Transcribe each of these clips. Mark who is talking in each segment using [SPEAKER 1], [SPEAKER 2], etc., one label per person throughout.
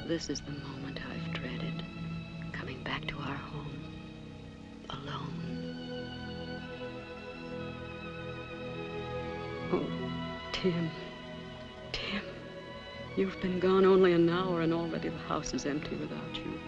[SPEAKER 1] This is the moment I've dreaded. Coming back to our home. Alone. Oh, Tim. Tim. You've been gone only an hour and already the house is empty without you.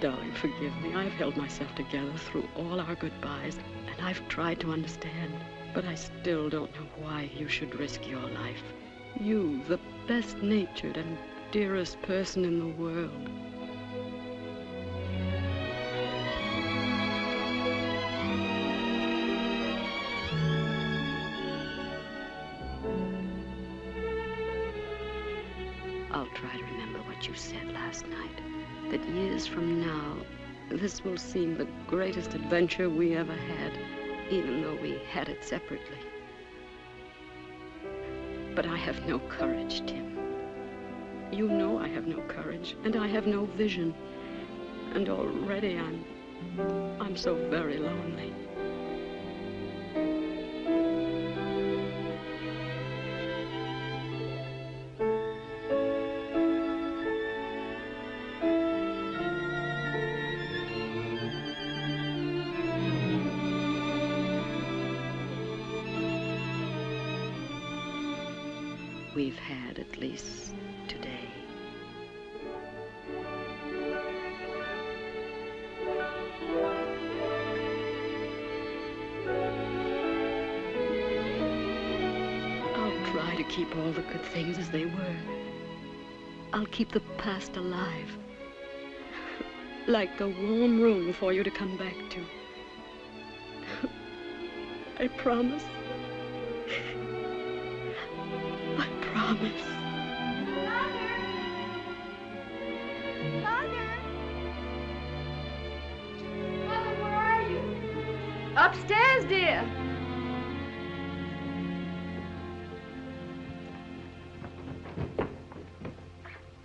[SPEAKER 1] Darling, forgive me. I've held myself together through all our goodbyes, and I've tried to understand. But I still don't know why you should risk your life. You, the best-natured and dearest person in the world. I'll try to remember what you said last night. That years from now, this will seem the greatest adventure we ever had, even though we had it separately. But I have no courage, Tim. You know I have no courage, and I have no vision. And already I'm so very lonely. We've had, at least today. I'll try to keep all the good things as they were. I'll keep the past alive. Like a warm room for you to come back to. I promise. Promise.
[SPEAKER 2] Mother! Mother, where are you?
[SPEAKER 1] Upstairs, dear.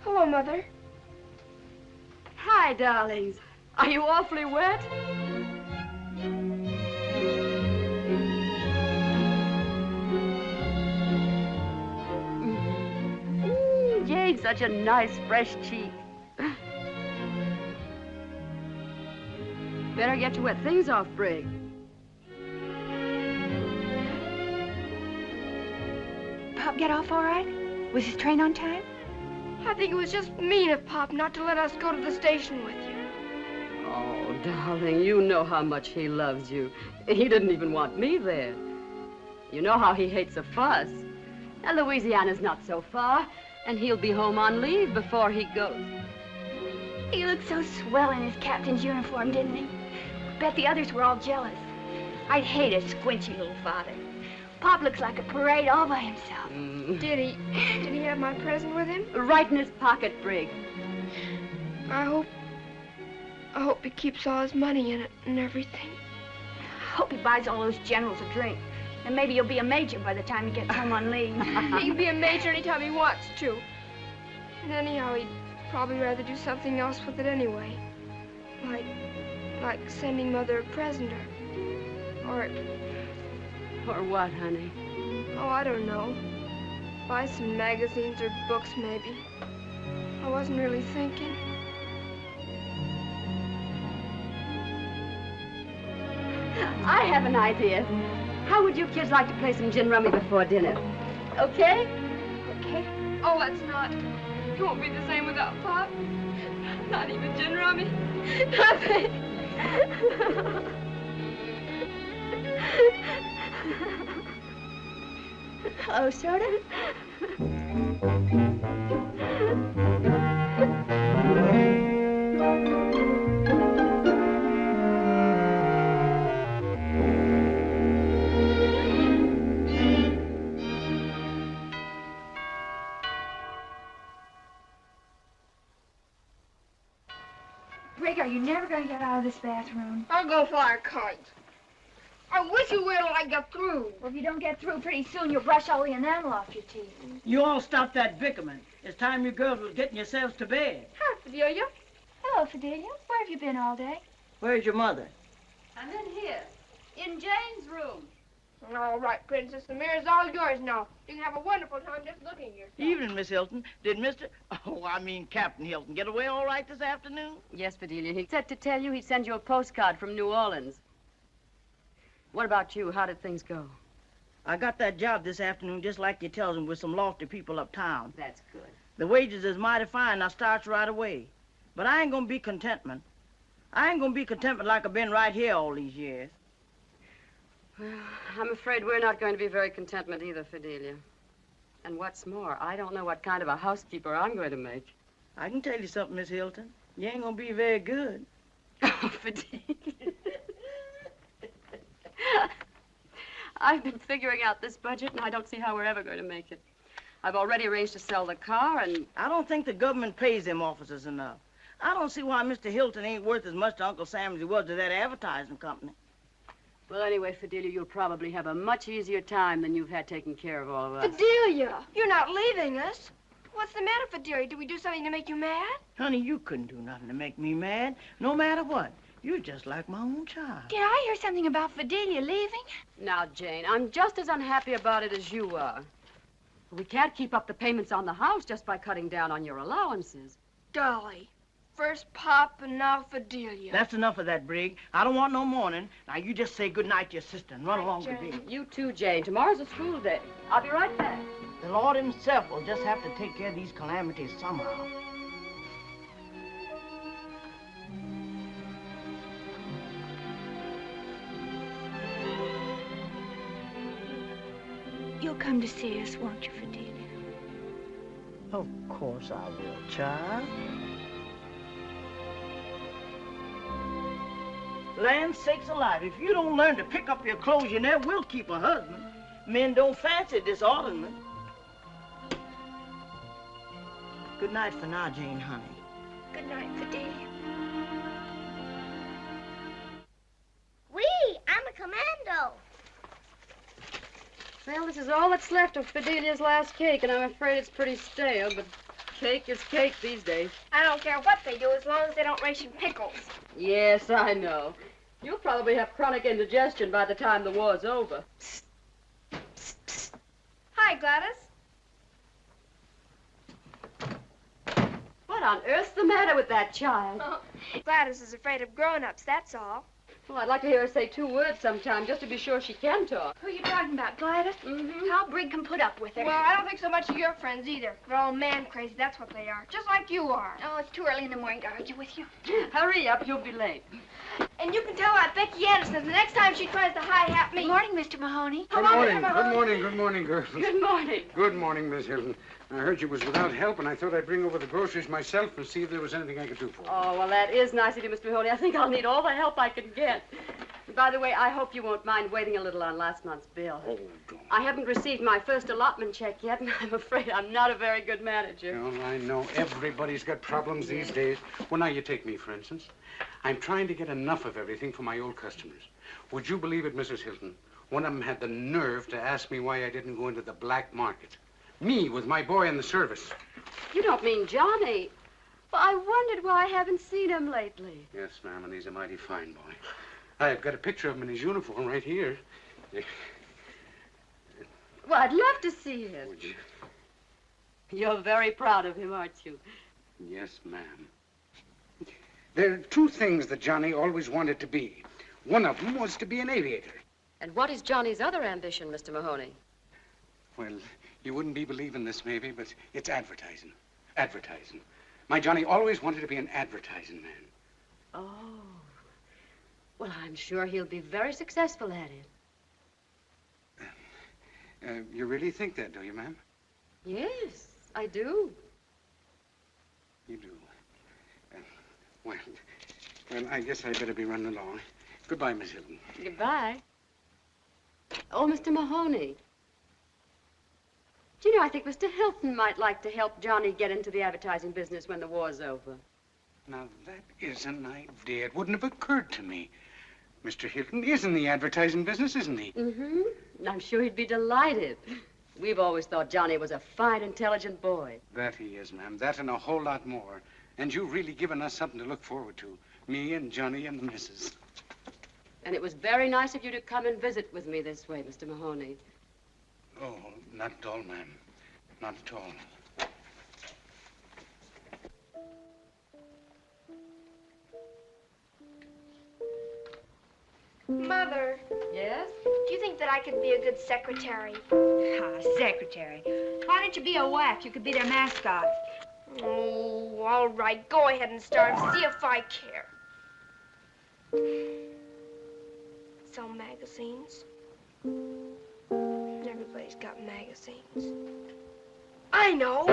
[SPEAKER 2] Hello, Mother.
[SPEAKER 1] Hi, darlings. Are you awfully wet? Such a nice, fresh cheek. Better get your wet things off, Brig.
[SPEAKER 3] Pop get off all right? Was his train on time?
[SPEAKER 2] I think it was just mean of Pop not to let us go to the station with you.
[SPEAKER 1] Oh, darling, you know how much he loves you. He didn't even want me there. You know how he hates a fuss. Now, Louisiana's not so far. And he'll be home on leave before he goes.
[SPEAKER 3] He looked so swell in his captain's uniform, didn't he? Bet the others were all jealous. I'd hate a squinchy little father. Pop looks like a parade all by himself.
[SPEAKER 2] Did he have my present with him?
[SPEAKER 1] Right in his pocket, Brig.
[SPEAKER 2] I hope he keeps all his money in it and everything.
[SPEAKER 3] I hope he buys all those generals a drink. And maybe he'll be a major by the time he gets home on leave.
[SPEAKER 2] He can be a major anytime he wants to. And anyhow, he'd probably rather do something else with it anyway. Like sending Mother a present or
[SPEAKER 1] what, honey?
[SPEAKER 2] Oh, I don't know. Buy some magazines or books, maybe. I wasn't really thinking.
[SPEAKER 1] I have an idea. How would you kids like to play some gin rummy before dinner? Okay?
[SPEAKER 3] Okay.
[SPEAKER 2] Oh, let's not. It won't be the same without Pop. Not even gin rummy. Nothing.
[SPEAKER 3] Hello, soda? Are you never going to get out of this bathroom?
[SPEAKER 2] I'll go fly a kite. I wish you would till I get through.
[SPEAKER 3] Well, if you don't get through pretty soon, you'll brush all the enamel off your teeth.
[SPEAKER 4] You all stop that bickerment. It's time you girls was getting yourselves to bed.
[SPEAKER 2] Hi, Fidelia.
[SPEAKER 3] Hello, Fidelia. Where have you been all day?
[SPEAKER 4] Where's your mother?
[SPEAKER 1] I'm in here, in Jane's room.
[SPEAKER 2] All right, Princess. The mirror's all yours now. You can have a wonderful time just looking at yourself.
[SPEAKER 4] Evening, Miss Hilton. Did Captain Hilton get away all right this afternoon?
[SPEAKER 1] Yes, Fidelia. He said to tell you he'd send you a postcard from New Orleans. What about you? How did things go?
[SPEAKER 4] I got that job this afternoon just like you tells him with some lofty people uptown.
[SPEAKER 1] That's good.
[SPEAKER 4] The wages is mighty fine. I starts right away. But I ain't gonna be contentment. I ain't gonna be contentment like I've been right here all these years.
[SPEAKER 1] Well, I'm afraid we're not going to be very contentment either, Fidelia. And what's more, I don't know what kind of a housekeeper I'm going to make.
[SPEAKER 4] I can tell you something, Miss Hilton. You ain't gonna be very good.
[SPEAKER 1] Oh, Fidelia. I've been figuring out this budget, and I don't see how we're ever going to make it. I've already arranged to sell the car, and...
[SPEAKER 4] I don't think the government pays them officers enough. I don't see why Mr. Hilton ain't worth as much to Uncle Sam as he was to that advertising company.
[SPEAKER 1] Well, anyway, Fidelia, you'll probably have a much easier time than you've had taking care of all of us.
[SPEAKER 2] Fidelia, you're not leaving us. What's the matter, Fidelia? Did we do something to make you mad?
[SPEAKER 4] Honey, you couldn't do nothing to make me mad, no matter what. You're just like my own child.
[SPEAKER 3] Did I hear something about Fidelia leaving?
[SPEAKER 1] Now, Jane, I'm just as unhappy about it as you are. We can't keep up the payments on the house just by cutting down on your allowances.
[SPEAKER 2] Dolly, first Pop and now Fidelia.
[SPEAKER 4] That's enough of that, Brig. I don't want no mourning. Now, you just say goodnight to your sister and run along to bed.
[SPEAKER 1] You too, Jane. Tomorrow's a school day. I'll be right back.
[SPEAKER 4] The Lord himself will just have to take care of these calamities somehow.
[SPEAKER 3] You'll come to see us, won't you, Fidelia?
[SPEAKER 4] Of course I will, child. Land sakes alive, if you don't learn to pick up your clothes, you never will keep a husband. Men don't fancy disorderment. Good night for now, Jane, honey.
[SPEAKER 2] Good night, Fidelia.
[SPEAKER 5] I'm a commando.
[SPEAKER 1] Well, this is all that's left of Fidelia's last cake, and I'm afraid it's pretty stale, but cake is cake these days.
[SPEAKER 2] I don't care what they do as long as they don't ration pickles.
[SPEAKER 1] Yes, I know. You'll probably have chronic indigestion by the time the war's over.
[SPEAKER 2] Psst. Psst, psst. Hi, Gladys.
[SPEAKER 1] What on earth's the matter with that child?
[SPEAKER 2] Oh, Gladys is afraid of grown-ups, that's all.
[SPEAKER 1] Well, I'd like to hear her say 2 words sometime, just to be sure she can talk.
[SPEAKER 3] Who are you talking about, Gladys?
[SPEAKER 1] Mm-hmm.
[SPEAKER 3] How Brig can put up with her.
[SPEAKER 2] Well, I don't think so much of your friends either. They're all man-crazy, that's what they are. Just like you are.
[SPEAKER 3] Oh, it's too early in the morning to argue with you.
[SPEAKER 1] Hurry up, you'll be late.
[SPEAKER 2] And you can tell that Becky Anderson the next time she tries to hi-hat me.
[SPEAKER 3] Good morning, Mr. Mahoney.
[SPEAKER 2] Come
[SPEAKER 6] Good
[SPEAKER 2] on,
[SPEAKER 6] morning.
[SPEAKER 2] Mr.
[SPEAKER 6] Good
[SPEAKER 2] Mahoney.
[SPEAKER 6] morning. Good morning, girls.
[SPEAKER 1] Good morning.
[SPEAKER 6] Good morning, Miss Hilton. I heard you was without help, and I thought I'd bring over the groceries myself and see if there was anything I could do for you.
[SPEAKER 1] Oh, well, that is nice of you, Mr. Mahoney. I think I'll need all the help I can get. By the way, I hope you won't mind waiting a little on last month's bill.
[SPEAKER 6] Oh, don't.
[SPEAKER 1] I haven't received my first allotment check yet, and I'm afraid I'm not a very good manager.
[SPEAKER 6] Well, I know everybody's got problems these days. Well, now you take me, for instance. I'm trying to get enough of everything for my old customers. Would you believe it, Mrs. Hilton? One of them had the nerve to ask me why I didn't go into the black market. Me, with my boy in the service.
[SPEAKER 1] You don't mean Johnny? Well, I wondered why I haven't seen him lately.
[SPEAKER 6] Yes, ma'am, and he's a mighty fine boy. I've got a picture of him in his uniform right here.
[SPEAKER 1] Well, I'd love to see him.
[SPEAKER 6] Would you?
[SPEAKER 1] You're very proud of him, aren't you?
[SPEAKER 6] Yes, ma'am. There are 2 things that Johnny always wanted to be. One of them was to be an aviator.
[SPEAKER 1] And what is Johnny's other ambition, Mr. Mahoney?
[SPEAKER 6] Well, you wouldn't be believing this, maybe, but it's advertising. Advertising. My Johnny always wanted to be an advertising man.
[SPEAKER 1] Oh. Well, I'm sure he'll be very successful at it.
[SPEAKER 6] You really think that, do you, ma'am?
[SPEAKER 1] Yes, I do.
[SPEAKER 6] You do. Well, I guess I'd better be running along. Goodbye, Miss Hilton.
[SPEAKER 1] Goodbye. Oh, Mr. Mahoney. Do you know, I think Mr. Hilton might like to help Johnny get into the advertising business when the war's over.
[SPEAKER 6] Now, that is an idea. It wouldn't have occurred to me. Mr. Hilton is in the advertising business, isn't he?
[SPEAKER 1] Mm-hmm. And I'm sure he'd be delighted. We've always thought Johnny was a fine, intelligent boy.
[SPEAKER 6] That he is, ma'am. That and a whole lot more. And you've really given us something to look forward to. Me and Johnny and the missus.
[SPEAKER 1] And it was very nice of you to come and visit with me this way, Mr. Mahoney.
[SPEAKER 6] Oh, not at all, ma'am. Not at all.
[SPEAKER 2] Mother,
[SPEAKER 3] Yes?
[SPEAKER 2] do you think that I could be a good secretary?
[SPEAKER 3] Secretary. Why don't you be a wife? You could be their mascot.
[SPEAKER 2] Oh, all right. Go ahead and start. See if I care. Sell magazines. Everybody's got magazines. I know.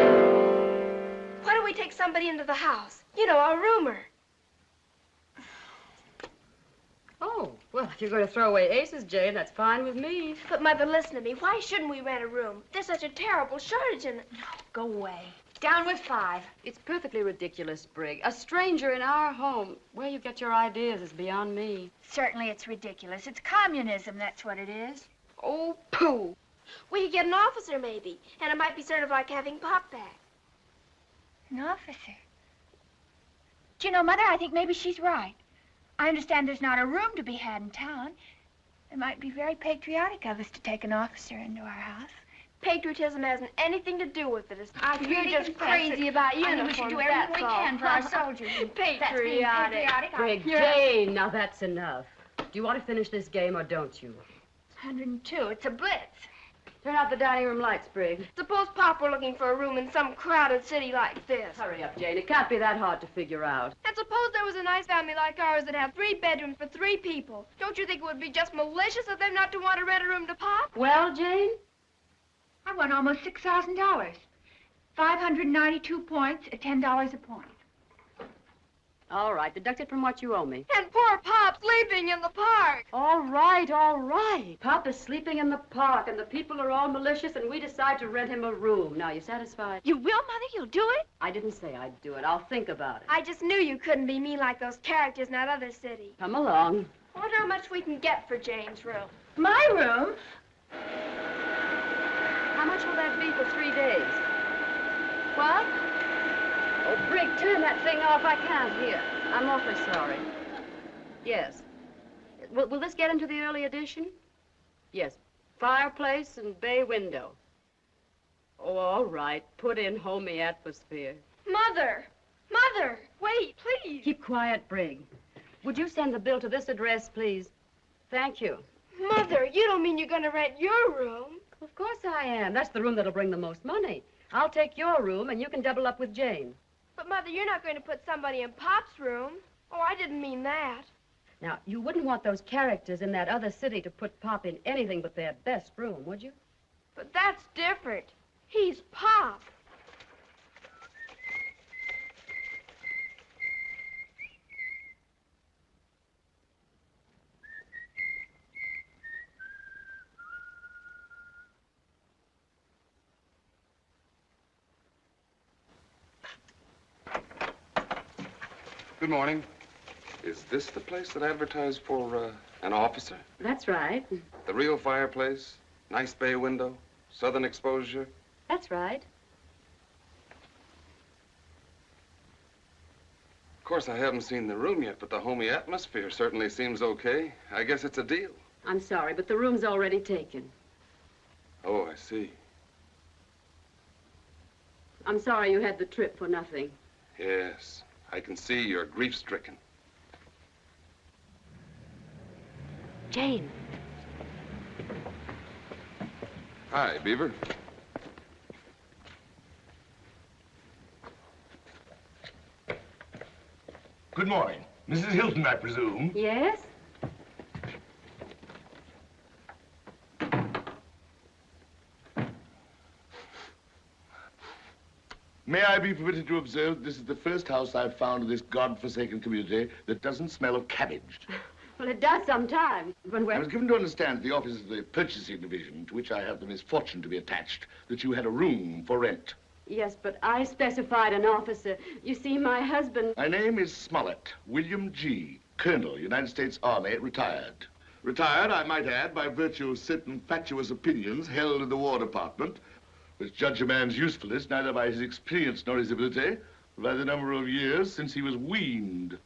[SPEAKER 2] Why don't we take somebody into the house? You know, a roomer.
[SPEAKER 1] Oh, well, if you're going to throw away aces, Jane, that's fine with me.
[SPEAKER 2] But, Mother, listen to me. Why shouldn't we rent a room? There's such a terrible shortage in it.
[SPEAKER 3] Go away. Down with 5.
[SPEAKER 1] It's perfectly ridiculous, Brig. A stranger in our home. Where you get your ideas is beyond me.
[SPEAKER 3] Certainly it's ridiculous. It's communism, that's what it is.
[SPEAKER 2] Oh, pooh. We could get an officer, maybe. And it might be sort of like having Pop back.
[SPEAKER 3] An officer. Do you know, Mother, I think maybe she's right. I understand there's not a room to be had in town. It might be very patriotic of us to take an officer into our house.
[SPEAKER 2] Patriotism hasn't anything to do with it.
[SPEAKER 3] I
[SPEAKER 2] You're just crazy about uniforms.
[SPEAKER 3] I mean, we should do everything we can for our soldiers. That's being patriotic.
[SPEAKER 1] Brig, Jane, now that's enough. Do you want to finish this game or don't you?
[SPEAKER 3] 102. It's a blitz.
[SPEAKER 1] Turn out the dining room lights, Brig.
[SPEAKER 2] Suppose Pop were looking for a room in some crowded city like this.
[SPEAKER 1] Hurry up, Jane. It can't be that hard to figure out.
[SPEAKER 2] And suppose there was a nice family like ours that had 3 bedrooms for 3 people. Don't you think it would be just malicious of them not to want to rent a room to Pop?
[SPEAKER 1] Well, Jane?
[SPEAKER 3] I won almost $6,000. 592 points at $10 a point.
[SPEAKER 1] All right, deduct it from what you owe me.
[SPEAKER 2] And poor Pop sleeping in the park.
[SPEAKER 1] All right, all right. Pop is sleeping in the park, and the people are all malicious, and we decide to rent him a room. Now, you satisfied?
[SPEAKER 2] You will, Mother? You'll do it?
[SPEAKER 1] I didn't say I'd do it. I'll think about it.
[SPEAKER 2] I just knew you couldn't be mean like those characters in that other city.
[SPEAKER 1] Come along.
[SPEAKER 2] I wonder how much we can get for Jane's room.
[SPEAKER 3] My room?
[SPEAKER 1] How much will that be for 3 days?
[SPEAKER 2] What?
[SPEAKER 1] Oh, Brig, turn that thing off. I can't hear. I'm awfully sorry. Yes. Will this get into the early edition? Yes. Fireplace and bay window. Oh, all right. Put in homey atmosphere.
[SPEAKER 2] Mother! Mother! Wait, please.
[SPEAKER 1] Keep quiet, Brig. Would you send the bill to this address, please? Thank you.
[SPEAKER 2] Mother, you don't mean you're going to rent your room?
[SPEAKER 1] Of course I am. That's the room that'll bring the most money. I'll take your room, and you can double up with Jane.
[SPEAKER 2] But, Mother, you're not going to put somebody in Pop's room. Oh, I didn't mean that.
[SPEAKER 1] Now, you wouldn't want those characters in that other city to put Pop in anything but their best room, would you?
[SPEAKER 2] But that's different. He's Pop.
[SPEAKER 6] Good morning.
[SPEAKER 5] Is this the place that advertised for an officer?
[SPEAKER 1] That's right.
[SPEAKER 5] The real fireplace, nice bay window, southern exposure?
[SPEAKER 1] That's right.
[SPEAKER 5] Of course, I haven't seen the room yet, but the homey atmosphere certainly seems okay. I guess it's a deal.
[SPEAKER 1] I'm sorry, but the room's already taken.
[SPEAKER 5] Oh, I see.
[SPEAKER 1] I'm sorry you had the trip for nothing.
[SPEAKER 5] Yes, I can see you're grief-stricken.
[SPEAKER 1] Jane.
[SPEAKER 5] Hi, Beaver.
[SPEAKER 7] Good morning. Mrs. Hilton, I presume.
[SPEAKER 1] Yes?
[SPEAKER 7] May I be permitted to observe this is the first house I've found in this God-forsaken community that doesn't smell of cabbage.
[SPEAKER 1] Well, it does sometimes. When
[SPEAKER 7] I
[SPEAKER 1] we're...
[SPEAKER 7] was given to understand at the office of the purchasing division, to which I have the misfortune to be attached, that you had a room for rent.
[SPEAKER 1] Yes, but I specified an officer. You see, my husband...
[SPEAKER 7] My name is Smollett, William G., Colonel, United States Army, retired. Retired, I might add, by virtue of certain fatuous opinions held in the War Department, which judge a man's usefulness neither by his experience nor his ability, by the number of years since he was weaned.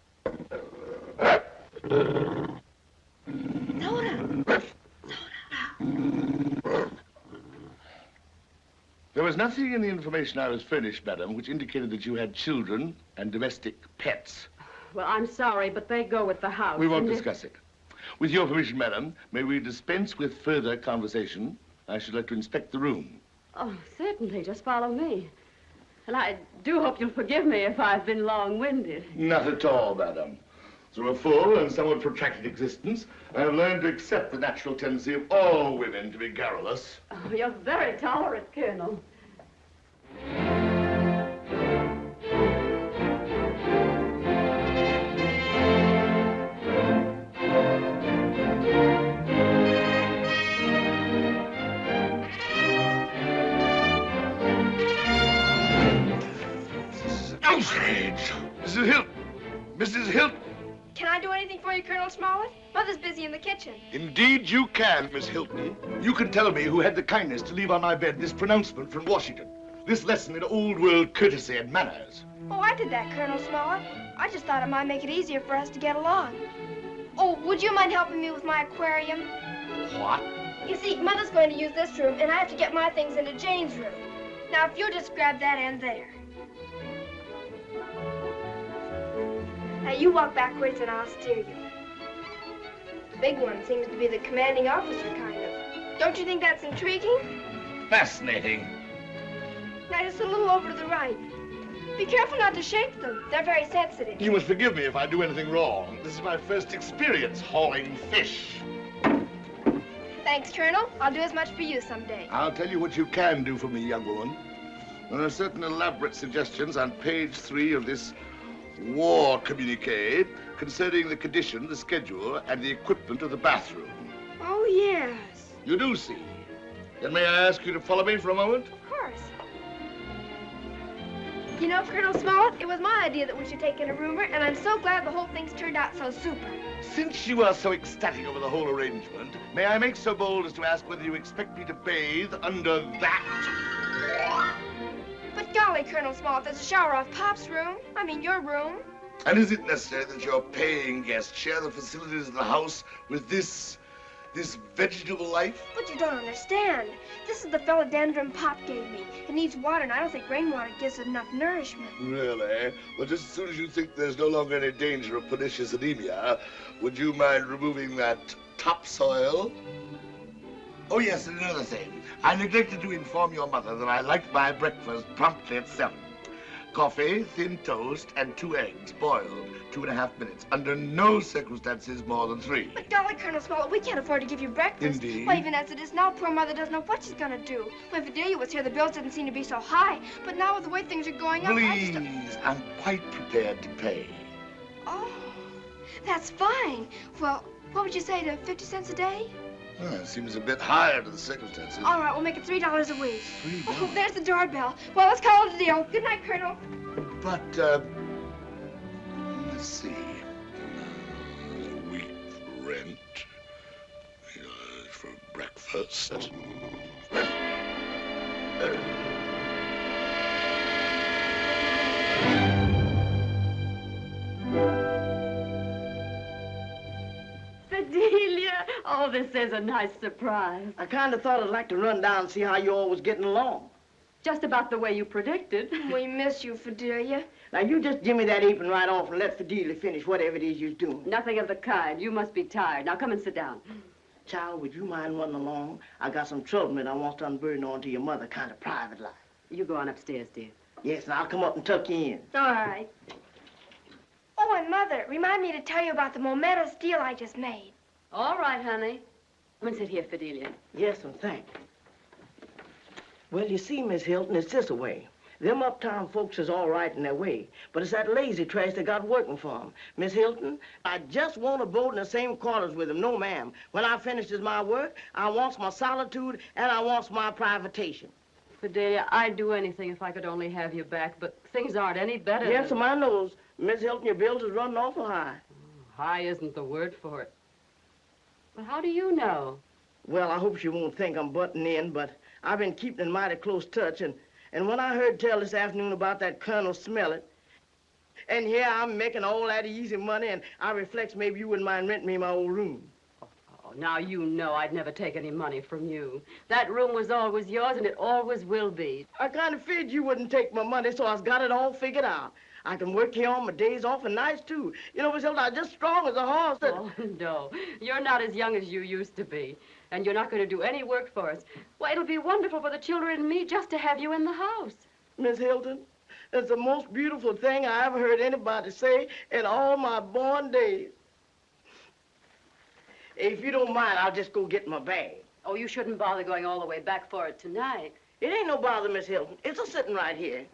[SPEAKER 7] There was nothing in the information I was furnished, madam, which indicated that you had children and domestic pets.
[SPEAKER 1] Well, I'm sorry, but they go with the house.
[SPEAKER 7] We won't discuss it. With your permission, madam, may we dispense with further conversation? I should like to inspect the room.
[SPEAKER 1] Oh, certainly. Just follow me. And I do hope you'll forgive me if I've been long-winded.
[SPEAKER 7] Not at all, madam. Through a full and somewhat protracted existence, I have learned to accept the natural tendency of all women to be garrulous.
[SPEAKER 1] Oh, you're very tolerant, Colonel.
[SPEAKER 7] Outrage! Mrs. Hilton! Mrs. Hilton!
[SPEAKER 2] Can I do anything for you, Colonel Smollett? Mother's busy in the kitchen.
[SPEAKER 7] Indeed you can, Miss Hilton. You can tell me who had the kindness to leave on my bed this pronouncement from Washington. This lesson in old-world courtesy and manners.
[SPEAKER 2] Oh, I did that, Colonel Smollett. I just thought it might make it easier for us to get along. Oh, would you mind helping me with my aquarium?
[SPEAKER 7] What?
[SPEAKER 2] You see, Mother's going to use this room, and I have to get my things into Jane's room. Now, if you'll just grab that end there. Now, you walk backwards, and I'll steer you. The big one seems to be the commanding officer, kind of. Don't you think that's intriguing?
[SPEAKER 7] Fascinating.
[SPEAKER 2] Now, just a little over to the right. Be careful not to shake them. They're very sensitive.
[SPEAKER 7] You must forgive me if I do anything wrong. This is my first experience hauling fish.
[SPEAKER 2] Thanks, Colonel. I'll do as much for you someday.
[SPEAKER 7] I'll tell you what you can do for me, young woman. There are certain elaborate suggestions on page 3 of this war communique concerning the condition, the schedule, and the equipment of the bathroom.
[SPEAKER 2] Oh, yes.
[SPEAKER 7] You do see. Then may I ask you to follow me for a moment?
[SPEAKER 2] Of course. You know, Colonel Smollett, it was my idea that we should take in a roomer, and I'm so glad the whole thing's turned out so super.
[SPEAKER 7] Since you are so ecstatic over the whole arrangement, may I make so bold as to ask whether you expect me to bathe under that?
[SPEAKER 2] But golly, Colonel Smollett, there's a shower off Pop's room. I mean, your room.
[SPEAKER 7] And is it necessary that your paying guests share the facilities of the house with this vegetable life?
[SPEAKER 2] But you don't understand. This is the philodendron Pop gave me. It needs water, and I don't think rainwater gives it enough nourishment.
[SPEAKER 7] Really? Well, just as soon as you think there's no longer any danger of pernicious anemia, would you mind removing that topsoil? Oh, yes, and another thing. I neglected to inform your mother that I liked my breakfast promptly at 7. Coffee, thin toast, and 2 eggs, boiled, 2.5 minutes. Under no circumstances more than 3.
[SPEAKER 2] But golly, Colonel Smollett, we can't afford to give you breakfast.
[SPEAKER 7] Indeed.
[SPEAKER 2] Well, even as it is now, poor Mother doesn't know what she's gonna do. When Fidelia was here, the bills didn't seem to be so high. But now with the way things are going up,
[SPEAKER 7] Please, I'm quite prepared to pay.
[SPEAKER 2] Oh, that's fine. Well, what would you say to 50 cents a day?
[SPEAKER 7] Well, it seems a bit high under the circumstances.
[SPEAKER 2] All right, we'll make it $3 a week.
[SPEAKER 7] $3?
[SPEAKER 2] Oh, there's the doorbell. Well, let's call it a deal. Good night, Colonel.
[SPEAKER 7] But, let's see. A week for rent. For breakfast.
[SPEAKER 1] Fidelia! Oh, this is a nice surprise.
[SPEAKER 4] I kind of thought I'd like to run down and see how you all was getting along.
[SPEAKER 1] Just about the way you predicted.
[SPEAKER 2] We miss you, Fidelia.
[SPEAKER 4] Now, you just give me that apron right off and let Fidelia finish whatever it is you're doing.
[SPEAKER 1] Nothing of the kind. You must be tired. Now, come and sit down.
[SPEAKER 4] Child, would you mind running along? I got some trouble that I want to unburden onto your mother, kind of private life.
[SPEAKER 1] You go on upstairs, dear.
[SPEAKER 4] Yes, and I'll come up and tuck you in.
[SPEAKER 2] All right. Oh, and Mother, remind me to tell you about the momentous deal I just made.
[SPEAKER 1] All right, honey. Come and sit here, Fidelia.
[SPEAKER 4] Yes, and thank you. Well, you see, Miss Hilton, it's this way. Them uptown folks is all right in their way, but it's that lazy trash they got working for them. Miss Hilton, I just won't abode in the same quarters with them. No, ma'am. When I finishes my work, I wants my solitude and I wants my privatation.
[SPEAKER 1] Fidelia, I'd do anything if I could only have you back, but things aren't any better.
[SPEAKER 4] Yes, my nose. Miss Hilton, your bills is running awful high.
[SPEAKER 1] High isn't the word for it. But how do you know?
[SPEAKER 4] Well, I hope she won't think I'm butting in, but I've been keeping in mighty close touch, and when I heard tell this afternoon about that Colonel Smollett, And here I'm making all that easy money, and I reflects maybe you wouldn't mind renting me my old room.
[SPEAKER 1] Oh, now you know I'd never take any money from you. That room was always yours, and it always will be.
[SPEAKER 4] I kind of figured you wouldn't take my money, so I've got it all figured out. I can work here on my days off and nights, too. You know, Miss Hilton, I'm just strong as a horse.
[SPEAKER 1] Oh, no. You're not as young as you used to be. And you're not going to do any work for us. Well, it'll be wonderful for the children and me just to have you in the house.
[SPEAKER 4] Miss Hilton, it's the most beautiful thing I ever heard anybody say in all my born days. If you don't mind, I'll just go get my bag.
[SPEAKER 1] Oh, you shouldn't bother going all the way back for it tonight.
[SPEAKER 4] It ain't no bother, Miss Hilton. It's a sitting right here.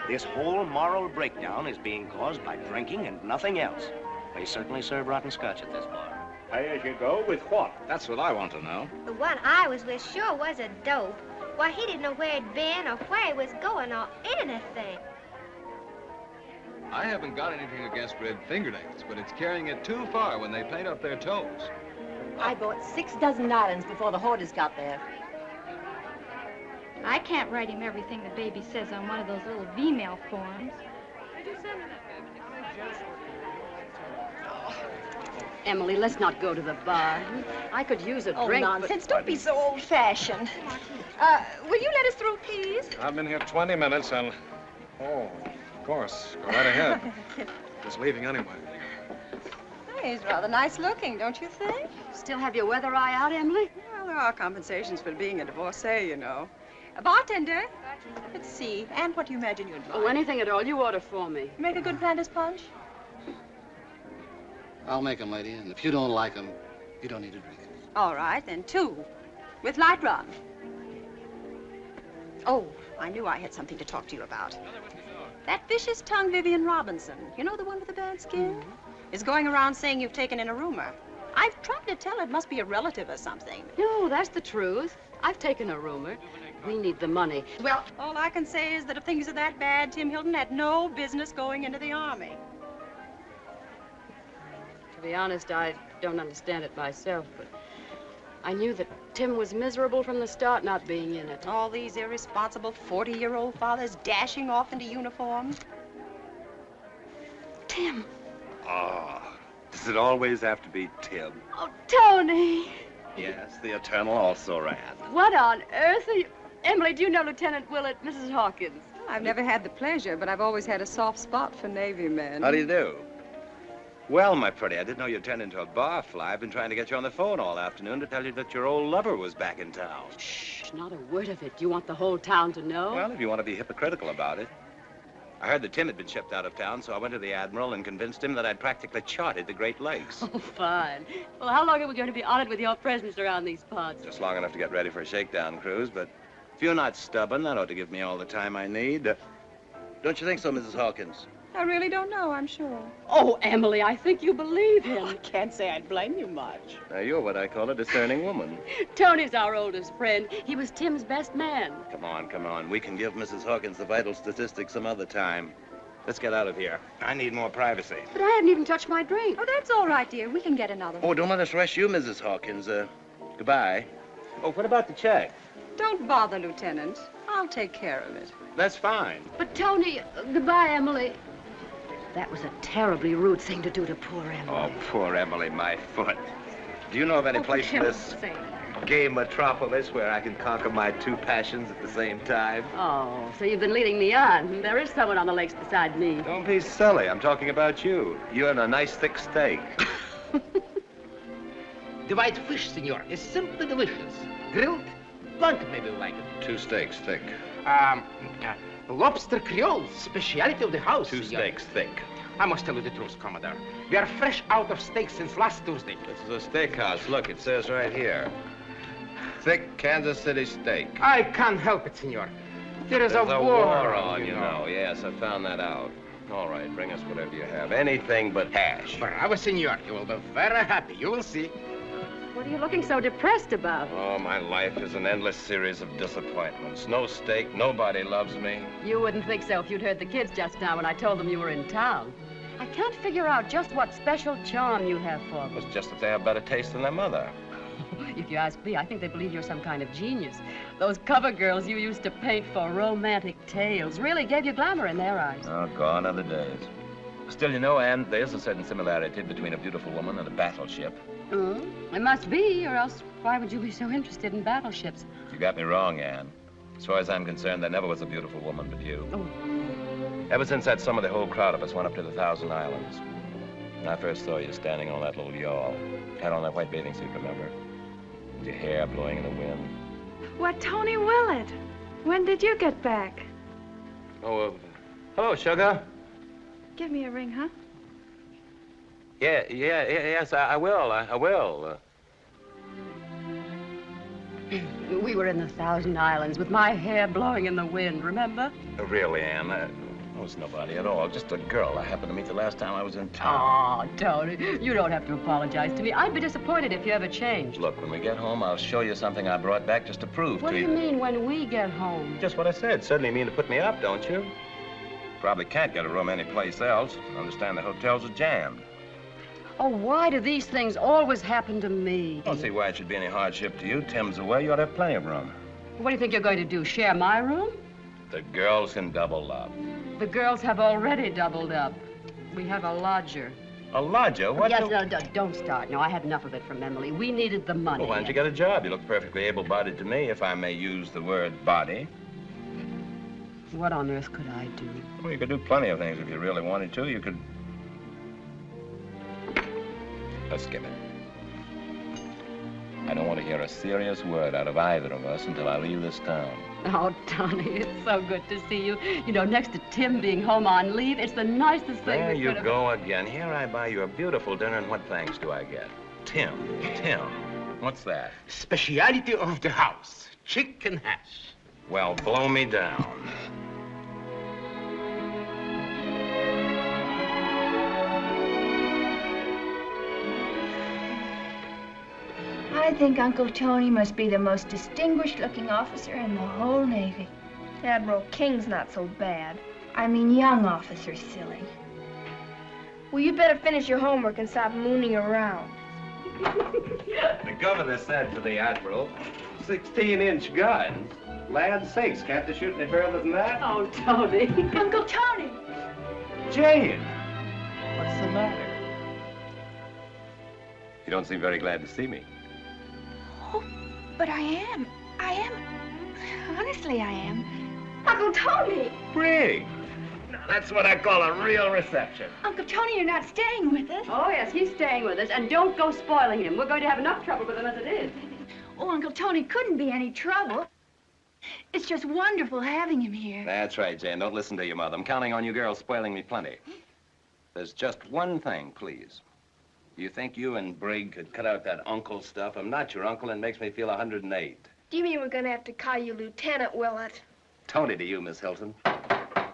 [SPEAKER 8] This whole moral breakdown is being caused by drinking and nothing else. They certainly serve rotten scotch at this bar.
[SPEAKER 9] Pay as you go with what?
[SPEAKER 5] That's what I want to know.
[SPEAKER 10] The one I was with sure was a dope. Why, he didn't know where he'd been or where he was going or anything.
[SPEAKER 5] I haven't got anything against red fingernails, but it's carrying it too far when they paint up their toes.
[SPEAKER 11] I bought 6 dozen islands before the hoarders got there.
[SPEAKER 3] I can't write him everything the baby says on one of those little V-mail forms.
[SPEAKER 1] Emily, let's not go to the bar. I could use a drink,
[SPEAKER 11] nonsense. Don't be so old-fashioned. Will you let us through, please?
[SPEAKER 5] I've been here 20 minutes and... Oh, of course. Go right ahead. Just leaving anyway.
[SPEAKER 11] He's rather nice looking, don't you think?
[SPEAKER 1] Still have your weather eye out, Emily?
[SPEAKER 11] Well, there are compensations for being a divorcee, you know. A bartender. Let's see. And what do you imagine you'd like?
[SPEAKER 1] Oh, anything at all. You order for me.
[SPEAKER 11] Make a good Planter's punch?
[SPEAKER 12] I'll make 'em, lady, and if you don't like 'em, you don't need to drink it.
[SPEAKER 11] All right, then 2. With light rum. Oh, I knew I had something to talk to you about. That vicious-tongued Vivian Robinson, you know the one with the bad skin, is going around saying you've taken in a roomer. I've tried to tell her it must be a relative or something.
[SPEAKER 1] No, that's the truth. I've taken a roomer. We need the money.
[SPEAKER 11] Well, all I can say is that if things are that bad, Tim Hilton had no business going into the Army.
[SPEAKER 1] To be honest, I don't understand it myself, but I knew that Tim was miserable from the start not being in it.
[SPEAKER 11] All these irresponsible 40-year-old fathers dashing off into uniform.
[SPEAKER 1] Tim.
[SPEAKER 13] Oh, does it always have to be Tim?
[SPEAKER 1] Oh, Tony.
[SPEAKER 13] Yes, the Eternal also ran.
[SPEAKER 1] What on earth are you... Emily, do you know Lieutenant Willet, Mrs. Hawkins?
[SPEAKER 14] I've never had the pleasure, but I've always had a soft spot for Navy men.
[SPEAKER 13] How do you do? Well, my pretty, I didn't know you'd turned into a barfly. I've been trying to get you on the phone all afternoon to tell you that your old lover was back in town.
[SPEAKER 1] Shh, not a word of it. You want the whole town to know?
[SPEAKER 13] Well, if you want to be hypocritical about it. I heard that Tim had been shipped out of town, so I went to the Admiral and convinced him that I'd practically charted the Great Lakes.
[SPEAKER 1] Oh, fine. Well, how long are we going to be honored with your presence around these parts?
[SPEAKER 13] Just long enough to get ready for a shakedown cruise, but if you're not stubborn, that ought to give me all the time I need. Don't you think so, Mrs. Hawkins?
[SPEAKER 14] I really don't know, I'm sure.
[SPEAKER 1] Oh, Emily, I think you believe him.
[SPEAKER 11] Oh, I can't say I'd blame you much.
[SPEAKER 13] Now, you're what I call a discerning woman.
[SPEAKER 1] Tony's our oldest friend. He was Tim's best man.
[SPEAKER 13] Come on, come on. We can give Mrs. Hawkins the vital statistics some other time. Let's get out of here. I need more privacy.
[SPEAKER 1] But I haven't even touched my drink.
[SPEAKER 14] Oh, that's all right, dear. We can get another one.
[SPEAKER 13] Oh, don't let us rush you, Mrs. Hawkins. Goodbye. Oh, what about the check?
[SPEAKER 14] Don't bother, Lieutenant. I'll take care of it.
[SPEAKER 13] That's fine.
[SPEAKER 1] But, Tony, goodbye, Emily. That was a terribly rude thing to do to poor Emily.
[SPEAKER 13] Oh, poor Emily, my foot. Do you know of any place in this gay metropolis where I can conquer my 2 passions at the same time?
[SPEAKER 1] Oh, so you've been leading me on. There is someone on the lakes beside me.
[SPEAKER 13] Don't be silly. I'm talking about you. You and a nice thick steak.
[SPEAKER 15] The white fish, senor, is simply delicious. Grilled, blunt, maybe you like it.
[SPEAKER 13] 2 steaks thick.
[SPEAKER 15] Lobster Creole, speciality of the house.
[SPEAKER 13] 2 steaks thick.
[SPEAKER 15] I must tell you the truth, Commodore. We are fresh out of steaks since last Tuesday.
[SPEAKER 13] This is a steakhouse. Look, it says right here. Thick Kansas City steak.
[SPEAKER 15] I can't help it, senor. There's a
[SPEAKER 13] war on, you know. Yes, I found that out. All right, bring us whatever you have. Anything but hash.
[SPEAKER 15] Bravo, senor. You will be very happy. You will see.
[SPEAKER 1] What are you looking so depressed about?
[SPEAKER 13] Oh, my life is an endless series of disappointments. No stake, nobody loves me.
[SPEAKER 1] You wouldn't think so if you'd heard the kids just now when I told them you were in town. I can't figure out just what special charm you have for them.
[SPEAKER 13] It's just that they have better taste than their mother.
[SPEAKER 1] If you ask me, I think they believe you're some kind of genius. Those cover girls you used to paint for romantic tales really gave you glamour in their eyes.
[SPEAKER 13] Oh, gone are the days. Still, you know, Anne, there's a certain similarity between a beautiful woman and a battleship.
[SPEAKER 1] It must be, or else why would you be so interested in battleships?
[SPEAKER 13] You got me wrong, Anne. As far as I'm concerned, there never was a beautiful woman but you.
[SPEAKER 1] Oh.
[SPEAKER 13] Ever since that summer, the whole crowd of us went up to the Thousand Islands. When I first saw you standing on that little yawl, had on that white bathing suit, remember? With your hair blowing in the wind.
[SPEAKER 3] What, Tony Willet? When did you get back?
[SPEAKER 13] Oh, hello, sugar.
[SPEAKER 3] Give me a ring, huh?
[SPEAKER 13] Yes, I will. I will.
[SPEAKER 1] We were in the Thousand Islands with my hair blowing in the wind, remember?
[SPEAKER 13] Really, Anne, I was nobody at all. Just a girl I happened to meet the last time I was in town.
[SPEAKER 1] Oh, Tony, you don't have to apologize to me. I'd be disappointed if you ever changed.
[SPEAKER 13] Look, when we get home, I'll show you something I brought back just to prove
[SPEAKER 1] What
[SPEAKER 13] to
[SPEAKER 1] do
[SPEAKER 13] you.
[SPEAKER 1] you mean, when we get home?
[SPEAKER 13] Just what I said. Suddenly you mean to put me up, don't you? Probably can't get a room anyplace else. Understand the hotels are jammed.
[SPEAKER 1] Oh, why do these things always happen to me?
[SPEAKER 13] I don't see why it should be any hardship to you. Tim's away. You ought to have plenty of room.
[SPEAKER 1] What do you think you're going to do, share my room?
[SPEAKER 13] The girls can double up.
[SPEAKER 1] The girls have already doubled up. We have a lodger.
[SPEAKER 13] A lodger? What?
[SPEAKER 1] Yes, no, don't start. No, I had enough of it from Emily. We needed the money.
[SPEAKER 13] Well, why don't you get a job? You look perfectly able-bodied to me, if I may use the word body.
[SPEAKER 1] What on earth could I do?
[SPEAKER 13] Well, you could do plenty of things if you really wanted to. You could... Let's skip it. I don't want to hear a serious word out of either of us until I leave this town.
[SPEAKER 1] Oh, Tony, it's so good to see you. You know, next to Tim being home on leave, it's the nicest thing
[SPEAKER 13] There
[SPEAKER 1] that
[SPEAKER 13] you
[SPEAKER 1] could have...
[SPEAKER 13] go again. Here I buy you a beautiful dinner, and what thanks do I get? Tim. What's that?
[SPEAKER 15] Speciality of the house, chicken hash.
[SPEAKER 13] Well, blow me down.
[SPEAKER 3] I think Uncle Tony must be the most distinguished-looking officer in the whole Navy.
[SPEAKER 2] Admiral King's not so bad.
[SPEAKER 3] I mean, young officers, silly.
[SPEAKER 2] Well, you'd better finish your homework and stop mooning around.
[SPEAKER 13] The governor said to the Admiral,
[SPEAKER 6] 16-inch guns. Land sakes, can't they shoot any further than that?
[SPEAKER 1] Oh, Tony.
[SPEAKER 3] Uncle Tony!
[SPEAKER 6] Jane! What's the matter?
[SPEAKER 13] You don't seem very glad to see me.
[SPEAKER 3] Oh, but I am. Honestly, I am.
[SPEAKER 2] Uncle Tony!
[SPEAKER 13] Briggs! Now, that's what I call a real reception.
[SPEAKER 3] Uncle Tony, you're not staying with us.
[SPEAKER 1] Oh, yes, he's staying with us. And don't go spoiling him. We're going to have enough trouble with him as it is.
[SPEAKER 3] Oh, Uncle Tony, couldn't be any trouble. It's just wonderful having him here.
[SPEAKER 13] That's right, Jane. Don't listen to your mother. I'm counting on you girls spoiling me plenty. There's just one thing, please. You think you and Brig could cut out that uncle stuff? I'm not your uncle, and it makes me feel 108.
[SPEAKER 2] Do you mean we're going to have to call you Lieutenant Willet?
[SPEAKER 13] Tony to you, Miss Hilton.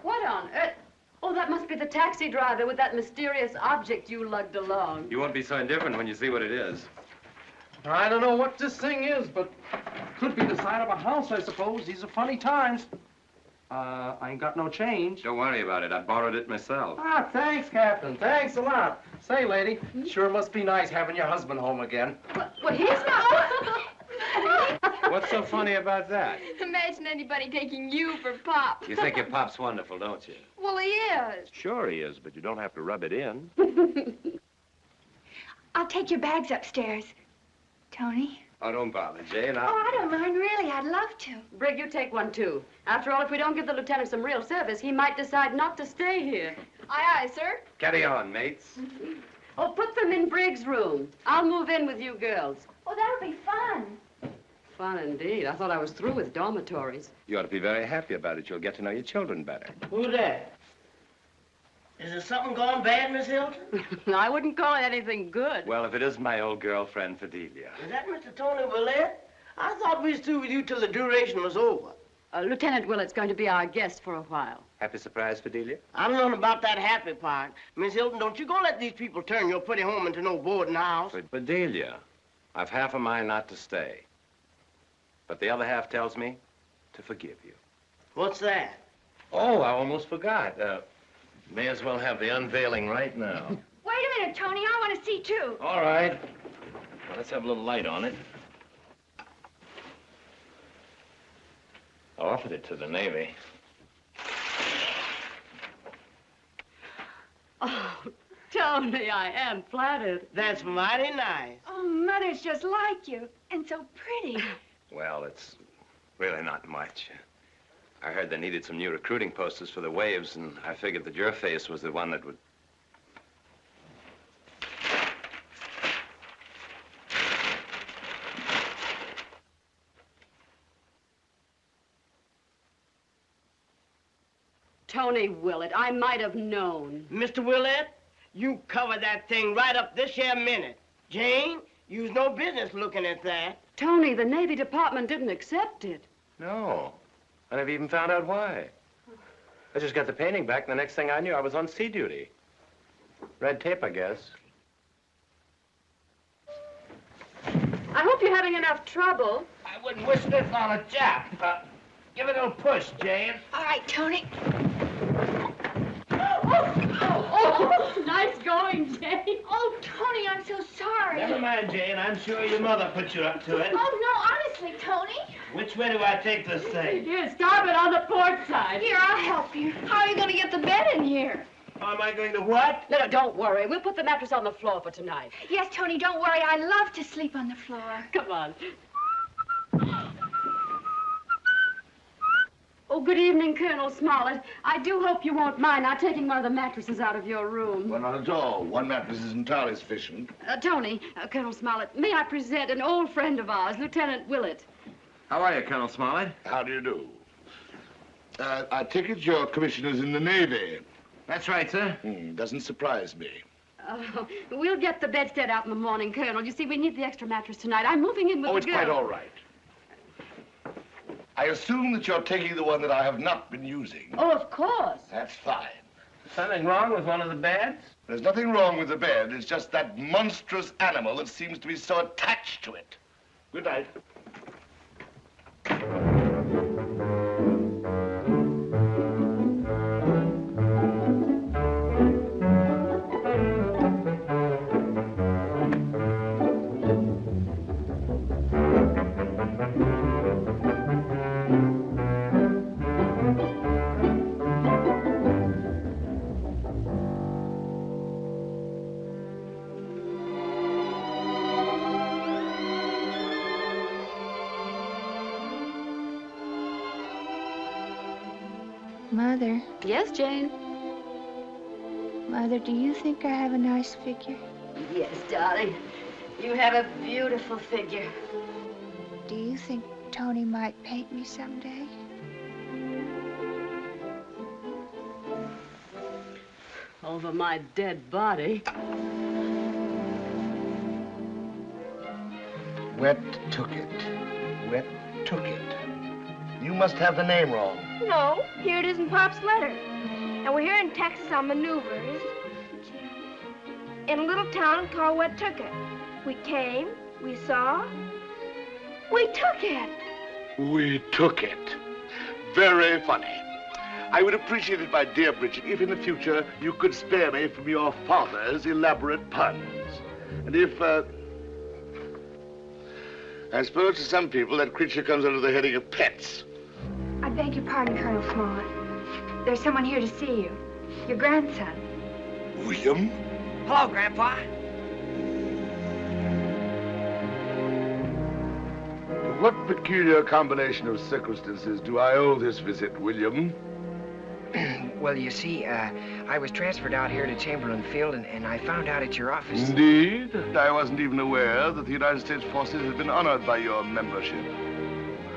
[SPEAKER 1] What on earth? Oh, that must be the taxi driver with that mysterious object you lugged along.
[SPEAKER 13] You won't be so indifferent when you see what it is.
[SPEAKER 16] I don't know what this thing is, but could be the side of a house, I suppose. These are funny times. I ain't got no change.
[SPEAKER 13] Don't worry about it. I borrowed it myself.
[SPEAKER 16] Ah, thanks, Captain. Thanks a lot. Say, lady, sure must be nice having your husband home again.
[SPEAKER 1] Well, he's not.
[SPEAKER 13] What's so funny about that?
[SPEAKER 2] Imagine anybody taking you for Pop.
[SPEAKER 13] You think your Pop's wonderful, don't you?
[SPEAKER 2] Well, he is.
[SPEAKER 13] Sure he is, but you don't have to rub it in.
[SPEAKER 3] I'll take your bags upstairs. Tony?
[SPEAKER 13] Oh, don't bother, Jane.
[SPEAKER 3] Oh, I don't mind, really. I'd love to.
[SPEAKER 1] Brig, you take one, too. After all, if we don't give the lieutenant some real service, he might decide not to stay here.
[SPEAKER 2] Aye, aye, sir.
[SPEAKER 13] Carry on, mates.
[SPEAKER 1] Oh, put them in Brig's room. I'll move in with you girls.
[SPEAKER 3] Oh, that'll be fun.
[SPEAKER 1] Fun indeed. I thought I was through with dormitories.
[SPEAKER 13] You ought to be very happy about it. You'll get to know your children better.
[SPEAKER 4] Who's that? Is there something gone bad, Miss Hilton?
[SPEAKER 1] I wouldn't call it anything good.
[SPEAKER 13] Well, if it is my old girlfriend, Fidelia.
[SPEAKER 4] Is that Mr. Tony Willet? I thought we was through with you till the duration was over.
[SPEAKER 1] Lieutenant Willet's going to be our guest for a while.
[SPEAKER 13] Happy surprise, Fidelia?
[SPEAKER 4] I don't know about that happy part. Miss Hilton, don't you go let these people turn your pretty home into no boarding house.
[SPEAKER 13] But Fidelia, I've half a mind not to stay. But the other half tells me to forgive you.
[SPEAKER 4] What's that?
[SPEAKER 13] Oh, I almost forgot. May as well have the unveiling right now.
[SPEAKER 3] Wait a minute, Tony. I want to see, too.
[SPEAKER 13] All right. Well, let's have a little light on it. I offered it to the Navy.
[SPEAKER 1] Oh, Tony, I am flattered.
[SPEAKER 4] That's mighty nice.
[SPEAKER 3] Oh, Mother's just like you, and so pretty.
[SPEAKER 13] Well, it's really not much. I heard they needed some new recruiting posters for the Waves, and I figured that your face was the one that would...
[SPEAKER 1] Tony Willet, I might have known.
[SPEAKER 4] Mr. Willet, you cover that thing right up this here minute. Jane, you's no business looking at that.
[SPEAKER 1] Tony, the Navy Department didn't accept it.
[SPEAKER 13] No. I never even found out why. I just got the painting back, and the next thing I knew, I was on sea duty. Red tape, I guess.
[SPEAKER 1] I hope you're having enough trouble.
[SPEAKER 15] I wouldn't wish this on a chap. Give it a little push, Jane.
[SPEAKER 3] All right, Tony.
[SPEAKER 1] Oh, nice going, Jane.
[SPEAKER 3] Oh, Tony, I'm so sorry.
[SPEAKER 15] Never mind, Jane. I'm sure your mother put you up to it.
[SPEAKER 3] Oh, no, honestly, Tony.
[SPEAKER 15] Which way do I take this thing?
[SPEAKER 1] Here, stop it on the port side.
[SPEAKER 3] Here, I'll help you. How are you going to get the bed in here?
[SPEAKER 15] How am I going to what?
[SPEAKER 1] No, don't worry. We'll put the mattress on the floor for tonight.
[SPEAKER 3] Yes, Tony, don't worry. I love to sleep on the floor.
[SPEAKER 1] Come on. Oh, good evening, Colonel Smollett. I do hope you won't mind not taking one of the mattresses out of your room.
[SPEAKER 7] Well, not at all. One mattress is entirely sufficient.
[SPEAKER 1] Tony, Colonel Smollett, may I present an old friend of ours, Lieutenant Willet.
[SPEAKER 13] How are you, Colonel Smollett?
[SPEAKER 7] How do you do? I take it your commissioner's in the Navy.
[SPEAKER 15] That's right, sir.
[SPEAKER 7] Doesn't surprise me.
[SPEAKER 1] We'll get the bedstead out in the morning, Colonel. You see, we need the extra mattress tonight. I'm moving in with the
[SPEAKER 7] it's
[SPEAKER 1] girl.
[SPEAKER 7] quite all right. I assume that you're taking the one that I have not been using.
[SPEAKER 1] Oh, of course.
[SPEAKER 7] That's fine.
[SPEAKER 15] Something wrong with one of the beds?
[SPEAKER 7] There's nothing wrong with the bed. It's just that monstrous animal that seems to be so attached to it. Good night.
[SPEAKER 3] Mother.
[SPEAKER 1] Yes, Jane?
[SPEAKER 3] Mother, do you think I have a nice figure?
[SPEAKER 1] Yes, darling. You have a beautiful figure.
[SPEAKER 3] Do you think Tony might paint me someday?
[SPEAKER 1] Over my dead body.
[SPEAKER 7] Wet took it. Wet took it. You must have the name wrong.
[SPEAKER 2] No, here it is in Pop's letter. And we're here in Texas on maneuvers. In a little town called Wet-Took-It. We came, we saw, we took it.
[SPEAKER 7] We took it. Very funny. I would appreciate it, my dear Bridget, if in the future you could spare me from your father's elaborate puns. And if, I suppose to some people that creature comes under the heading of pets.
[SPEAKER 3] I beg your pardon, Colonel Smollett. There's someone here to see you. Your grandson.
[SPEAKER 7] William?
[SPEAKER 15] Hello, Grandpa.
[SPEAKER 7] To what peculiar combination of circumstances do I owe this visit, William?
[SPEAKER 17] Well, you see, I was transferred out here to Chamberlain Field, and I found out at your office...
[SPEAKER 7] Indeed? I wasn't even aware that the United States forces had been honored by your membership.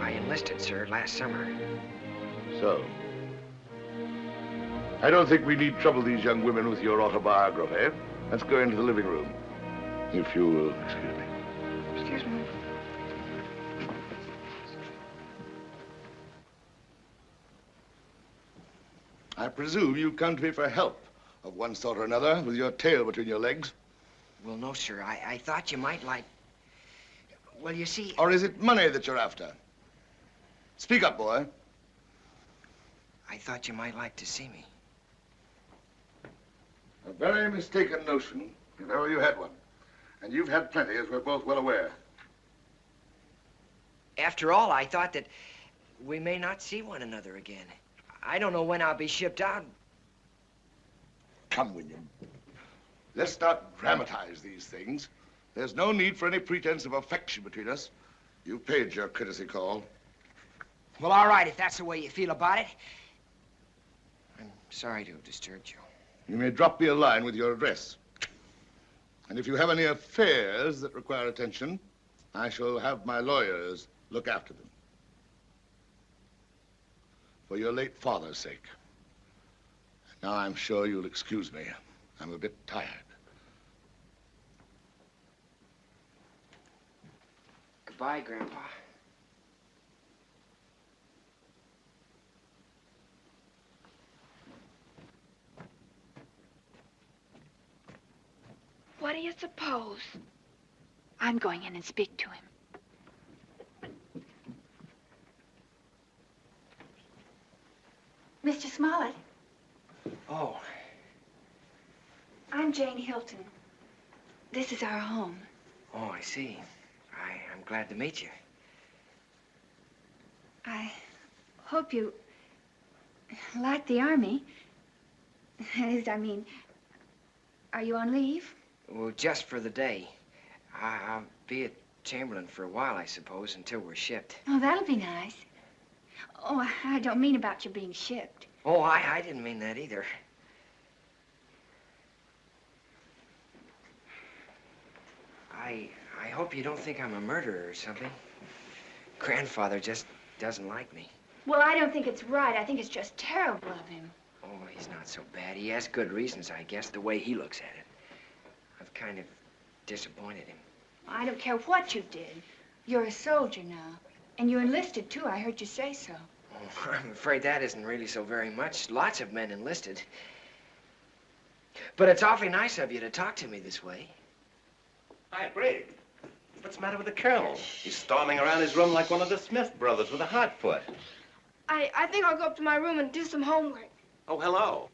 [SPEAKER 17] I enlisted, sir, last summer.
[SPEAKER 7] So? I don't think we need trouble these young women with your autobiography. Let's go into the living room. If you will, excuse me.
[SPEAKER 3] Excuse me.
[SPEAKER 7] I presume you come to me for help of one sort or another with your tail between your legs.
[SPEAKER 17] Well, no, sir. I thought you might like... Well, you see...
[SPEAKER 7] Or is it money that you're after? Speak up, boy.
[SPEAKER 17] I thought you might like to see me.
[SPEAKER 7] A very mistaken notion, if ever you had one. And you've had plenty, as we're both well aware.
[SPEAKER 17] After all, I thought that we may not see one another again. I don't know when I'll be shipped out.
[SPEAKER 7] Come, William. Let's not dramatize these things. There's no need for any pretense of affection between us. You've paid your courtesy call.
[SPEAKER 17] Well, all right, if that's the way you feel about it. I'm sorry to have disturbed you.
[SPEAKER 7] You may drop me a line with your address. And if you have any affairs that require attention, I shall have my lawyers look after them. For your late father's sake. Now I'm sure you'll excuse me. I'm a bit tired.
[SPEAKER 17] Goodbye, Grandpa.
[SPEAKER 2] What do you suppose?
[SPEAKER 3] I'm going in and speak to him. Mr. Smollett.
[SPEAKER 17] Oh.
[SPEAKER 3] I'm Jane Hilton. This is our home.
[SPEAKER 17] Oh, I see. I'm glad to meet you.
[SPEAKER 3] I hope you like the Army. That is, I mean, are you on leave?
[SPEAKER 17] Well, just for the day. I'll be at Chamberlain for a while, I suppose, until we're shipped.
[SPEAKER 3] Oh, that'll be nice. Oh, I don't mean about you being shipped.
[SPEAKER 17] Oh, I didn't mean that either. I hope you don't think I'm a murderer or something. Grandfather just doesn't like me.
[SPEAKER 3] Well, I don't think it's right. I think it's just terrible of him.
[SPEAKER 17] Oh, he's not so bad. He has good reasons, I guess, the way he looks at it. I've kind of disappointed him.
[SPEAKER 3] I don't care what you did. You're a soldier now. And you enlisted, too. I heard you say so.
[SPEAKER 17] Oh, I'm afraid that isn't really so very much. Lots of men enlisted. But it's awfully nice of you to talk to me this way.
[SPEAKER 13] Hi, Brig. What's the matter with the colonel? He's storming around his room like one of the Smith brothers with a hot foot.
[SPEAKER 2] I think I'll go up to my room and do some homework.
[SPEAKER 13] Oh, hello.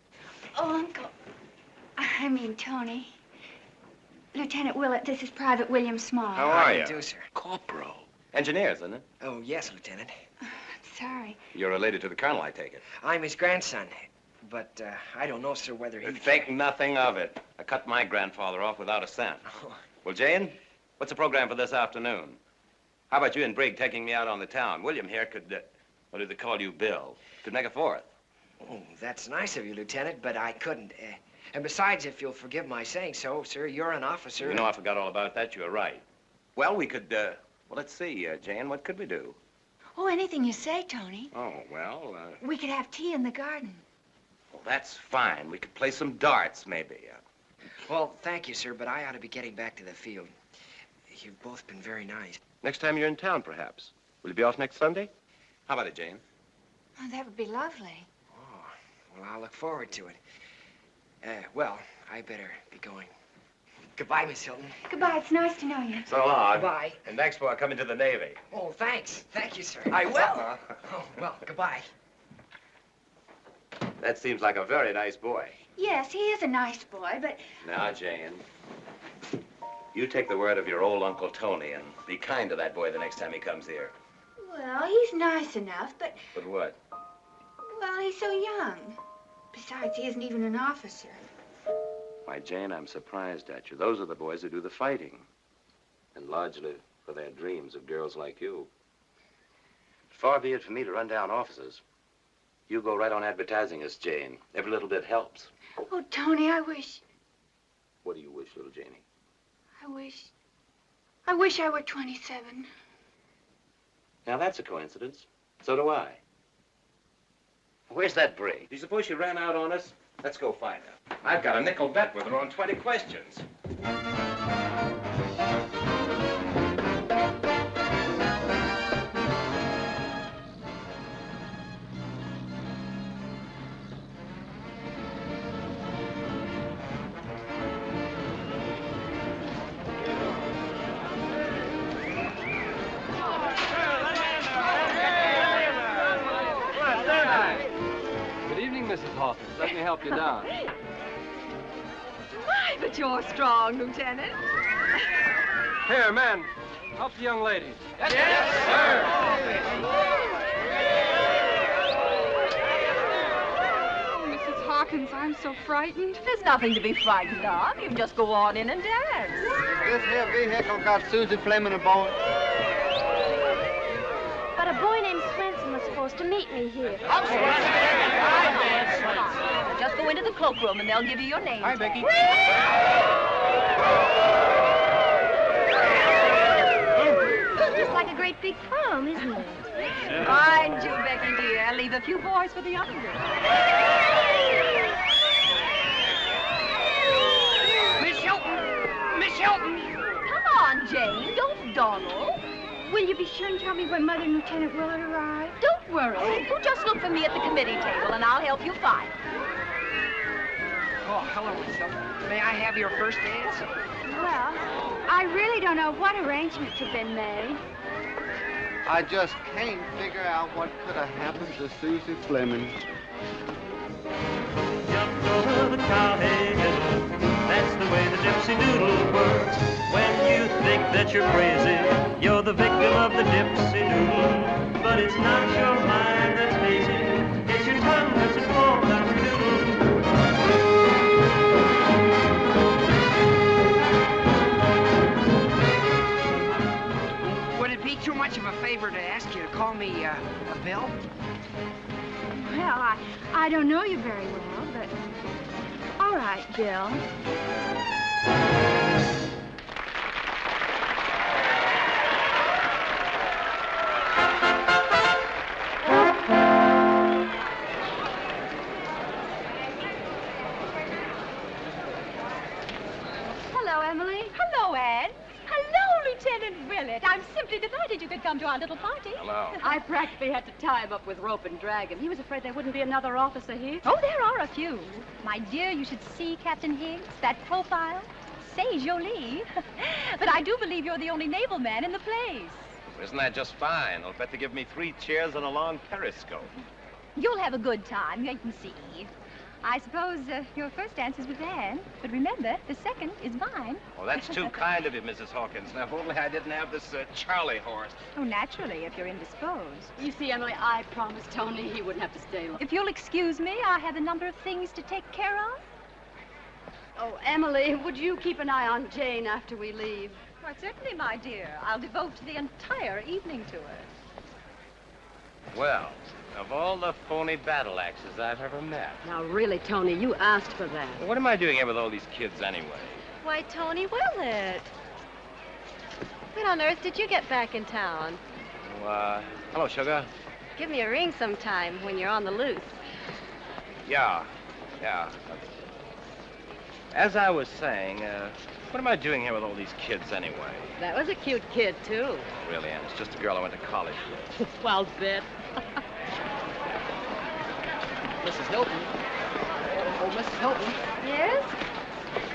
[SPEAKER 3] Oh, Uncle. I mean, Tony. Lieutenant Willet, this is Private William Small.
[SPEAKER 13] How are you?
[SPEAKER 17] How do you do, sir?
[SPEAKER 13] Corporal. Engineers, isn't it?
[SPEAKER 17] Oh, yes, Lieutenant.
[SPEAKER 3] Sorry.
[SPEAKER 13] You're related to the colonel, I take it.
[SPEAKER 17] I'm his grandson. But I don't know, sir, whether he...
[SPEAKER 13] Think nothing of it. I cut my grandfather off without a cent.
[SPEAKER 17] Oh.
[SPEAKER 13] Well, Jane, what's the program for this afternoon? How about you and Brig taking me out on the town? William here could, what do they call you, Bill? Could make a fourth.
[SPEAKER 17] Oh, that's nice of you, Lieutenant, but I couldn't. And besides, if you'll forgive my saying so, sir, you're an officer.
[SPEAKER 13] You know, I forgot all about that. You're right. Well, we could, well, let's see, Jane, what could we do?
[SPEAKER 3] Oh, anything you say, Tony.
[SPEAKER 13] Oh, well,
[SPEAKER 3] We could have tea in the garden.
[SPEAKER 13] Well, that's fine. We could play some darts, maybe.
[SPEAKER 17] Well, thank you, sir, but I ought to be getting back to the field. You've both been very nice.
[SPEAKER 13] Next time you're in town, perhaps. Will you be off next Sunday? How about it, Jane?
[SPEAKER 3] Oh, that would be lovely.
[SPEAKER 17] Oh, well, I'll look forward to it. Well, I better be going. Goodbye, Miss Hilton.
[SPEAKER 3] Goodbye. It's nice to know you.
[SPEAKER 13] So long.
[SPEAKER 17] Goodbye.
[SPEAKER 13] And next for coming to the Navy.
[SPEAKER 17] Oh, thanks. Thank you, sir. I will. Oh, well, goodbye.
[SPEAKER 13] That seems like a very nice boy.
[SPEAKER 3] Yes, he is a nice boy, but...
[SPEAKER 13] Now, Jane, you take the word of your old Uncle Tony and be kind to that boy the next time he comes here.
[SPEAKER 3] Well, he's nice enough, but...
[SPEAKER 13] But what?
[SPEAKER 3] Well, he's so young. Besides, he isn't even an officer.
[SPEAKER 13] Why, Jane, I'm surprised at you. Those are the boys who do the fighting. And largely for their dreams of girls like you. Far be it for me to run down officers. You go right on advertising us, Jane. Every little bit helps.
[SPEAKER 3] Oh, Tony, I wish...
[SPEAKER 13] What do you wish, little Janie?
[SPEAKER 3] I wish I were 27.
[SPEAKER 13] Now, that's a coincidence. So do I. Where's that Brig? Do you suppose she ran out on us? Let's go find her. I've got a nickel bet with her on 20 questions.
[SPEAKER 16] Mrs. Hawkins. Let me help you down.
[SPEAKER 14] My, but you're strong, Lieutenant.
[SPEAKER 16] Here, men, help the young lady.
[SPEAKER 15] Yes, sir.
[SPEAKER 14] Oh, Mrs. Hawkins, I'm so frightened.
[SPEAKER 11] There's nothing to be frightened of. You just go on in and dance.
[SPEAKER 12] This here vehicle got Susie Fleming aboard.
[SPEAKER 10] But a boy named Swenson was supposed to meet me here.
[SPEAKER 11] Just go into the cloakroom and they'll give you your name.
[SPEAKER 12] Hi, Becky.
[SPEAKER 10] Just like a great big prom, isn't it?
[SPEAKER 11] Mind you, Becky dear, leave a few boys for the other girls.
[SPEAKER 15] Miss Hilton! Miss Hilton!
[SPEAKER 11] Come on, Jane, don't dawdle.
[SPEAKER 3] Will you be sure and tell me when Mother and Lieutenant Willett arrive?
[SPEAKER 11] Don't worry. You just look for me at the committee table and I'll help you find.
[SPEAKER 17] Oh, hello, Miss Hilton. May I have your first dance?
[SPEAKER 3] Well, I really don't know what arrangements have been made.
[SPEAKER 12] I just can't figure out what could have happened to Susie Fleming.
[SPEAKER 18] Jumped over the cow-hay hill. That's the way the gypsy doodle works. When you think that you're crazy, you're the victim of the gypsy doodle. But it's not your mind that's lazy, it's your tongue that's at fault, Dr. Doodle.
[SPEAKER 17] Would it be too much of a favor to ask you to call me, Bill?
[SPEAKER 3] Well, I don't know you very well, but... All right, Bill.
[SPEAKER 11] Hello, Emily. Hello, Anne. Hello, Lieutenant Willet. I'm simply delighted you could come to our little party.
[SPEAKER 13] Hello.
[SPEAKER 1] I practically had to tie him up with rope and drag him. He was afraid there wouldn't be another officer here.
[SPEAKER 3] Oh, there are a few. My dear, you should see Captain Higgs, that profile. C'est joli.
[SPEAKER 11] But I do believe you're the only naval man in the place.
[SPEAKER 13] Isn't that just fine? They'll bet to give me 3 chairs and a long periscope.
[SPEAKER 3] You'll have a good time, wait and see. I suppose your first dance is with Anne, but remember, the second is mine.
[SPEAKER 13] Well, that's too kind of you, Mrs. Hawkins. Now, if only I didn't have this Charlie horse.
[SPEAKER 3] Oh, naturally, if you're indisposed.
[SPEAKER 1] You see, Emily, I promised Tony he wouldn't have to stay long.
[SPEAKER 3] If you'll excuse me, I have a number of things to take care of.
[SPEAKER 1] Oh, Emily, would you keep an eye on Jane after we leave?
[SPEAKER 11] Why, certainly, my dear. I'll devote the entire evening to her.
[SPEAKER 13] Well, of all the phony battle axes I've ever met.
[SPEAKER 1] Now, really, Tony, you asked for that.
[SPEAKER 13] What am I doing here with all these kids anyway?
[SPEAKER 10] Why, Tony Willett. When on earth did you get back in town?
[SPEAKER 13] Oh, hello, sugar.
[SPEAKER 10] Give me a ring sometime when you're on the loose.
[SPEAKER 13] Yeah. As I was saying, what am I doing here with all these kids anyway?
[SPEAKER 1] That was a cute kid, too.
[SPEAKER 13] Really, Anne, it's just a girl I went to college with.
[SPEAKER 1] Well, bet.
[SPEAKER 19] Mrs. Hilton. Oh, Mrs. Hilton.
[SPEAKER 1] Yes?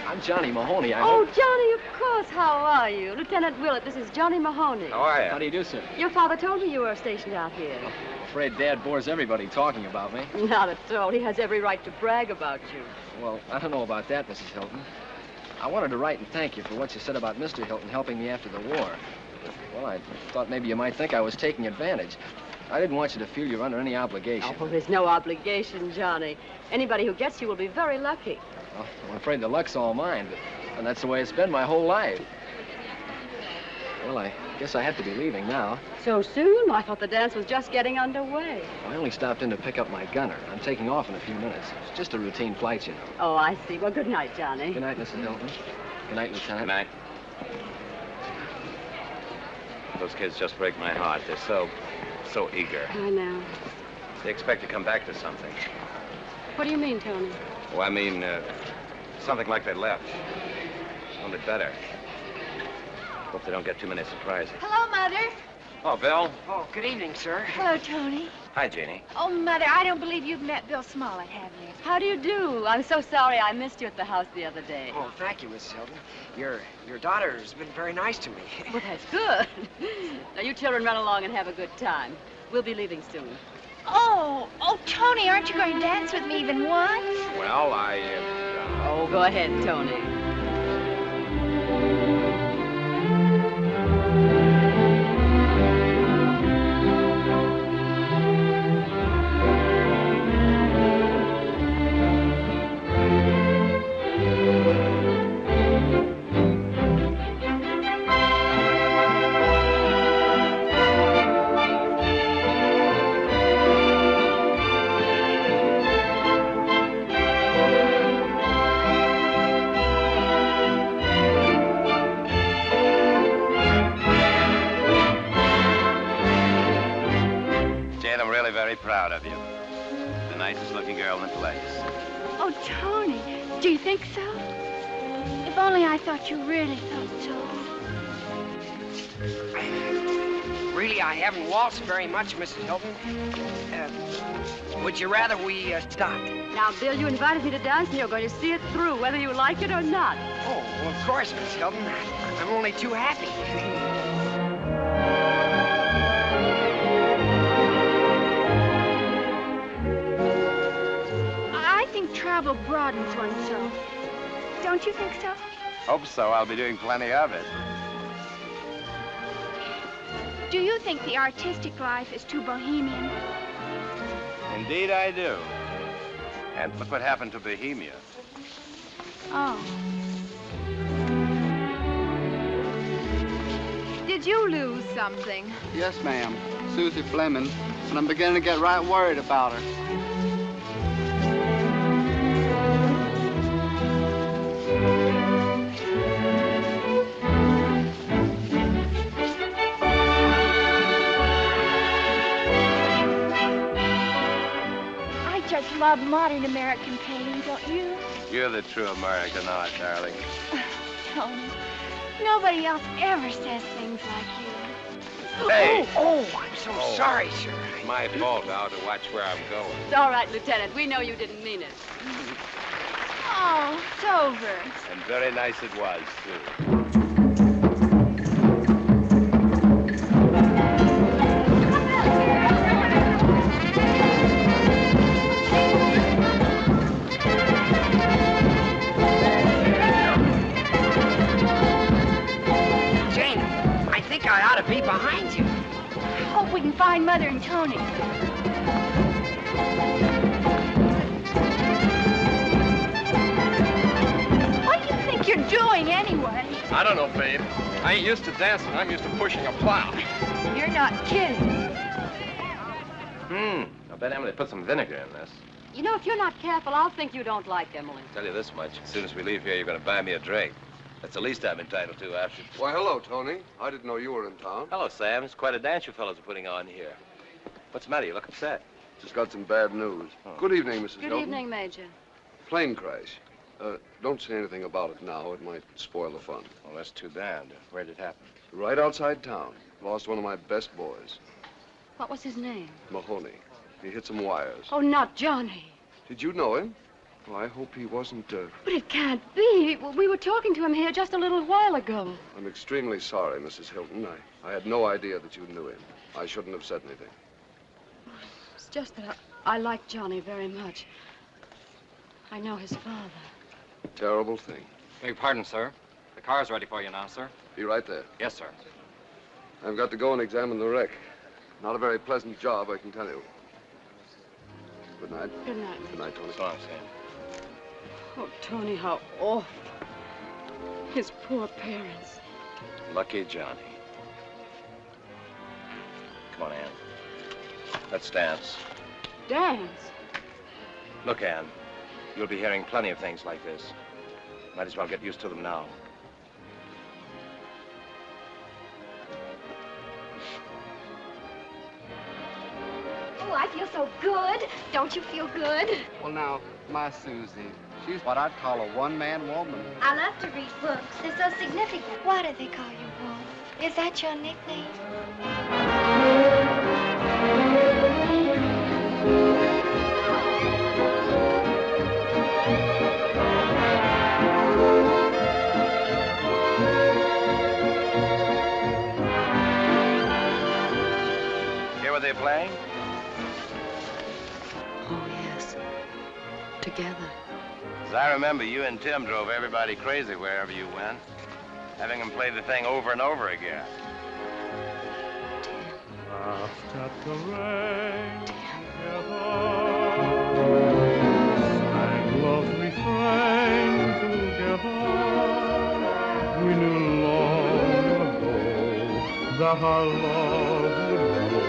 [SPEAKER 19] I'm Johnny Mahoney.
[SPEAKER 1] Oh, Johnny, of course. How are you? Lieutenant Willett, this is Johnny Mahoney.
[SPEAKER 13] How are you?
[SPEAKER 19] How do you do, sir?
[SPEAKER 1] Your father told me you were stationed out here.
[SPEAKER 19] I'm afraid Dad bores everybody talking about me.
[SPEAKER 1] Not at all. He has every right to brag about you.
[SPEAKER 19] Well, I don't know about that, Mrs. Hilton. I wanted to write and thank you for what you said about Mr. Hilton helping me after the war. Well, I thought maybe you might think I was taking advantage. I didn't want you to feel you're under any obligation.
[SPEAKER 1] Oh, well, there's no obligation, Johnny. Anybody who gets you will be very lucky.
[SPEAKER 19] Well, I'm afraid the luck's all mine, and that's the way it's been my whole life. Well, I guess I have to be leaving now.
[SPEAKER 1] So soon? I thought the dance was just getting underway.
[SPEAKER 19] I only stopped in to pick up my gunner. I'm taking off in a few minutes. It's just a routine flight, you know.
[SPEAKER 1] Oh, I see. Well, good night, Johnny.
[SPEAKER 19] Good night, Mrs. Hilton. Good night, Lieutenant.
[SPEAKER 13] Good night. Those kids just break my heart. They're so eager.
[SPEAKER 1] I know.
[SPEAKER 13] They expect to come back to something.
[SPEAKER 1] What do you mean, Tony?
[SPEAKER 13] Oh, I mean, something like they left. Only better. Hope they don't get too many surprises.
[SPEAKER 3] Hello, Mother.
[SPEAKER 13] Oh, Bill.
[SPEAKER 17] Oh, good evening, sir.
[SPEAKER 3] Hello, Tony.
[SPEAKER 13] Hi, Jeannie.
[SPEAKER 3] Oh, Mother, I don't believe you've met Bill Smollett, have you?
[SPEAKER 1] How do you do? I'm so sorry I missed you at the house the other day.
[SPEAKER 17] Oh, thank you, Mrs. Hilton. Your daughter's been very nice to me.
[SPEAKER 1] Well, that's good. Now, you children run along and have a good time. We'll be leaving soon.
[SPEAKER 3] Oh, Tony, aren't you going to dance with me even once?
[SPEAKER 19] Well,
[SPEAKER 1] Oh, go ahead, Tony.
[SPEAKER 13] Proud of you. The nicest looking girl in the place.
[SPEAKER 3] Oh, Tony, do you think so? If only I thought you really thought so.
[SPEAKER 17] Really, I haven't waltzed very much, Mrs. Hilton. Would you rather we stopped?
[SPEAKER 1] Now, Bill, you invited me to dance, and you're going to see it through, whether you like it or not.
[SPEAKER 17] Oh, well, of course, Miss Hilton. I'm only too happy.
[SPEAKER 3] I think travel broadens one's soul. Don't you think so?
[SPEAKER 13] Hope so. I'll be doing plenty of it.
[SPEAKER 3] Do you think the artistic life is too bohemian?
[SPEAKER 13] Indeed, I do. And look what happened to Bohemia.
[SPEAKER 3] Oh.
[SPEAKER 14] Did you lose something?
[SPEAKER 12] Yes, ma'am. Susie Fleming. And I'm beginning to get right worried about her.
[SPEAKER 3] I just love modern American painting, don't you?
[SPEAKER 13] You're the true American art, darling.
[SPEAKER 3] Tony, nobody else ever says things like you.
[SPEAKER 13] Hey!
[SPEAKER 17] Oh, I'm so sorry, sir.
[SPEAKER 13] It's my fault. I ought to watch where I'm going.
[SPEAKER 1] It's all right, Lieutenant. We know you didn't mean it.
[SPEAKER 3] Oh, it's over.
[SPEAKER 13] And very nice it was, too.
[SPEAKER 17] I ought to be behind you.
[SPEAKER 3] Hope we can find Mother and Tony. What do you think you're doing anyway?
[SPEAKER 16] I don't know, babe. I ain't used to dancing. I'm used to pushing a plow.
[SPEAKER 3] You're not kidding.
[SPEAKER 13] I'll bet Emily put some vinegar in this.
[SPEAKER 1] You know, if you're not careful, I'll think you don't like Emily.
[SPEAKER 13] I'll tell you this much. As soon as we leave here, you're going to buy me a drink. That's the least I'm entitled to after...
[SPEAKER 5] Why, hello, Tony. I didn't know you were in town.
[SPEAKER 13] Hello, Sam. It's quite a dance you fellows are putting on here. What's the matter? You look upset.
[SPEAKER 5] Just got some bad news.
[SPEAKER 13] Oh.
[SPEAKER 5] Good evening, Mrs.
[SPEAKER 1] Good
[SPEAKER 5] Hilton.
[SPEAKER 1] evening, Major.
[SPEAKER 5] Plane crash. Don't say anything about it now. It might spoil the fun.
[SPEAKER 13] Well, that's too bad. Where did it happen?
[SPEAKER 5] Right outside town. Lost one of my best boys.
[SPEAKER 1] What was his name?
[SPEAKER 5] Mahoney. He hit some wires.
[SPEAKER 1] Oh, not Johnny.
[SPEAKER 5] Did you know him? Well, I hope he wasn't,
[SPEAKER 1] But it can't be. We were talking to him here just a little while ago.
[SPEAKER 5] I'm extremely sorry, Mrs. Hilton. I had no idea that you knew him. I shouldn't have said anything.
[SPEAKER 1] It's just that I like Johnny very much. I know his father.
[SPEAKER 5] Terrible thing.
[SPEAKER 20] Beg pardon, sir. The car's ready for you now, sir.
[SPEAKER 5] Be right there.
[SPEAKER 20] Yes, sir.
[SPEAKER 5] I've got to go and examine the wreck. Not a very pleasant job, I can tell you. Good night.
[SPEAKER 1] Good night.
[SPEAKER 5] Good night, Tony.
[SPEAKER 13] So long, Sam.
[SPEAKER 1] Oh, Tony, how awful. His poor parents.
[SPEAKER 13] Lucky Johnny. Come on, Anne. Let's dance.
[SPEAKER 1] Dance?
[SPEAKER 13] Look, Anne, you'll be hearing plenty of things like this. Might as well get used to them now.
[SPEAKER 2] Oh, I feel so good. Don't you feel good?
[SPEAKER 12] Well, now, my Susie, she's what I'd call a one-man woman.
[SPEAKER 10] I love to read books. They're so significant.
[SPEAKER 2] Why do they call you Wolf? Is that your nickname?
[SPEAKER 13] Hear what they're playing?
[SPEAKER 1] together.
[SPEAKER 13] As I remember, you and Tim drove everybody crazy wherever you went, having them play the thing over and over again.
[SPEAKER 18] Laughed at the rain together, sang love's refrain together. We knew long ago that our love would grow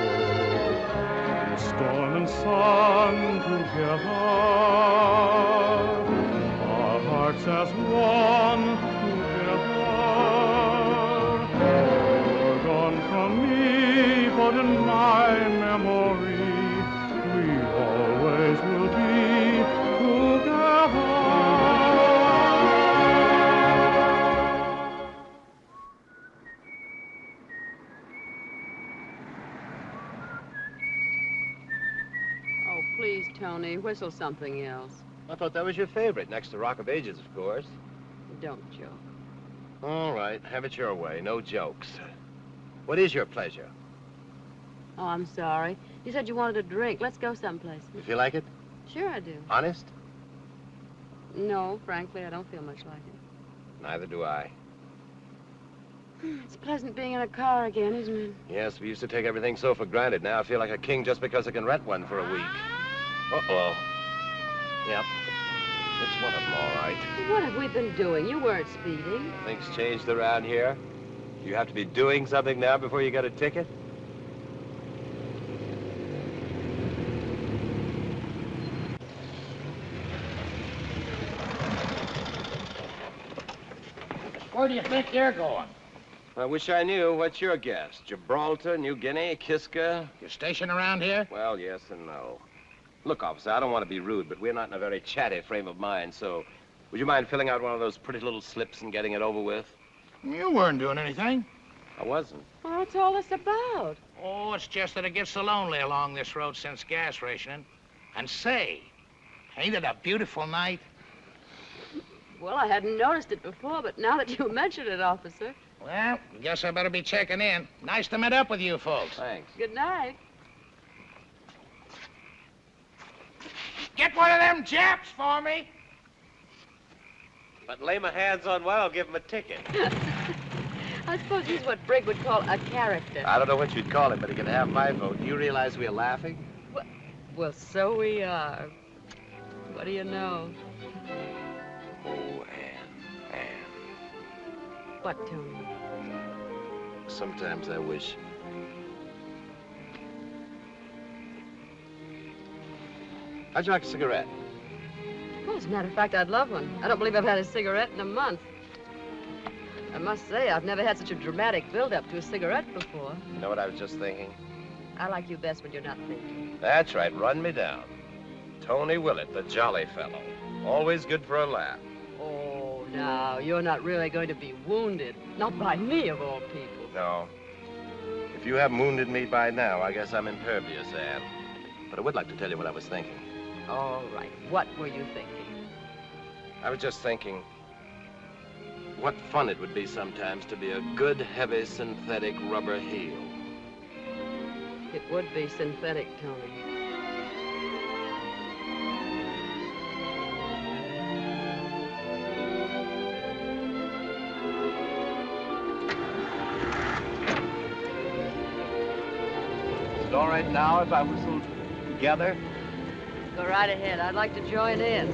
[SPEAKER 18] in storm and sun together. Our hearts as one together. You're gone from me, but in my memory, we always will be together.
[SPEAKER 14] Oh, please, Tony, whistle something else.
[SPEAKER 21] I thought that was your favorite, next to Rock of Ages, of course.
[SPEAKER 14] Don't joke.
[SPEAKER 21] All right, have it your way. No jokes. What is your pleasure?
[SPEAKER 14] Oh, I'm sorry. You said you wanted a drink. Let's go someplace.
[SPEAKER 21] You feel like it?
[SPEAKER 14] Sure I do.
[SPEAKER 21] Honest?
[SPEAKER 14] No, frankly, I don't feel much like it.
[SPEAKER 21] Neither do I.
[SPEAKER 14] It's pleasant being in a car again, isn't it?
[SPEAKER 21] Yes, we used to take everything so for granted. Now I feel like a king just because I can rent one for a week. Uh-oh. Yep. It's one of them, all right.
[SPEAKER 14] What have we been doing? You weren't speeding.
[SPEAKER 21] Things changed around here. You have to be doing something now before you get a ticket?
[SPEAKER 15] Where do you think you're going?
[SPEAKER 21] I wish I knew. What's your guess? Gibraltar, New Guinea, Kiska?
[SPEAKER 15] You station around here?
[SPEAKER 21] Well, yes and no. Look, officer, I don't want to be rude, but we're not in a very chatty frame of mind, so would you mind filling out one of those pretty little slips and getting it over with?
[SPEAKER 15] You weren't doing anything.
[SPEAKER 21] I wasn't.
[SPEAKER 14] Well, what's all this about?
[SPEAKER 15] Oh, it's just that it gets so lonely along this road since gas rationing. And say, ain't it a beautiful night?
[SPEAKER 14] Well, I hadn't noticed it before, but now that you mention it, officer.
[SPEAKER 15] Well, guess I better be checking in. Nice to meet up with you folks.
[SPEAKER 21] Thanks.
[SPEAKER 14] Good night.
[SPEAKER 15] Get one of them Japs for me.
[SPEAKER 21] But lay my hands on one, I'll give him a ticket.
[SPEAKER 14] I suppose he's what Brigg would call a character.
[SPEAKER 21] I don't know what you'd call him, but he can have my vote. Do you realize we're laughing?
[SPEAKER 14] Well, so we are. What do you know?
[SPEAKER 21] Oh, Anne.
[SPEAKER 14] What, Tony?
[SPEAKER 21] Sometimes I wish. How'd you like a cigarette?
[SPEAKER 14] Well, as a matter of fact, I'd love one. I don't believe I've had a cigarette in a month. I must say, I've never had such a dramatic build-up to a cigarette before.
[SPEAKER 21] You know what I was just thinking?
[SPEAKER 14] I like you best when you're not thinking.
[SPEAKER 21] That's right, run me down. Tony Willet, the jolly fellow. Always good for a laugh.
[SPEAKER 14] Oh, now, you're not really going to be wounded. Not by me, of all people.
[SPEAKER 21] No. If you haven't wounded me by now, I guess I'm impervious, Anne. But I would like to tell you what I was thinking.
[SPEAKER 14] All right. What were you thinking?
[SPEAKER 21] I was just thinking what fun it would be sometimes to be a good, heavy, synthetic rubber heel.
[SPEAKER 14] It would be synthetic, Tony.
[SPEAKER 21] Is it all right now if I whistle together?
[SPEAKER 14] Go right ahead. I'd like to join in.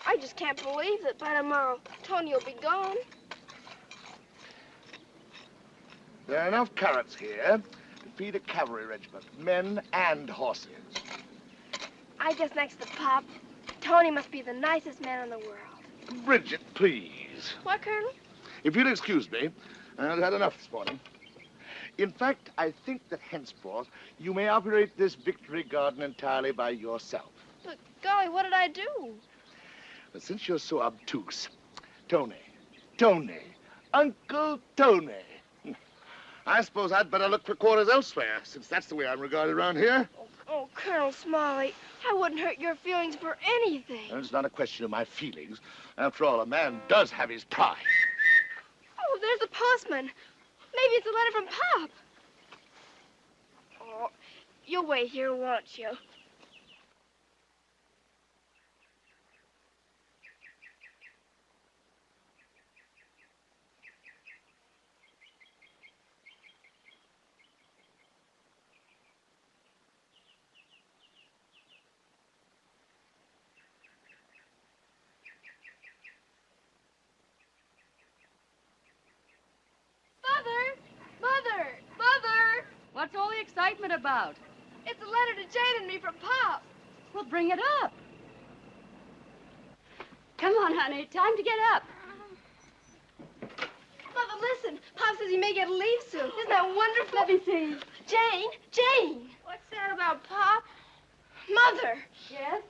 [SPEAKER 2] I just can't believe that by tomorrow, Tony will be gone.
[SPEAKER 7] There are enough carrots here to feed a cavalry regiment, men and horses.
[SPEAKER 2] I guess next to Pop, Tony must be the nicest man in the world.
[SPEAKER 7] Bridget, please.
[SPEAKER 2] What, Colonel?
[SPEAKER 7] If you'll excuse me, I've had enough this morning. In fact, I think that henceforth you may operate this victory garden entirely by yourself.
[SPEAKER 2] But, golly, what did I do?
[SPEAKER 7] But since you're so obtuse, Tony, Uncle Tony, I suppose I'd better look for quarters elsewhere, since that's the way I'm regarded around here.
[SPEAKER 2] Oh, Colonel Smollett, I wouldn't hurt your feelings for anything.
[SPEAKER 7] And it's not a question of my feelings. After all, a man does have his pride.
[SPEAKER 2] Oh, there's the postman. Maybe it's a letter from Pop. Oh, you'll wait here, won't you?
[SPEAKER 14] What's all the excitement about?
[SPEAKER 2] It's a letter to Jane and me from Pop.
[SPEAKER 14] Well, bring it up. Come on, honey. Time to get up.
[SPEAKER 2] Mother, listen. Pop says he may get a leave soon. Isn't that wonderful? Let me see. Jane. What's that about Pop? Mother.
[SPEAKER 14] Yes?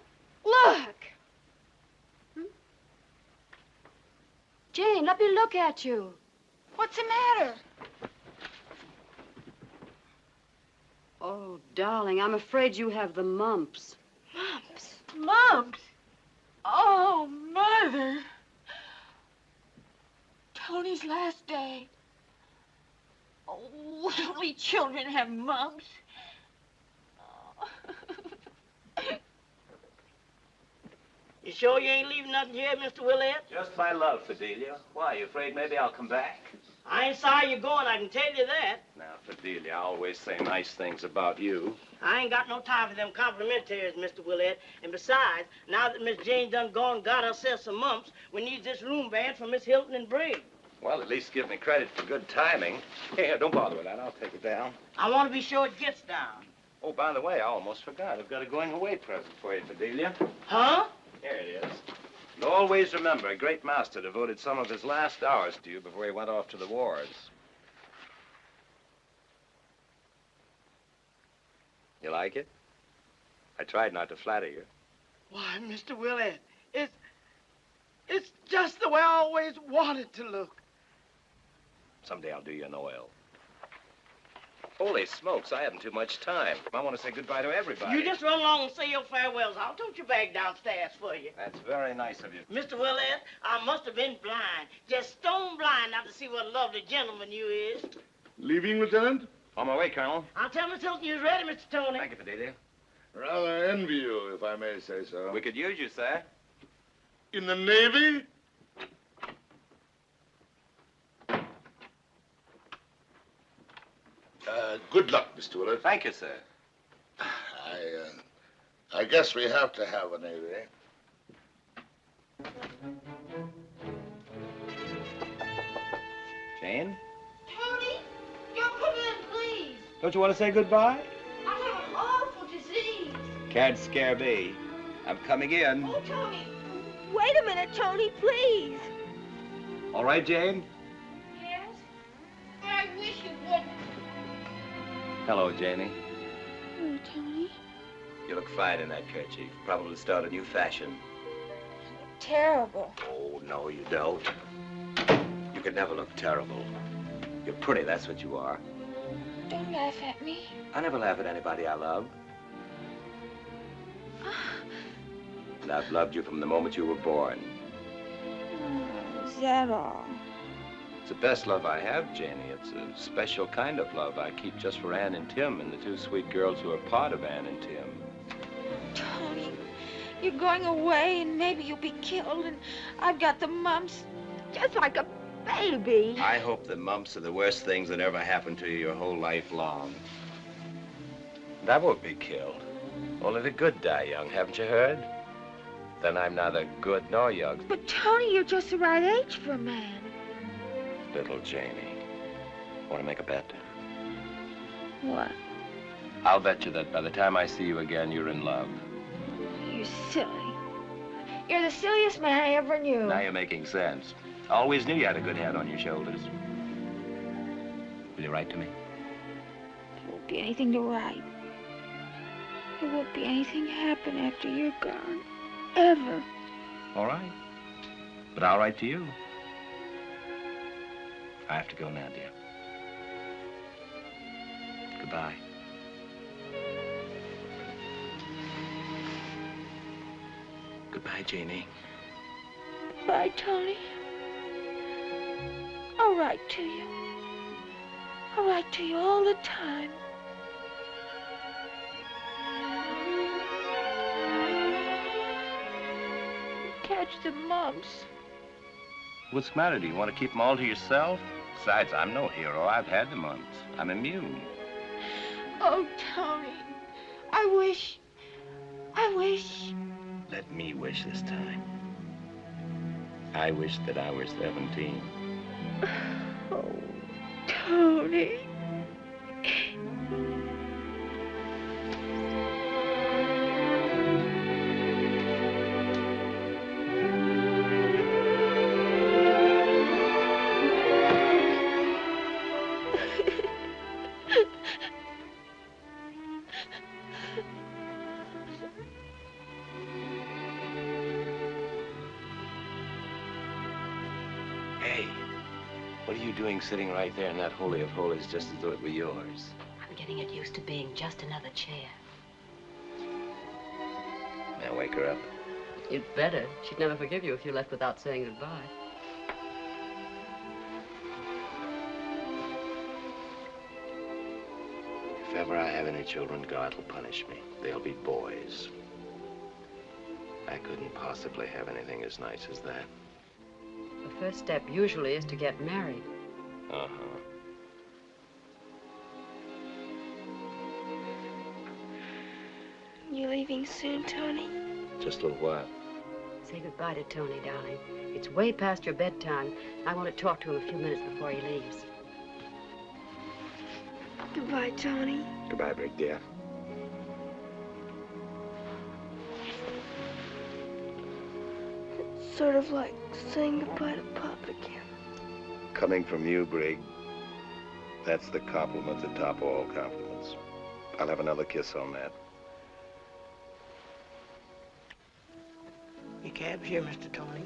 [SPEAKER 2] Look.
[SPEAKER 14] Jane, let me look at you.
[SPEAKER 3] What's the matter?
[SPEAKER 14] Oh, darling, I'm afraid you have the mumps.
[SPEAKER 3] Mumps? Oh, Mother. Tony's last day. Oh, only children have mumps.
[SPEAKER 4] You sure you ain't leaving nothing here, Mr. Willet?
[SPEAKER 13] Just my love, Fidelia. Why, you afraid maybe I'll come back?
[SPEAKER 4] I ain't sorry you're going, I can tell you that.
[SPEAKER 13] Now, Fidelia, I always say nice things about you.
[SPEAKER 4] I ain't got no time for them complimentaries, Mr. Willet. And besides, now that Miss Jane done gone and got herself some mumps, we need this room bad for Miss Hilton and Bridget.
[SPEAKER 13] Well, at least give me credit for good timing. Here, don't bother with that. I'll take it down.
[SPEAKER 4] I want to be sure it gets down.
[SPEAKER 13] Oh, by the way, I almost forgot. I've got a going-away present for you, Fidelia.
[SPEAKER 4] Huh?
[SPEAKER 13] Here it is. And always remember, a great master devoted some of his last hours to you before he went off to the wars. You like it? I tried not to flatter you.
[SPEAKER 4] Why, Mr. Willet, it's just the way I always wanted to look.
[SPEAKER 13] Someday I'll do you an oil. Holy smokes, I haven't too much time. I want to say goodbye to everybody.
[SPEAKER 4] You just run along and say your farewells. I'll tote your bag downstairs for you.
[SPEAKER 13] That's very nice of you.
[SPEAKER 4] Mr. Willet, I must have been blind, just stone blind not to see what a lovely gentleman you is.
[SPEAKER 7] Leaving, Lieutenant?
[SPEAKER 13] On my way, Colonel.
[SPEAKER 4] I'll tell Miss Hilton you're ready, Mr. Tony.
[SPEAKER 13] Thank you, Fidelia.
[SPEAKER 7] Rather envy you, if I may say so.
[SPEAKER 13] We could use you, sir.
[SPEAKER 7] In the Navy? Good luck, Mr. Willett.
[SPEAKER 13] Thank you, sir.
[SPEAKER 7] I guess we have to have a Navy.
[SPEAKER 13] Jane?
[SPEAKER 2] Tony, you're coming in, please.
[SPEAKER 13] Don't you want to say goodbye?
[SPEAKER 2] I have an awful disease.
[SPEAKER 13] Can't scare me. I'm coming in.
[SPEAKER 2] Oh, Tony. Wait a minute, Tony, please.
[SPEAKER 13] All right, Jane?
[SPEAKER 2] Yes? I wish you wouldn't.
[SPEAKER 13] Hello, Janie.
[SPEAKER 3] Oh, Tony.
[SPEAKER 13] You look fine in that kerchief. Probably start a new fashion.
[SPEAKER 3] Terrible.
[SPEAKER 13] Oh, no, you don't. You can never look terrible. You're pretty, that's what you are.
[SPEAKER 3] Don't laugh at me.
[SPEAKER 13] I never laugh at anybody I love. And I've loved you from the moment you were born.
[SPEAKER 3] Is that all?
[SPEAKER 13] It's the best love I have, Janie. It's a special kind of love I keep just for Anne and Tim and the two sweet girls who are part of Anne and Tim.
[SPEAKER 3] Tony, you're going away and maybe you'll be killed and I've got the mumps just like a baby.
[SPEAKER 13] I hope the mumps are the worst things that ever happened to you your whole life long. And I won't be killed. Only the good die young, haven't you heard? Then I'm neither good nor young.
[SPEAKER 3] But Tony, you're just the right age for a man.
[SPEAKER 13] Little Janie. Want to make a bet?
[SPEAKER 3] What?
[SPEAKER 13] I'll bet you that by the time I see you again, you're in love.
[SPEAKER 3] You're silly. You're the silliest man I ever knew.
[SPEAKER 13] Now you're making sense. I always knew you had a good head on your shoulders. Will you write to me?
[SPEAKER 3] There won't be anything to write. There won't be anything happen after you're gone. Ever.
[SPEAKER 13] All right. But I'll write to you. I have to go now, dear. Goodbye. Goodbye, Janie.
[SPEAKER 2] Bye, Tony. I'll write to you. I'll write to you all the time. Catch the mumps.
[SPEAKER 13] What's the matter? Do you want to keep them all to yourself? Besides, I'm no hero. I've had the mumps. I'm immune.
[SPEAKER 2] Oh, Tony, I wish.
[SPEAKER 13] Let me wish this time. I wish that I were 17.
[SPEAKER 2] Oh, Tony.
[SPEAKER 13] Sitting right there in that holy of holies just as though it were yours.
[SPEAKER 8] I'm getting it used to being just another chair.
[SPEAKER 13] May I wake her up?
[SPEAKER 14] You'd better. She'd never forgive you if you left without saying goodbye.
[SPEAKER 13] If ever I have any children, God will punish me. They'll be boys. I couldn't possibly have anything as nice as that.
[SPEAKER 14] The first step usually is to get married.
[SPEAKER 13] Uh-huh.
[SPEAKER 2] You leaving soon, Tony?
[SPEAKER 13] Just a little while.
[SPEAKER 14] Say goodbye to Tony, darling. It's way past your bedtime. I want to talk to him a few minutes before he leaves.
[SPEAKER 2] Goodbye, Tony.
[SPEAKER 13] Goodbye, Brig, dear.
[SPEAKER 2] It's sort of like saying goodbye to Pop again.
[SPEAKER 13] Coming from you, Brig, that's the compliment that top all compliments. I'll have another kiss on that.
[SPEAKER 4] Your cab's here, Mr. Tony.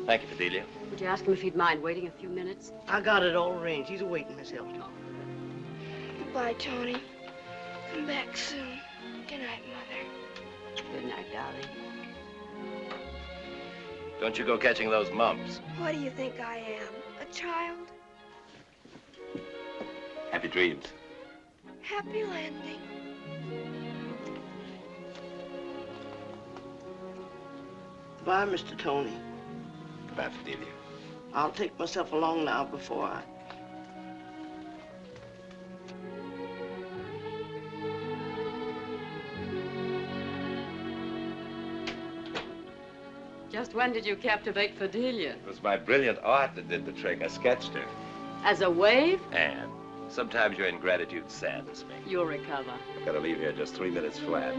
[SPEAKER 13] Thank you, Fidelia.
[SPEAKER 14] Would you ask him if he'd mind waiting a few minutes?
[SPEAKER 4] I got it all arranged. He's waiting, Miss Hilton.
[SPEAKER 2] Goodbye, Tony. Come back soon. Good night, Mother.
[SPEAKER 14] Good night, darling.
[SPEAKER 13] Don't you go catching those mumps.
[SPEAKER 2] What do you think I am? A child?
[SPEAKER 13] Happy dreams.
[SPEAKER 2] Happy landing.
[SPEAKER 4] Bye, Mr. Tony.
[SPEAKER 13] Goodbye, Fidelia.
[SPEAKER 4] I'll take myself along now before I...
[SPEAKER 14] Just when did you captivate Fidelia?
[SPEAKER 13] It was my brilliant art that did the trick. I sketched her.
[SPEAKER 14] As a wave?
[SPEAKER 13] And sometimes your ingratitude saddens me.
[SPEAKER 14] You'll recover.
[SPEAKER 13] I've got to leave here just 3 minutes flat.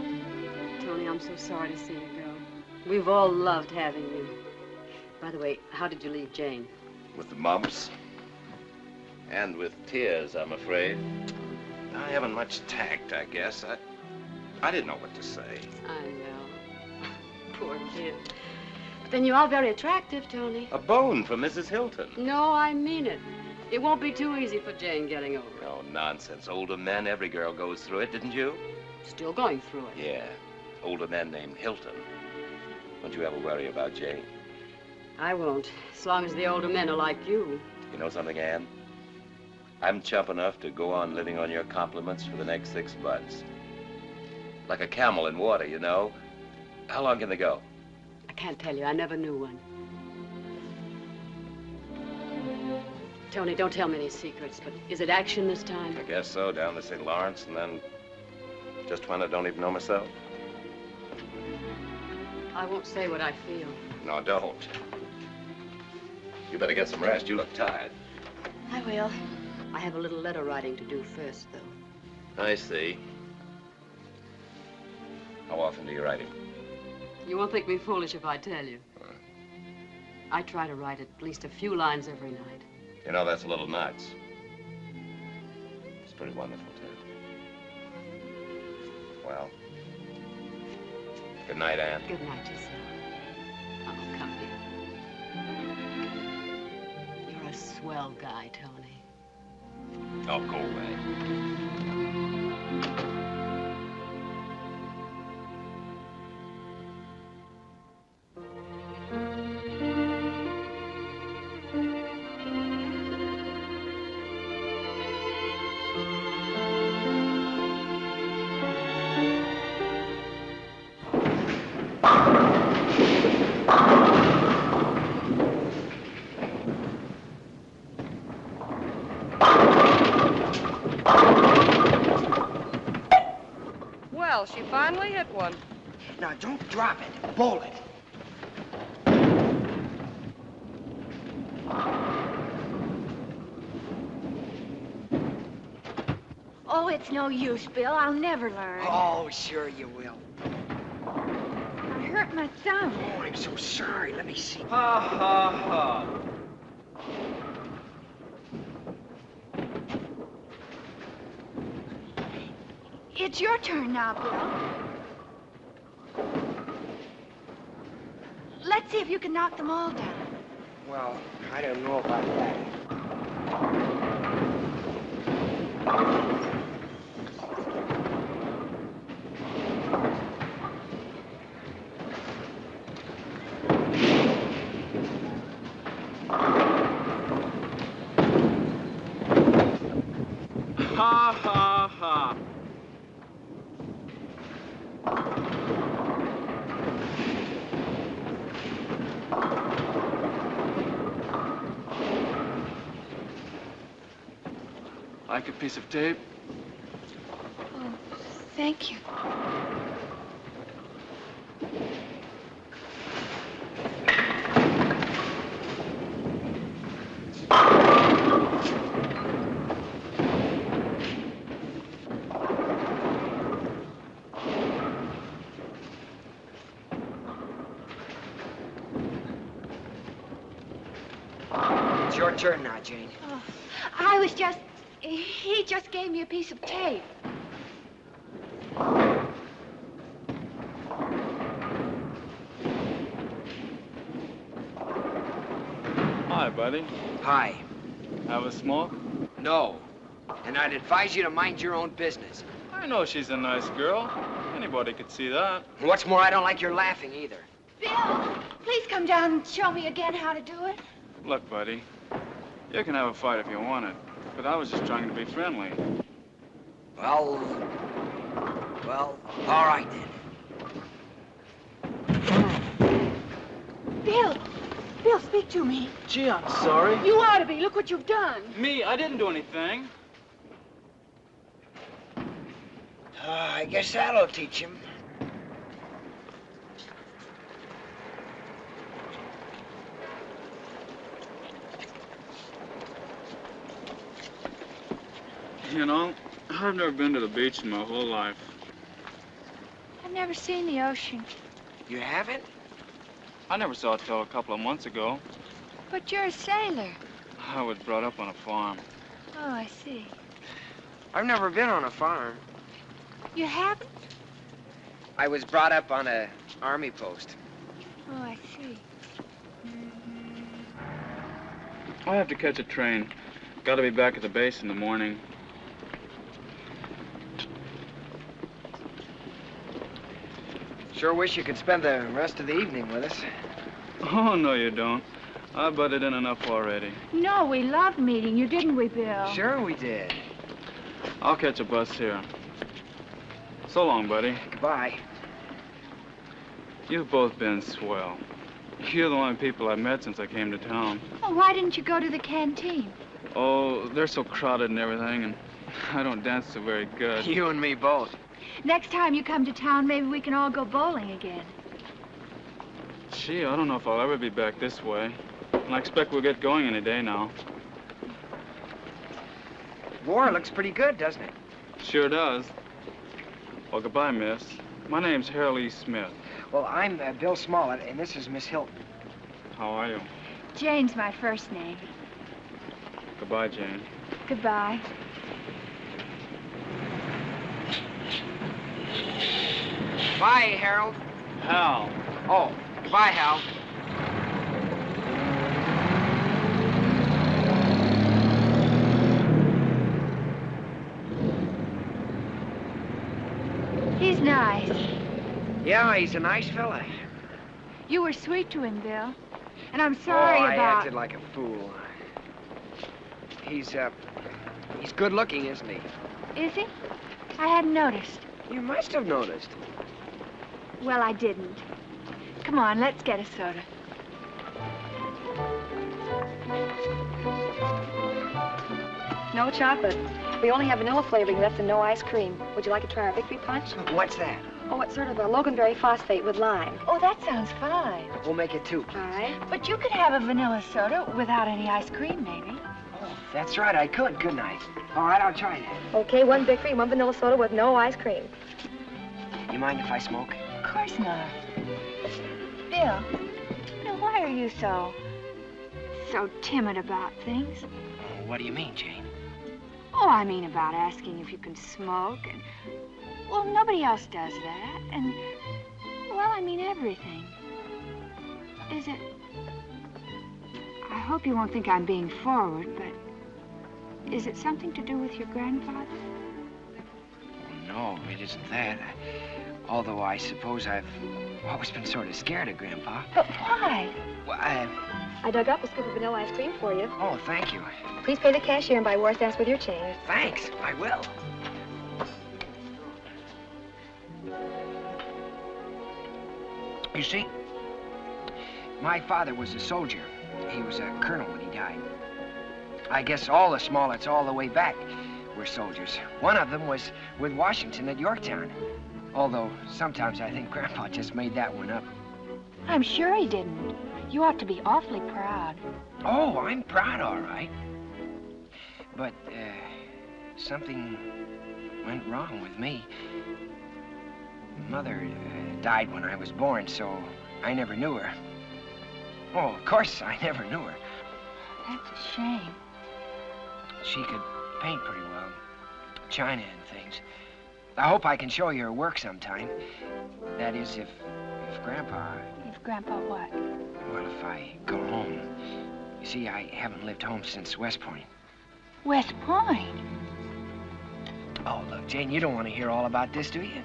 [SPEAKER 14] Tony, I'm so sorry to see you go. We've all loved having you. By the way, how did you leave Jane?
[SPEAKER 13] With the mumps. And with tears, I'm afraid. I haven't much tact, I guess. I didn't know what to say.
[SPEAKER 14] I know. Poor kid. But then you are very attractive, Tony.
[SPEAKER 13] A bone for Mrs. Hilton.
[SPEAKER 14] No, I mean it. It won't be too easy for Jane getting over it.
[SPEAKER 13] No, nonsense. Older men, every girl goes through it, didn't you?
[SPEAKER 14] Still going through it.
[SPEAKER 13] Yeah. Older men named Hilton. Don't you ever worry about Jane?
[SPEAKER 14] I won't, as long as the older men are like you.
[SPEAKER 13] You know something, Anne? I'm chump enough to go on living on your compliments for the next 6 months. Like a camel in water, you know. How long can they go?
[SPEAKER 14] I can't tell you. I never knew one. Tony, don't tell me any secrets, but is it action this time?
[SPEAKER 13] I guess so, down to St. Lawrence, and then just when I don't even know myself.
[SPEAKER 14] I won't say what I feel.
[SPEAKER 13] No, don't. You better get some rest. You look tired.
[SPEAKER 14] I will. I have a little letter writing to do first, though.
[SPEAKER 13] I see. How often do you write him?
[SPEAKER 14] You won't think me foolish if I tell you. I try to write at least a few lines every night.
[SPEAKER 13] You know, that's a little nuts. It's pretty wonderful, too. Well, good night, Anne.
[SPEAKER 14] Good night, yourself. Oh, come here. You're a swell guy, Tony.
[SPEAKER 21] Oh, go away.
[SPEAKER 14] Well, she finally hit one.
[SPEAKER 17] Now, don't drop it. Bowl it.
[SPEAKER 3] Oh, it's no use, Bill. I'll never learn.
[SPEAKER 17] Oh, sure you will.
[SPEAKER 3] I hurt my thumb.
[SPEAKER 17] Oh, I'm so sorry. Let me see.
[SPEAKER 16] Ha, ha, ha.
[SPEAKER 3] It's your turn now, Bill. Let's see if you can knock them all down.
[SPEAKER 17] Well, I don't know about that.
[SPEAKER 16] Ha, ha, ha. Like a piece of tape?
[SPEAKER 3] Oh, thank you.
[SPEAKER 17] It's your turn now, Jane.
[SPEAKER 3] Oh, he just gave me a piece of tape.
[SPEAKER 16] Hi, buddy.
[SPEAKER 17] Hi.
[SPEAKER 16] Have a smoke?
[SPEAKER 17] No. And I'd advise you to mind your own business.
[SPEAKER 16] I know she's a nice girl. Anybody could see that.
[SPEAKER 17] And what's more, I don't like your laughing either.
[SPEAKER 3] Bill, please come down and show me again how to do it.
[SPEAKER 16] Look, buddy, you can have a fight if you want it, but I was just trying to be friendly.
[SPEAKER 17] Well, all right then.
[SPEAKER 3] Bill, speak to me.
[SPEAKER 16] Gee, I'm sorry.
[SPEAKER 3] You ought to be. Look what you've done.
[SPEAKER 16] Me? I didn't do anything.
[SPEAKER 17] I guess that'll teach him.
[SPEAKER 16] You know, I've never been to the beach in my whole life.
[SPEAKER 3] I've never seen the ocean.
[SPEAKER 17] You haven't?
[SPEAKER 16] I never saw it till a couple of months ago.
[SPEAKER 3] But you're a sailor.
[SPEAKER 16] I was brought up on a farm.
[SPEAKER 3] Oh, I see.
[SPEAKER 17] I've never been on a farm.
[SPEAKER 3] You haven't?
[SPEAKER 17] I was brought up on a army post.
[SPEAKER 3] Oh, I see.
[SPEAKER 16] I have to catch a train. Got to be back at the base in the morning.
[SPEAKER 17] Sure wish you could spend the rest of the evening with us.
[SPEAKER 16] Oh, no, you don't. I butted in enough already.
[SPEAKER 3] No, we loved meeting you, didn't we, Bill?
[SPEAKER 17] Sure we did.
[SPEAKER 16] I'll catch a bus here. So long, buddy.
[SPEAKER 17] Goodbye.
[SPEAKER 16] You've both been swell. You're the only people I've met since I came to town.
[SPEAKER 3] Oh, why didn't you go to the canteen?
[SPEAKER 16] Oh, they're so crowded and everything, and I don't dance so very good.
[SPEAKER 17] You and me both.
[SPEAKER 3] Next time you come to town, maybe we can all go bowling again.
[SPEAKER 16] Gee, I don't know if I'll ever be back this way. And I expect we'll get going any day now.
[SPEAKER 17] War looks pretty good, doesn't it?
[SPEAKER 16] Sure does. Well, goodbye, miss. My name's Harold Smith.
[SPEAKER 17] Well, I'm Bill Smollett, and this is Miss Hilton.
[SPEAKER 16] How are you?
[SPEAKER 3] Jane's my first name.
[SPEAKER 16] Goodbye, Jane.
[SPEAKER 3] Goodbye.
[SPEAKER 17] Bye, Harold.
[SPEAKER 16] Hal.
[SPEAKER 17] Oh, goodbye, Hal.
[SPEAKER 3] He's nice.
[SPEAKER 17] Yeah, he's a nice fella.
[SPEAKER 3] You were sweet to him, Bill. And I'm sorry
[SPEAKER 17] I
[SPEAKER 3] about...
[SPEAKER 17] acted like a fool. He's good looking, isn't he?
[SPEAKER 3] Is he? I hadn't noticed.
[SPEAKER 17] You must have noticed.
[SPEAKER 3] Well, I didn't. Come on, let's get a soda.
[SPEAKER 14] No chocolate. We only have vanilla flavoring left and no ice cream. Would you like to try our victory punch?
[SPEAKER 17] What's that?
[SPEAKER 14] Oh, it's sort of a loganberry phosphate with lime.
[SPEAKER 3] Oh, that sounds fine.
[SPEAKER 17] We'll make it 2.
[SPEAKER 14] All right.
[SPEAKER 3] But you could have a vanilla soda without any ice cream, maybe.
[SPEAKER 17] That's right, I could, couldn't I? All right, I'll try that.
[SPEAKER 14] Okay, 1 victory, 1 vanilla soda with no ice cream.
[SPEAKER 17] You mind if I smoke?
[SPEAKER 3] Of course not. Bill, now why are you so timid about things?
[SPEAKER 17] What do you mean, Jane?
[SPEAKER 3] Oh, I mean about asking if you can smoke and... Well, nobody else does that. And, well, I mean everything. Is it... I hope you won't think I'm being forward, but is it something to do with your grandfather?
[SPEAKER 17] No, it isn't that. Although I suppose I've always been sort of scared of Grandpa.
[SPEAKER 3] But why?
[SPEAKER 17] Well,
[SPEAKER 14] I dug up a scoop of vanilla ice cream for you.
[SPEAKER 17] Oh, thank you.
[SPEAKER 14] Please pay the cashier and buy war stamps with your change.
[SPEAKER 17] Thanks, I will. You see, my father was a soldier. He was a colonel when he died. I guess all the Smolletts all the way back were soldiers. One of them was with Washington at Yorktown. Although sometimes I think Grandpa just made that one up.
[SPEAKER 3] I'm sure he didn't. You ought to be awfully proud.
[SPEAKER 17] Oh, I'm proud, all right. But, something went wrong with me. Mother died when I was born, so I never knew her. Oh, of course, I never knew her.
[SPEAKER 3] That's a shame.
[SPEAKER 17] She could paint pretty well. China and things. I hope I can show you her work sometime. That is, if Grandpa...
[SPEAKER 3] If Grandpa what?
[SPEAKER 17] Well, if I go home. You see, I haven't lived home since West Point.
[SPEAKER 3] West Point?
[SPEAKER 17] Oh, look, Jane, you don't want to hear all about this, do you?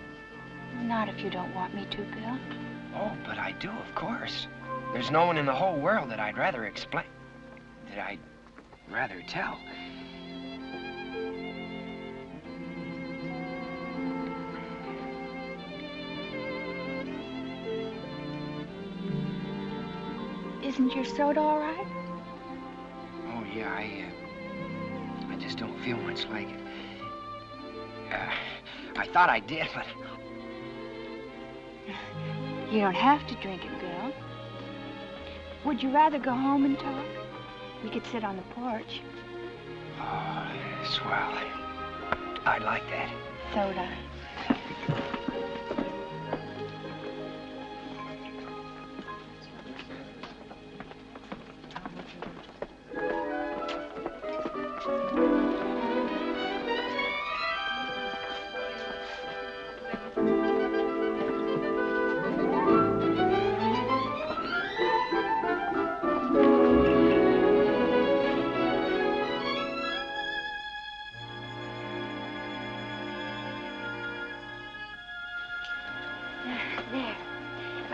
[SPEAKER 3] Not if you don't want me to, Bill.
[SPEAKER 17] Oh, but I do, of course. There's no one in the whole world that I'd rather explain... that I'd rather tell.
[SPEAKER 3] Isn't your soda all right?
[SPEAKER 17] Oh, yeah, I just don't feel much like it. I thought I did, but...
[SPEAKER 3] You don't have to drink it, Bill. Would you rather go home and talk? We could sit on the porch.
[SPEAKER 17] Oh, swell. I'd like that.
[SPEAKER 3] Soda.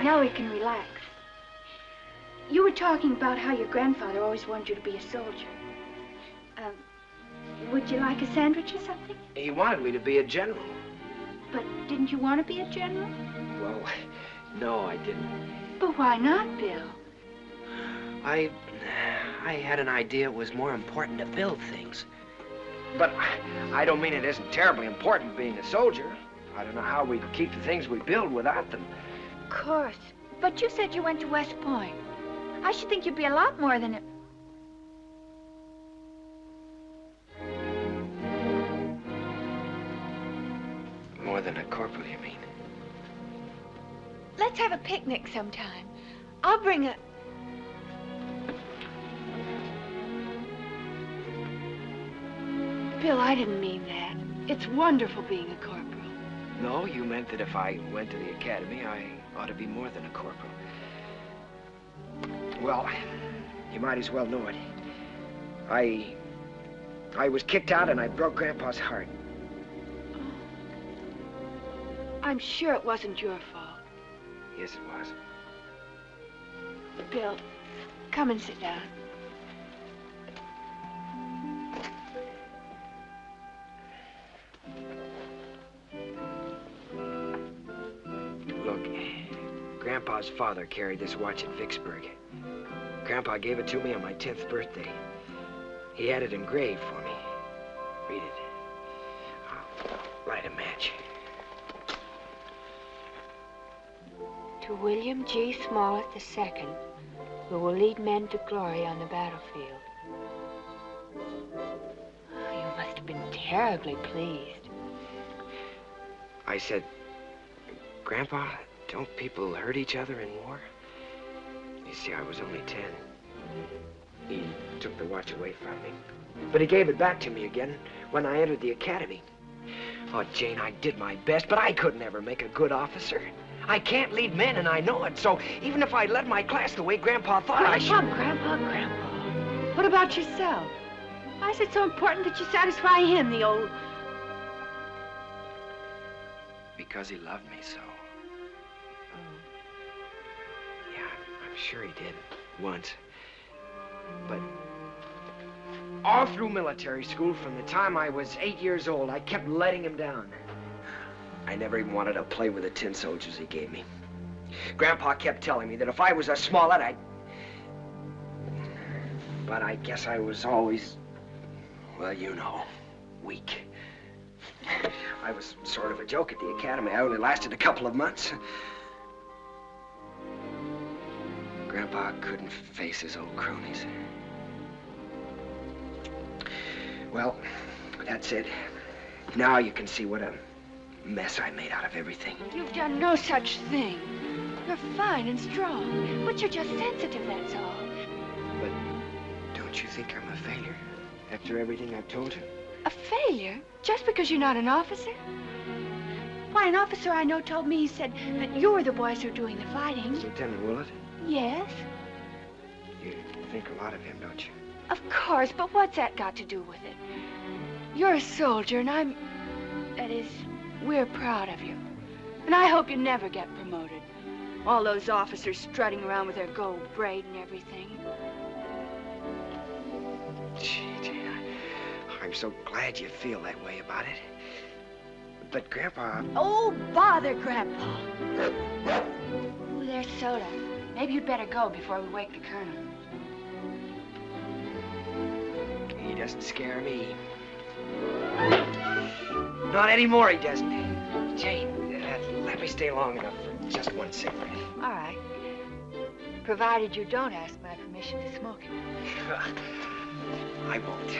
[SPEAKER 3] Now we can relax. You were talking about how your grandfather always wanted you to be a soldier. Would you like a sandwich or something?
[SPEAKER 17] He wanted me to be a general.
[SPEAKER 3] But didn't you want to be a general?
[SPEAKER 17] Well, no, I didn't.
[SPEAKER 3] But why not, Bill?
[SPEAKER 17] I had an idea it was more important to build things. But I don't mean it isn't terribly important being a soldier. I don't know how we'd keep the things we build without them.
[SPEAKER 3] Of course. But you said you went to West Point. I should think you'd be a lot more than a...
[SPEAKER 17] More than a corporal, you mean?
[SPEAKER 3] Let's have a picnic sometime. I'll bring a... Bill, I didn't mean that. It's wonderful being a corporal.
[SPEAKER 17] No, you meant that if I went to the academy, I ought to be more than a corporal. Well, you might as well know it. I was kicked out and I broke Grandpa's heart.
[SPEAKER 3] I'm sure it wasn't your fault.
[SPEAKER 17] Yes, it was.
[SPEAKER 3] Bill, come and sit down.
[SPEAKER 17] Look, Grandpa's father carried this watch at Vicksburg. Grandpa gave it to me on my 10th birthday. He had it engraved for me. Read it. I'll light a match.
[SPEAKER 3] To William G. Smollett II, who will lead men to glory on the battlefield. You must have been terribly pleased.
[SPEAKER 17] I said, Grandpa, don't people hurt each other in war? You see, I was only 10. He took the watch away from me. But he gave it back to me again when I entered the academy. Oh, Jane, I did my best, but I couldn't ever make a good officer. I can't lead men, and I know it. So even if I led my class the way Grandpa thought I should...
[SPEAKER 3] Grandpa. What about yourself? Why is it so important that you satisfy him, the old...
[SPEAKER 17] Because he loved me so. Yeah, I'm sure he did, once. But all through military school, from the time I was 8 years old, I kept letting him down. I never even wanted to play with the tin soldiers he gave me. Grandpa kept telling me that if I was a Smollett, I'd... But I guess I was always, well, you know, weak. I was sort of a joke at the academy. I only lasted a couple of months. Grandpa couldn't face his old cronies. Well, that's it. Now you can see what a mess I made out of everything.
[SPEAKER 3] You've done no such thing. You're fine and strong, but you're just sensitive, that's all.
[SPEAKER 17] But don't you think I'm a failure after everything I've told you?
[SPEAKER 3] A failure? Just because you're not an officer? Why, an officer I know told me, he said that you're the boys who are doing the fighting.
[SPEAKER 17] Lieutenant Willet?
[SPEAKER 3] Yes?
[SPEAKER 17] You think a lot of him, don't you?
[SPEAKER 3] Of course, but what's that got to do with it? You're a soldier, and that is, we're proud of you. And I hope you never get promoted. All those officers strutting around with their gold braid and everything.
[SPEAKER 17] Gee, I'm so glad you feel that way about it. But Grandpa...
[SPEAKER 3] Oh, bother Grandpa. Ooh, there's soda. Maybe you'd better go before we wake the Colonel.
[SPEAKER 17] He doesn't scare me. Not anymore, he doesn't. Jane, let me stay long enough for just one cigarette.
[SPEAKER 3] All right. Provided you don't ask my permission to smoke it.
[SPEAKER 17] I won't.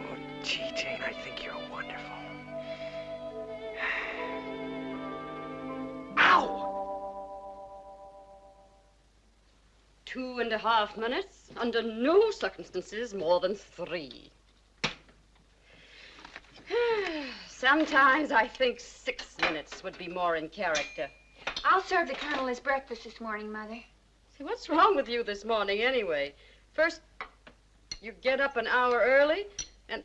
[SPEAKER 17] Oh, gee, Jane, I think you're wonderful. Ow!
[SPEAKER 14] 2.5 minutes, under no circumstances more than 3. Sometimes I think 6 minutes would be more in character.
[SPEAKER 3] I'll serve the Colonel his breakfast this morning, Mother.
[SPEAKER 14] See, what's wrong with you this morning, anyway? First, you get up an hour early, and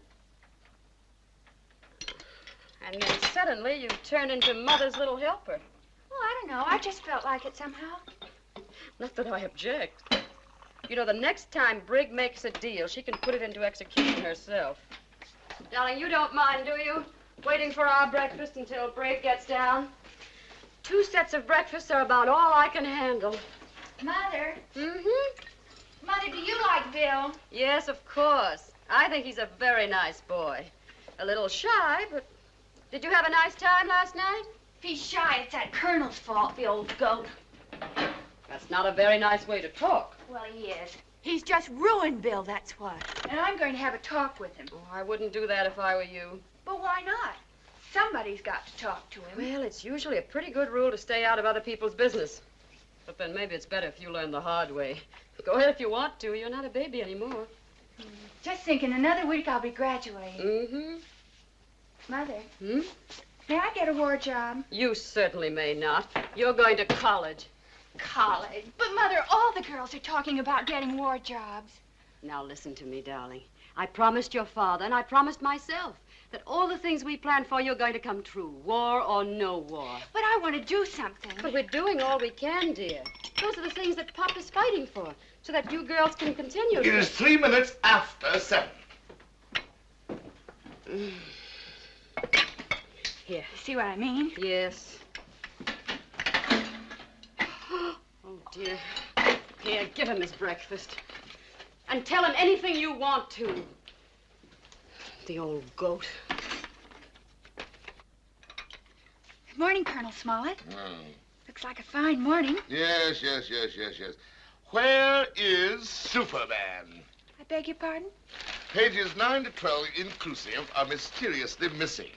[SPEAKER 14] then suddenly you turn into Mother's little helper.
[SPEAKER 3] Oh, I don't know. I just felt like it somehow.
[SPEAKER 14] Not that I object. You know, the next time Brig makes a deal, she can put it into execution herself. Darling, you don't mind, do you? Waiting for our breakfast until Brig gets down? 2 sets of breakfasts are about all I can handle.
[SPEAKER 3] Mother?
[SPEAKER 14] Mm-hmm.
[SPEAKER 3] Mother, do you like Bill?
[SPEAKER 14] Yes, of course. I think he's a very nice boy. A little shy, but... Did you have a nice time last night?
[SPEAKER 3] If he's shy, it's that Colonel's fault, the old goat.
[SPEAKER 14] That's not a very nice way to talk.
[SPEAKER 3] Well, he is. He's just ruined Bill, that's what. And I'm going to have a talk with him.
[SPEAKER 14] Oh, I wouldn't do that if I were you.
[SPEAKER 3] But why not? Somebody's got to talk to him.
[SPEAKER 14] Well, it's usually a pretty good rule to stay out of other people's business. But then maybe it's better if you learn the hard way. Go ahead if you want to. You're not a baby anymore.
[SPEAKER 3] Just think, in another week I'll be graduating.
[SPEAKER 14] Mm-hmm.
[SPEAKER 3] Mother.
[SPEAKER 14] Hmm?
[SPEAKER 3] May I get a war job?
[SPEAKER 14] You certainly may not. You're going to college.
[SPEAKER 3] college. But, Mother, all the girls are talking about getting war jobs.
[SPEAKER 14] Now listen to me, darling. I promised your father, and I promised myself, that all the things we planned for you are going to come true, war or no war.
[SPEAKER 3] But I want to do something.
[SPEAKER 14] But we're doing all we can, dear. Those are the things that Pop is fighting for, so that you girls can continue.
[SPEAKER 7] It is 3 minutes after 7.
[SPEAKER 14] Here.
[SPEAKER 3] See what I mean?
[SPEAKER 14] Yes. Oh, dear. Here, give him his breakfast. And tell him anything you want to. The old goat.
[SPEAKER 3] Good morning, Colonel Smollett. Looks like a fine morning.
[SPEAKER 7] Yes. Where is Superman?
[SPEAKER 3] I beg your pardon?
[SPEAKER 7] Pages 9 to 12 inclusive are mysteriously missing.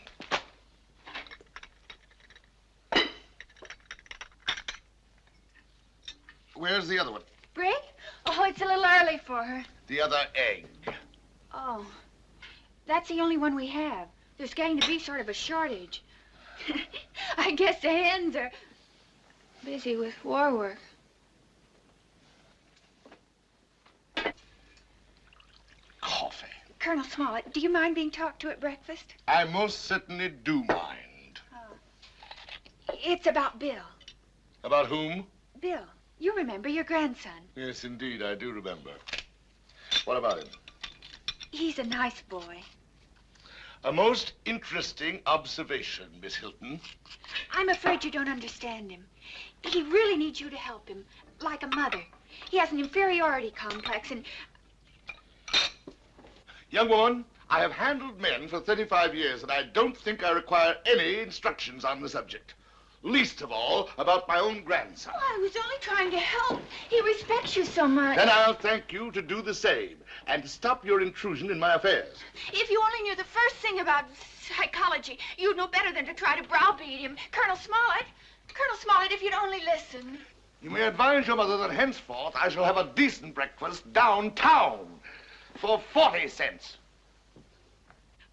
[SPEAKER 7] Where's the other one?
[SPEAKER 3] Brig? Oh, it's a little early for her.
[SPEAKER 7] The other egg.
[SPEAKER 3] Oh, that's the only one we have. There's getting to be sort of a shortage. I guess the hens are busy with war work.
[SPEAKER 7] Coffee.
[SPEAKER 3] Colonel Smollett, do you mind being talked to at breakfast?
[SPEAKER 7] I most certainly do mind.
[SPEAKER 3] It's about Bill.
[SPEAKER 7] About whom?
[SPEAKER 3] Bill, you remember your grandson.
[SPEAKER 7] Yes, indeed, I do remember. What about him?
[SPEAKER 3] He's a nice boy.
[SPEAKER 7] A most interesting observation, Miss Hilton.
[SPEAKER 3] I'm afraid you don't understand him. He really needs you to help him, like a mother. He has an inferiority complex and...
[SPEAKER 7] Young woman, I have handled men for 35 years, and I don't think I require any instructions on the subject. Least of all about my own grandson.
[SPEAKER 3] Oh, I was only trying to help. He respects you so much.
[SPEAKER 7] Then I'll thank you to do the same, and to stop your intrusion in my affairs.
[SPEAKER 3] If you only knew the first thing about psychology, you'd know better than to try to browbeat him. Colonel Smollett, if you'd only listen.
[SPEAKER 7] You may advise your mother that henceforth I shall have a decent breakfast downtown for 40 cents.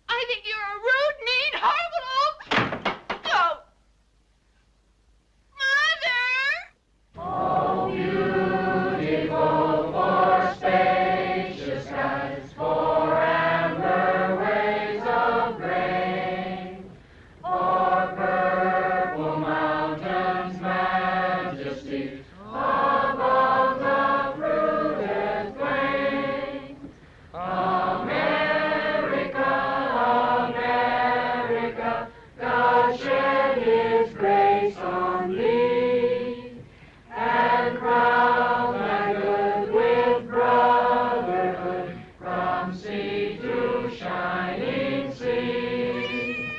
[SPEAKER 3] I think you're a rude, mean, horrible old goat. Mother!
[SPEAKER 18] Oh, beautiful for spacious skies, for amber waves of grain, for purple mountains' majesty, above the fruited plain. America, America, God shed his grace on thee, and crown thy good with brotherhood, from sea to shining sea.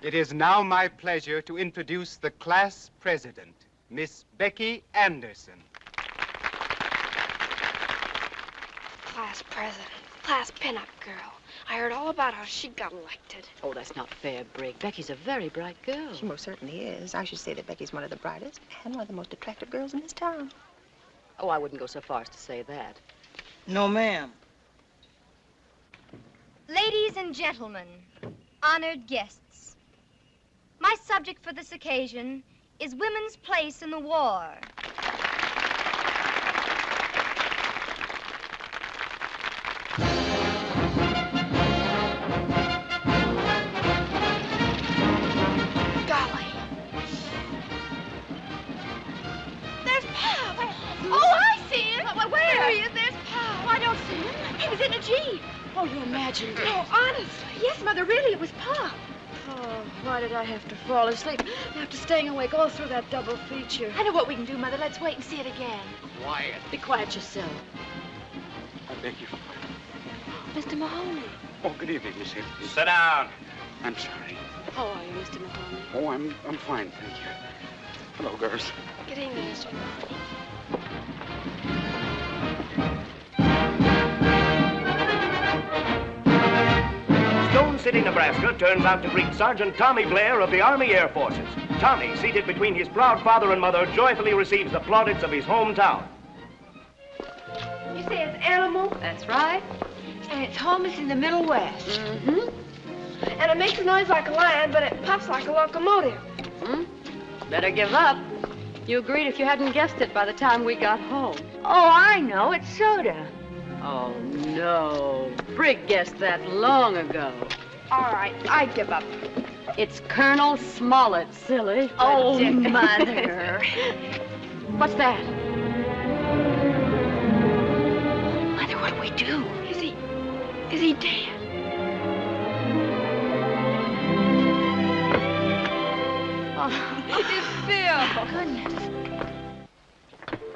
[SPEAKER 9] It is now my pleasure to introduce the class president, Miss Becky Anderson.
[SPEAKER 2] Class president, class pinup girl. I heard all about how she got elected.
[SPEAKER 8] Oh, that's not fair, Brig. Becky's a very bright girl.
[SPEAKER 11] She most certainly is. I should say that Becky's one of the brightest and one of the most attractive girls in this town.
[SPEAKER 8] Oh, I wouldn't go so far as to say that.
[SPEAKER 4] No, ma'am.
[SPEAKER 10] Ladies and gentlemen, honored guests, my subject for this occasion is women's place in the war.
[SPEAKER 2] Golly. There's Pop. Oh, I see him. Where? There he is. There's Pop. I don't see him. He was in a Jeep.
[SPEAKER 14] Oh, you imagined it.
[SPEAKER 2] Oh, honestly. Yes, Mother, really, it was Pop.
[SPEAKER 14] Oh, why did I have to fall asleep after staying awake all through that double feature?
[SPEAKER 3] I know what we can do, Mother. Let's wait and see it again.
[SPEAKER 14] Quiet. Be quiet yourself.
[SPEAKER 6] I beg your pardon.
[SPEAKER 14] Mr. Mahoney.
[SPEAKER 6] Oh, good evening, Miss Hilton.
[SPEAKER 20] Sit down.
[SPEAKER 6] I'm sorry.
[SPEAKER 14] How are you, Mr. Mahoney?
[SPEAKER 6] Oh, I'm fine, thank you. Hello, girls.
[SPEAKER 2] Good evening, Mr. Mahoney.
[SPEAKER 22] Stone City, Nebraska turns out to greet Sergeant Tommy Blair of the Army Air Forces. Tommy, seated between his proud father and mother, joyfully receives the plaudits of his hometown.
[SPEAKER 2] You say it's animal?
[SPEAKER 14] That's right.
[SPEAKER 2] And its home is in the Middle West.
[SPEAKER 14] Mm-hmm.
[SPEAKER 2] And it makes a noise like a lion, but it puffs like a locomotive.
[SPEAKER 14] Hmm? Better give up. You agreed if you hadn't guessed it by the time we got home.
[SPEAKER 3] Oh, I know. It's soda.
[SPEAKER 14] Oh, no. Brig guessed that long ago.
[SPEAKER 3] All right, I give up.
[SPEAKER 14] It's Colonel Smollett, silly.
[SPEAKER 3] Oh, Mother.
[SPEAKER 14] What's that?
[SPEAKER 3] Mother, what do we do? Is he dead?
[SPEAKER 14] Oh, it's Bill.
[SPEAKER 3] Goodness.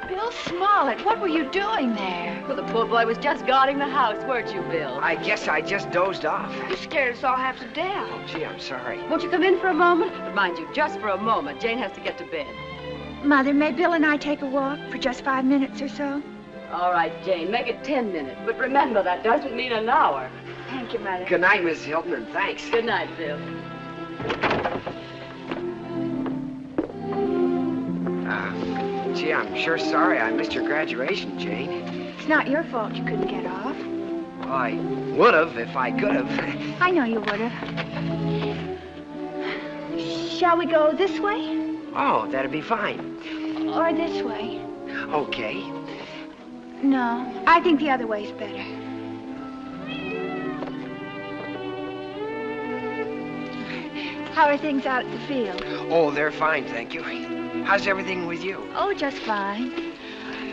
[SPEAKER 3] Bill Smollett, what were you doing there?
[SPEAKER 14] Well, the poor boy was just guarding the house, weren't you, Bill?
[SPEAKER 17] I guess I just dozed off.
[SPEAKER 2] You scared us all half to death.
[SPEAKER 17] Oh, gee, I'm sorry.
[SPEAKER 14] Won't you come in for a moment? But mind you, just for a moment. Jane has to get to bed.
[SPEAKER 3] Mother, may Bill and I take a walk for just 5 minutes or so?
[SPEAKER 14] All right, Jane, make it 10 minutes. But remember, that doesn't mean an hour.
[SPEAKER 3] Thank you, Mother.
[SPEAKER 17] Good night, Miss Hilton, and thanks.
[SPEAKER 14] Good night, Bill.
[SPEAKER 17] Gee, I'm sure sorry I missed your graduation, Jane.
[SPEAKER 3] It's not your fault you couldn't get off.
[SPEAKER 17] Well, I would have if I could have.
[SPEAKER 3] I know you would have. Shall we go this way?
[SPEAKER 17] Oh, that'd be fine.
[SPEAKER 3] Or this way?
[SPEAKER 17] Okay.
[SPEAKER 3] No, I think the other way's better. How are things out at the field?
[SPEAKER 17] Oh, they're fine, thank you. How's everything with you?
[SPEAKER 3] Oh, just fine.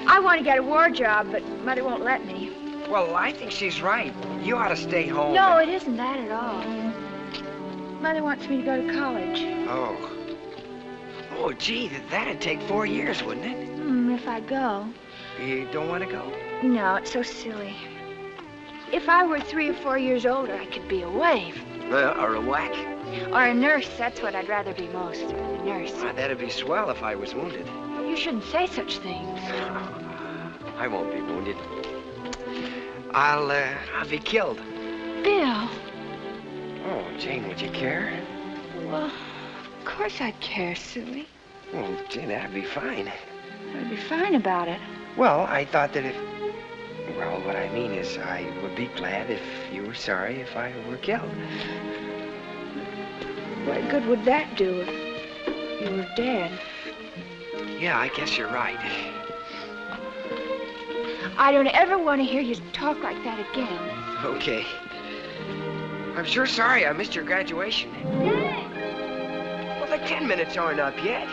[SPEAKER 3] I want to get a war job, but Mother won't let me.
[SPEAKER 17] Well, I think she's right. You ought to stay home.
[SPEAKER 3] No, it isn't that at all. Mother wants me to go to college.
[SPEAKER 17] Oh. Oh, gee, that'd take 4 years, wouldn't it?
[SPEAKER 3] If I go.
[SPEAKER 17] You don't want to go?
[SPEAKER 3] No, it's so silly. If I were 3 or 4 years older, I could be a waif.
[SPEAKER 17] Or a whack.
[SPEAKER 3] Or a nurse. That's what I'd rather be most. A nurse.
[SPEAKER 17] That'd be swell if I was wounded.
[SPEAKER 3] You shouldn't say such things.
[SPEAKER 17] I won't be wounded. I'll be killed.
[SPEAKER 3] Bill.
[SPEAKER 17] Oh, Jane, would you care?
[SPEAKER 3] Well, of course I'd care, silly.
[SPEAKER 17] Oh, Jane, that'd be fine.
[SPEAKER 3] I'd be fine about it.
[SPEAKER 17] Well, I thought that if... Well, what I mean is I would be glad if you were sorry if I were killed.
[SPEAKER 3] What good would that do if you were dead?
[SPEAKER 17] Yeah, I guess you're right.
[SPEAKER 3] I don't ever want to hear you talk like that again.
[SPEAKER 17] Okay. I'm sure sorry I missed your graduation.
[SPEAKER 2] Jane!
[SPEAKER 17] Well, the 10 minutes aren't up yet.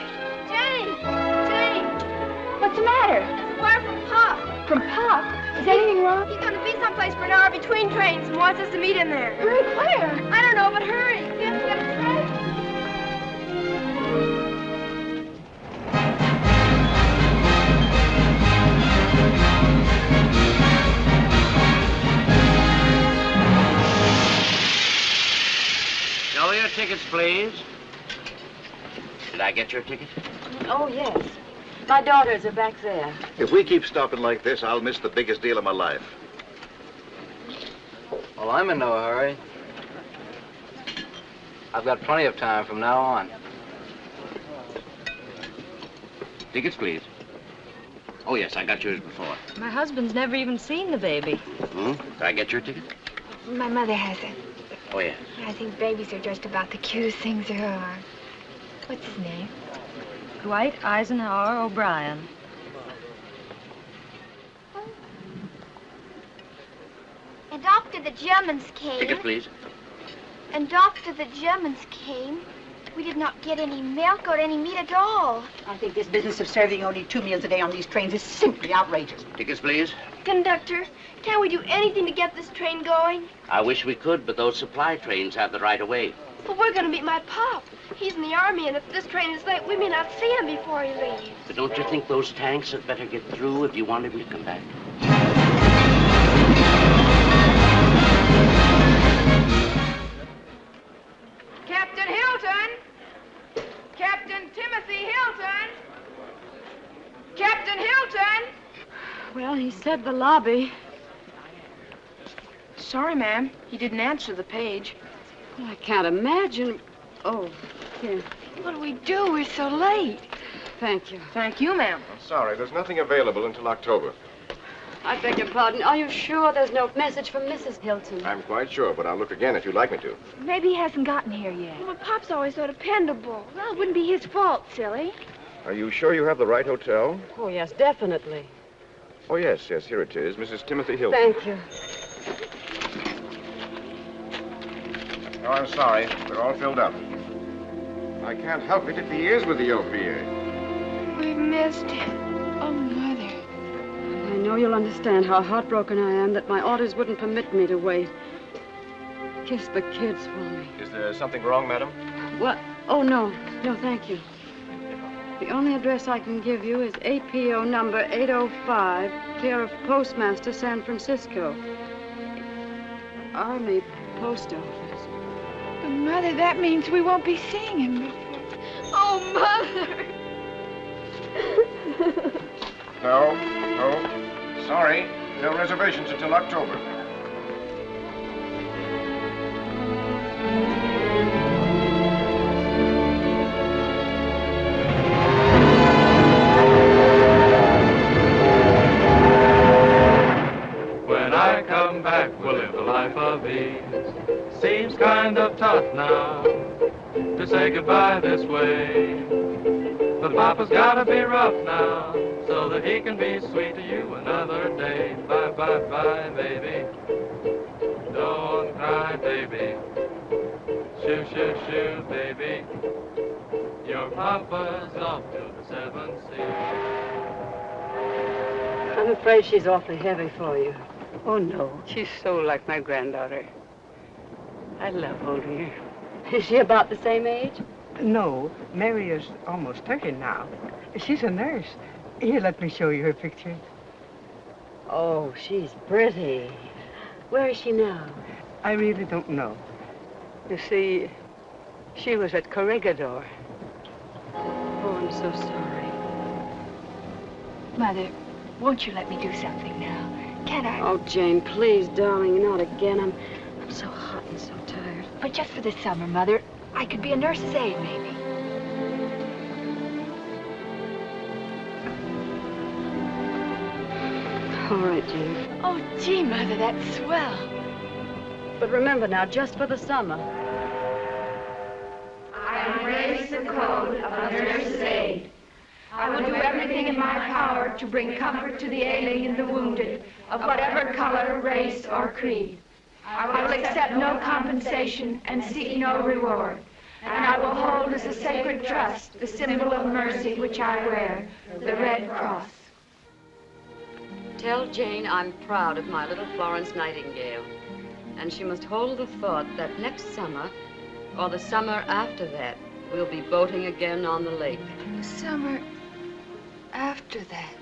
[SPEAKER 2] Jane! Jane!
[SPEAKER 3] What's the matter?
[SPEAKER 2] Wire from Pop.
[SPEAKER 3] From Pop? Is anything wrong?
[SPEAKER 2] He's going to be someplace for an hour between trains and wants us to meet him there.
[SPEAKER 3] Hurry, where?
[SPEAKER 2] I don't know, but hurry. We have to get a train.
[SPEAKER 5] Show your tickets, please. Did I get your ticket?
[SPEAKER 14] Oh, yes. My daughters are back there.
[SPEAKER 19] If we keep stopping like this, I'll miss the biggest deal of my life.
[SPEAKER 23] Well, I'm in no hurry. I've got plenty of time from now on.
[SPEAKER 5] Tickets, please. Oh, yes, I got yours before.
[SPEAKER 10] My husband's never even seen the baby.
[SPEAKER 5] Hmm? Did I get your ticket?
[SPEAKER 3] My mother has it.
[SPEAKER 5] Oh, yes.
[SPEAKER 3] I think babies are just about the cutest things there are. What's his name?
[SPEAKER 10] 𝙁𝙪𝙡𝙗.
[SPEAKER 2] And after the Germans came...
[SPEAKER 5] Ticket, please.
[SPEAKER 2] And after the Germans came, we did not get any milk or any meat at all.
[SPEAKER 24] I think this business of serving only 2 meals a day on these trains is simply outrageous.
[SPEAKER 5] Tickets, please.
[SPEAKER 2] Conductor, can't we do anything to get this train going?
[SPEAKER 5] I wish we could, but those supply trains have the right of way.
[SPEAKER 2] But we're going to meet my pop. He's in the army, and if this train is late, we may not see him before he leaves.
[SPEAKER 5] But don't you think those tanks had better get through if you want him to come back?
[SPEAKER 25] Captain Hilton! Captain Timothy Hilton! Captain Hilton!
[SPEAKER 14] Well, he said the lobby.
[SPEAKER 2] Sorry, ma'am. He didn't answer the page.
[SPEAKER 14] Well, I can't imagine. Oh, here.
[SPEAKER 3] What do we do? We're so late.
[SPEAKER 14] Thank you.
[SPEAKER 2] Thank you, ma'am.
[SPEAKER 19] I'm sorry, there's nothing available until October.
[SPEAKER 14] I beg your pardon. Are you sure there's no message from Mrs. Hilton?
[SPEAKER 19] I'm quite sure, but I'll look again if you'd like me to.
[SPEAKER 3] Maybe he hasn't gotten here yet.
[SPEAKER 2] Well, but Pop's always so dependable.
[SPEAKER 3] Well, it wouldn't be his fault, silly.
[SPEAKER 19] Are you sure you have the right hotel?
[SPEAKER 14] Oh, yes, definitely.
[SPEAKER 19] Oh, yes, here it is. Mrs. Timothy Hilton.
[SPEAKER 14] Thank you.
[SPEAKER 19] Oh, I'm sorry. They're all filled up. I can't help it if he is with the 𝙁𝙤𝙡𝙈.
[SPEAKER 2] We've missed him.
[SPEAKER 3] Oh, Mother.
[SPEAKER 14] I know you'll understand how heartbroken I am that my orders wouldn't permit me to wait. Kiss the kids for me.
[SPEAKER 19] Is there something wrong, madam?
[SPEAKER 14] What? Oh, no. No, thank you. The only address I can give you is APO number 805, care of Postmaster, San Francisco. Army Post Office.
[SPEAKER 3] But, Mother, that means we won't be seeing him before.
[SPEAKER 2] Oh, Mother!
[SPEAKER 19] No. Sorry. No reservations until October.
[SPEAKER 18] When I come back, we'll live a life of ease. Seems kind of tough now to say goodbye this way. But Papa's gotta be rough now so that he can be sweet to you another day. Bye, bye, bye, baby. Don't cry, baby. Shoo, shoo, shoo, baby. Your Papa's off to the 7 seas.
[SPEAKER 14] I'm afraid she's awfully heavy for you.
[SPEAKER 1] Oh, no. She's so like my granddaughter. I love holding her.
[SPEAKER 14] Is she about the same age?
[SPEAKER 1] No, Mary is almost 30 now. She's a nurse. Here, let me show you her picture.
[SPEAKER 14] Oh, she's pretty. Where is she now?
[SPEAKER 1] I really don't know. You see, she was at Corregidor.
[SPEAKER 14] Oh, I'm so sorry.
[SPEAKER 3] Mother, won't you let me do something now? Can't I?
[SPEAKER 14] Oh, Jane, please, darling, not again. I'm so hot and so tired.
[SPEAKER 3] But just for the summer, Mother. I could be a nurse's aide, maybe.
[SPEAKER 14] All right, Jane.
[SPEAKER 3] Oh, gee, Mother, that's swell.
[SPEAKER 14] But remember now, just for the summer.
[SPEAKER 25] I embrace the code of a nurse's aide. I will do everything in my power to bring comfort to the ailing and the wounded, of whatever color, race, or creed. I will accept no compensation and seek no reward. And I will hold as a sacred trust the symbol of mercy which I wear, the Red Cross.
[SPEAKER 14] Tell Jane I'm proud of my little Florence Nightingale. And she must hold the thought that next summer, or the summer after that, we'll be boating again on the lake.
[SPEAKER 3] The summer after that.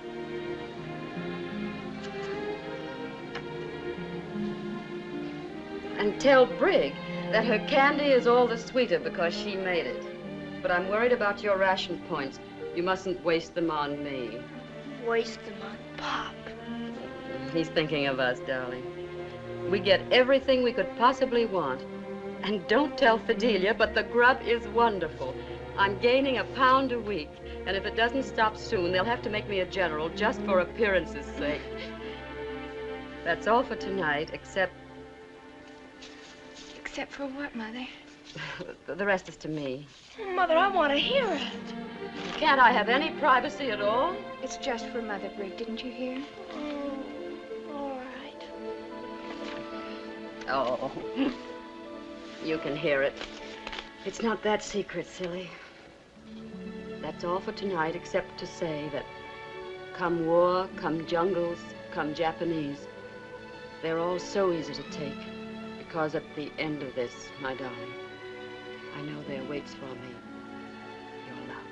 [SPEAKER 14] And tell Brig that her candy is all the sweeter because she made it. But I'm worried about your ration points. You mustn't waste them on me.
[SPEAKER 2] Waste them on Pop.
[SPEAKER 14] He's thinking of us, darling. We get everything we could possibly want. And don't tell Fidelia, but the grub is wonderful. I'm gaining £1 pound a week, and if it doesn't stop soon, they'll have to make me a general just for appearance's sake. That's all for tonight, except...
[SPEAKER 3] Except for what, Mother?
[SPEAKER 14] The rest is to me.
[SPEAKER 2] Mother, I want to hear it.
[SPEAKER 14] Can't I have any privacy at all?
[SPEAKER 3] It's just for Mother, Brig. Didn't you hear?
[SPEAKER 2] All right.
[SPEAKER 14] Oh, you can hear it. It's not that secret, silly. That's all for tonight, except to say that come war, come jungles, come Japanese, they're all so easy to take. Because at the end of this, my darling, I know there waits for me your love.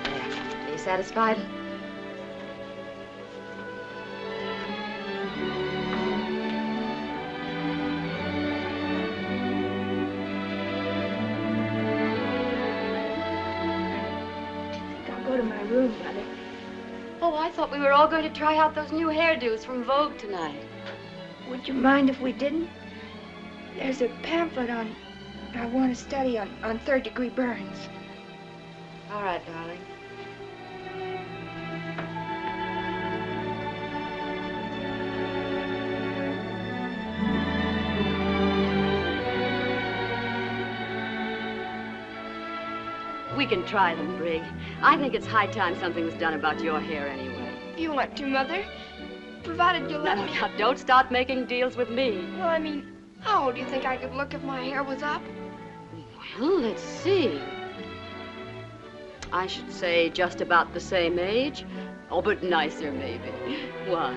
[SPEAKER 14] There. Are you satisfied?
[SPEAKER 2] I'll go to my room, Mother.
[SPEAKER 14] Oh, I thought we were all going to try out those new hairdos from Vogue tonight.
[SPEAKER 3] Would you mind if we didn't? There's a pamphlet on... I want to study on third-degree burns.
[SPEAKER 14] All right, darling. We can try them, Brig. I think it's high time something was done about your hair anyway.
[SPEAKER 2] You want to, Mother? Provided you'll let me.
[SPEAKER 14] Now, don't start making deals with me.
[SPEAKER 2] Well, I mean, how old do you think I could look if my hair was up?
[SPEAKER 14] Well, let's see. I should say just about the same age. Oh, but nicer, maybe. Why?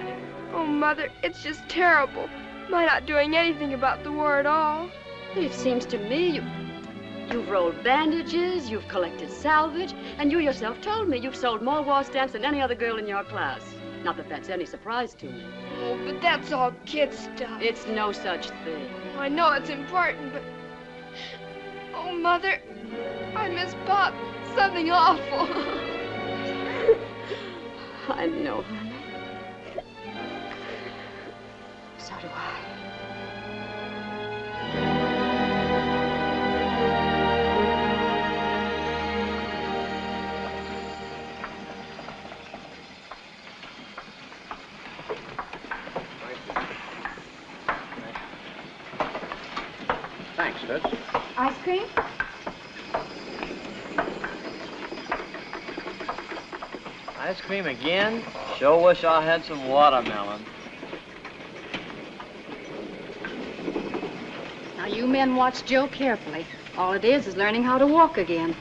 [SPEAKER 2] Oh, Mother, it's just terrible. My not doing anything about the war at all.
[SPEAKER 14] It seems to me you've rolled bandages, you've collected salvage, and you yourself told me you've sold more war stamps than any other girl in your class. Not that that's any surprise to me.
[SPEAKER 2] Oh, but that's all kid stuff.
[SPEAKER 14] It's no such thing.
[SPEAKER 2] I know it's important, but... Oh, Mother, I miss Pop. Something awful.
[SPEAKER 14] I know, honey. So do I.
[SPEAKER 19] Thanks, Toots.
[SPEAKER 3] Ice cream?
[SPEAKER 12] Ice cream again? Sure wish I had some watermelon.
[SPEAKER 14] Now, you men watch Joe carefully. All it is learning how to walk again.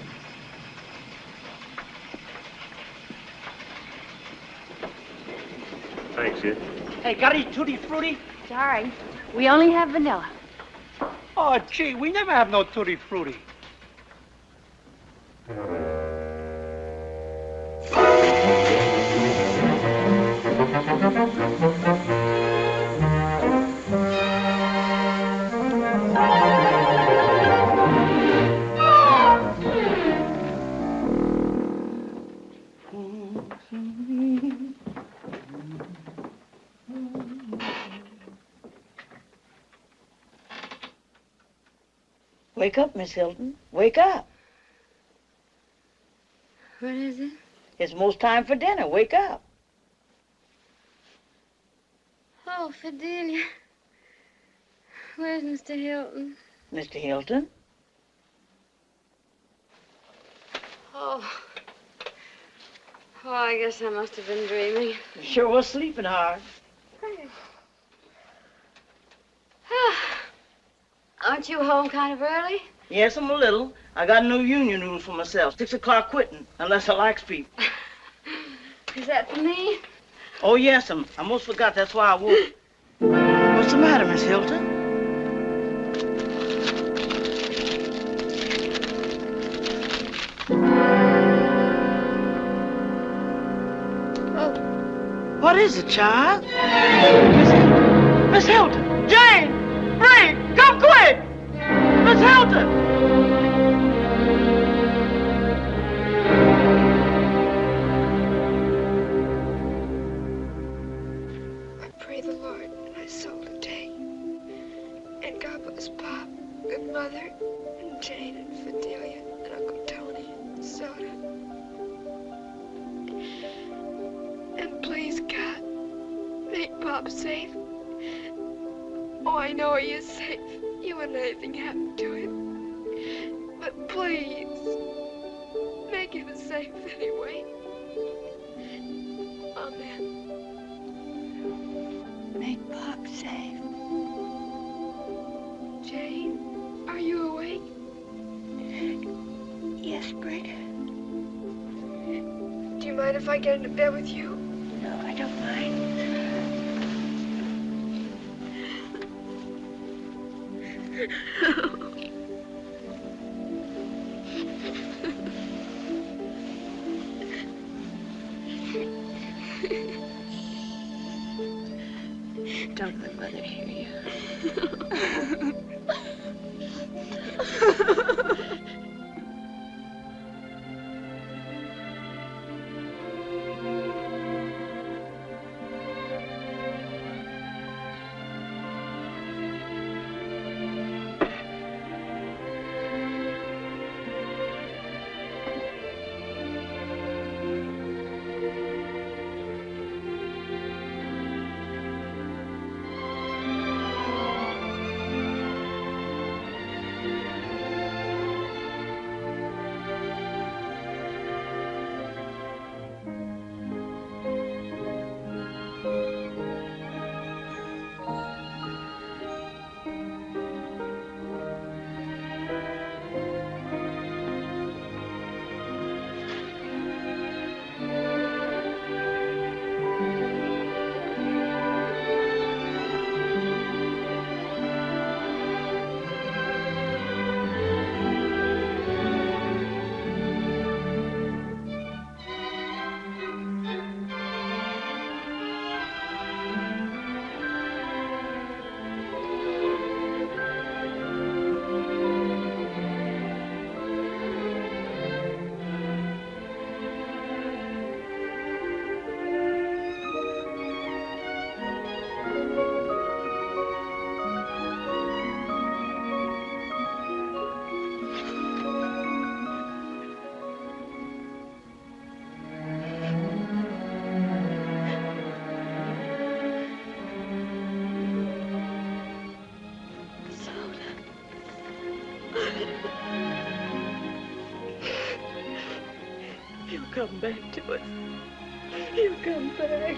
[SPEAKER 18] Thanks, Sid.
[SPEAKER 12] Hey, got any tutti frutti?
[SPEAKER 3] Sorry. We only have vanilla.
[SPEAKER 12] Oh, gee, we never have no tutti frutti.
[SPEAKER 4] Wake up, Miss Hilton. Wake up.
[SPEAKER 14] What is it?
[SPEAKER 4] It's most time for dinner. Wake up.
[SPEAKER 14] Oh, Fidelia. Where's Mr. Hilton?
[SPEAKER 4] Mr. Hilton?
[SPEAKER 14] Oh. Oh, I guess I must have been dreaming.
[SPEAKER 4] You sure was sleeping hard.
[SPEAKER 14] Aren't you home kind of early?
[SPEAKER 4] Yes, I'm a little. I got a new union rule for myself. 6 o'clock quitting, unless I likes people.
[SPEAKER 14] Is that for me?
[SPEAKER 4] Oh, yes, I almost forgot. That's why I woke. What's the matter, Miss Hilton?
[SPEAKER 2] Oh.
[SPEAKER 4] What is it, child? Miss Hilton! Jane! Brig! Come quick! Miss Hilton!
[SPEAKER 2] I pray the Lord my soul to take. And God bless Pop and Mother and Jane and Fidelia and Uncle Tony and Soda. And please, God, make Pop safe. Oh, I know he is safe. You wouldn't let anything happen to him. But please, make him safe anyway. Amen.
[SPEAKER 3] Make Pop safe.
[SPEAKER 2] Jane, are you awake?
[SPEAKER 3] Yes, Brig.
[SPEAKER 2] Do you mind if I get into bed with you?
[SPEAKER 3] No, I don't mind.
[SPEAKER 14] Don't let Mother hear you. He'll come back to us. He'll come back.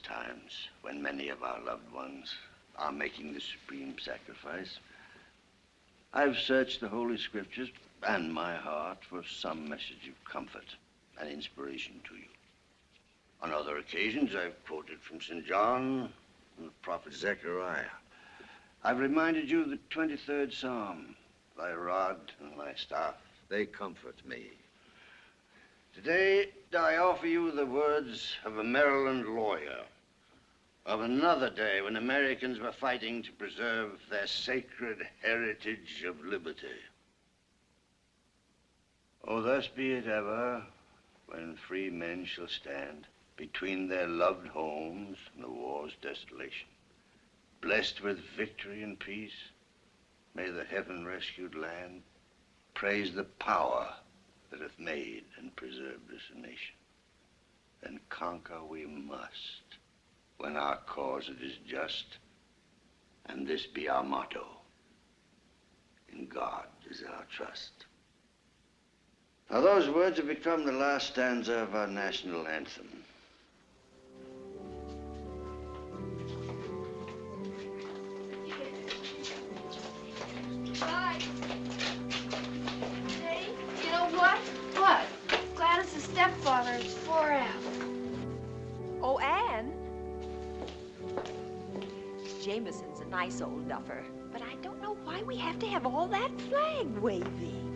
[SPEAKER 7] Times when many of our loved ones are making the supreme sacrifice, I've searched the Holy Scriptures and my heart for some message of comfort and inspiration to you. On other occasions, I've quoted from St. John and the prophet Zechariah. I've reminded you of the 23rd Psalm, thy rod and thy staff, they comfort me. Today, I offer you the words of a Maryland lawyer of another day when Americans were fighting to preserve their sacred heritage of liberty. Oh, thus be it ever, when free men shall stand between their loved homes and the war's desolation. Blessed with victory and peace, may the heaven-rescued land praise the power that hath made and preserved this nation. Then conquer we must, when our cause it is just, and this be our motto: in God is our trust. Now, those words have become the last stanza of our national anthem.
[SPEAKER 2] Bye. Hey, you know what? What? Gladys's stepfather is 4F.
[SPEAKER 11] Oh, Anne? Jameson's a nice old duffer, but I don't know why we have to have all that flag waving.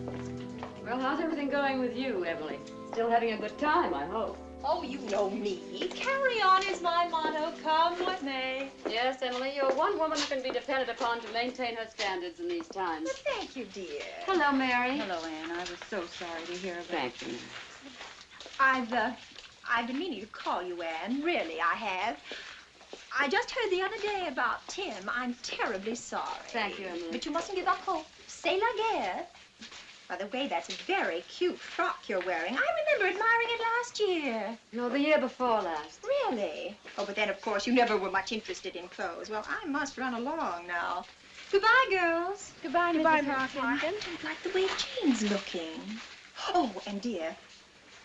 [SPEAKER 14] Well, how's everything going with you, Emily? Still having a good time, I hope.
[SPEAKER 11] Oh, you know me. Carry on is my motto, come what may.
[SPEAKER 14] Yes, Emily, you're one woman who can be depended upon to maintain her standards in these times.
[SPEAKER 11] Well, thank you, dear.
[SPEAKER 14] Hello, Mary.
[SPEAKER 13] Hello, Anne. I was so sorry to hear of that.
[SPEAKER 14] Thank you, Mary.
[SPEAKER 11] I've been meaning to call you, Anne. Really, I have. I just heard the other day about Tim. I'm terribly sorry.
[SPEAKER 14] Thank you, Emily.
[SPEAKER 11] But you mustn't give up hope. C'est la guerre. By the way, that's a very cute frock you're wearing. I remember admiring it last year.
[SPEAKER 14] No, the year before last.
[SPEAKER 11] Really? Oh, but then, of course, you never were much interested in clothes. Well, I must run along now. Goodbye, girls.
[SPEAKER 2] Goodbye,
[SPEAKER 11] Goodbye,
[SPEAKER 2] Mrs. Hawkins.
[SPEAKER 11] I don't like the way Jane's looking. Oh, and dear,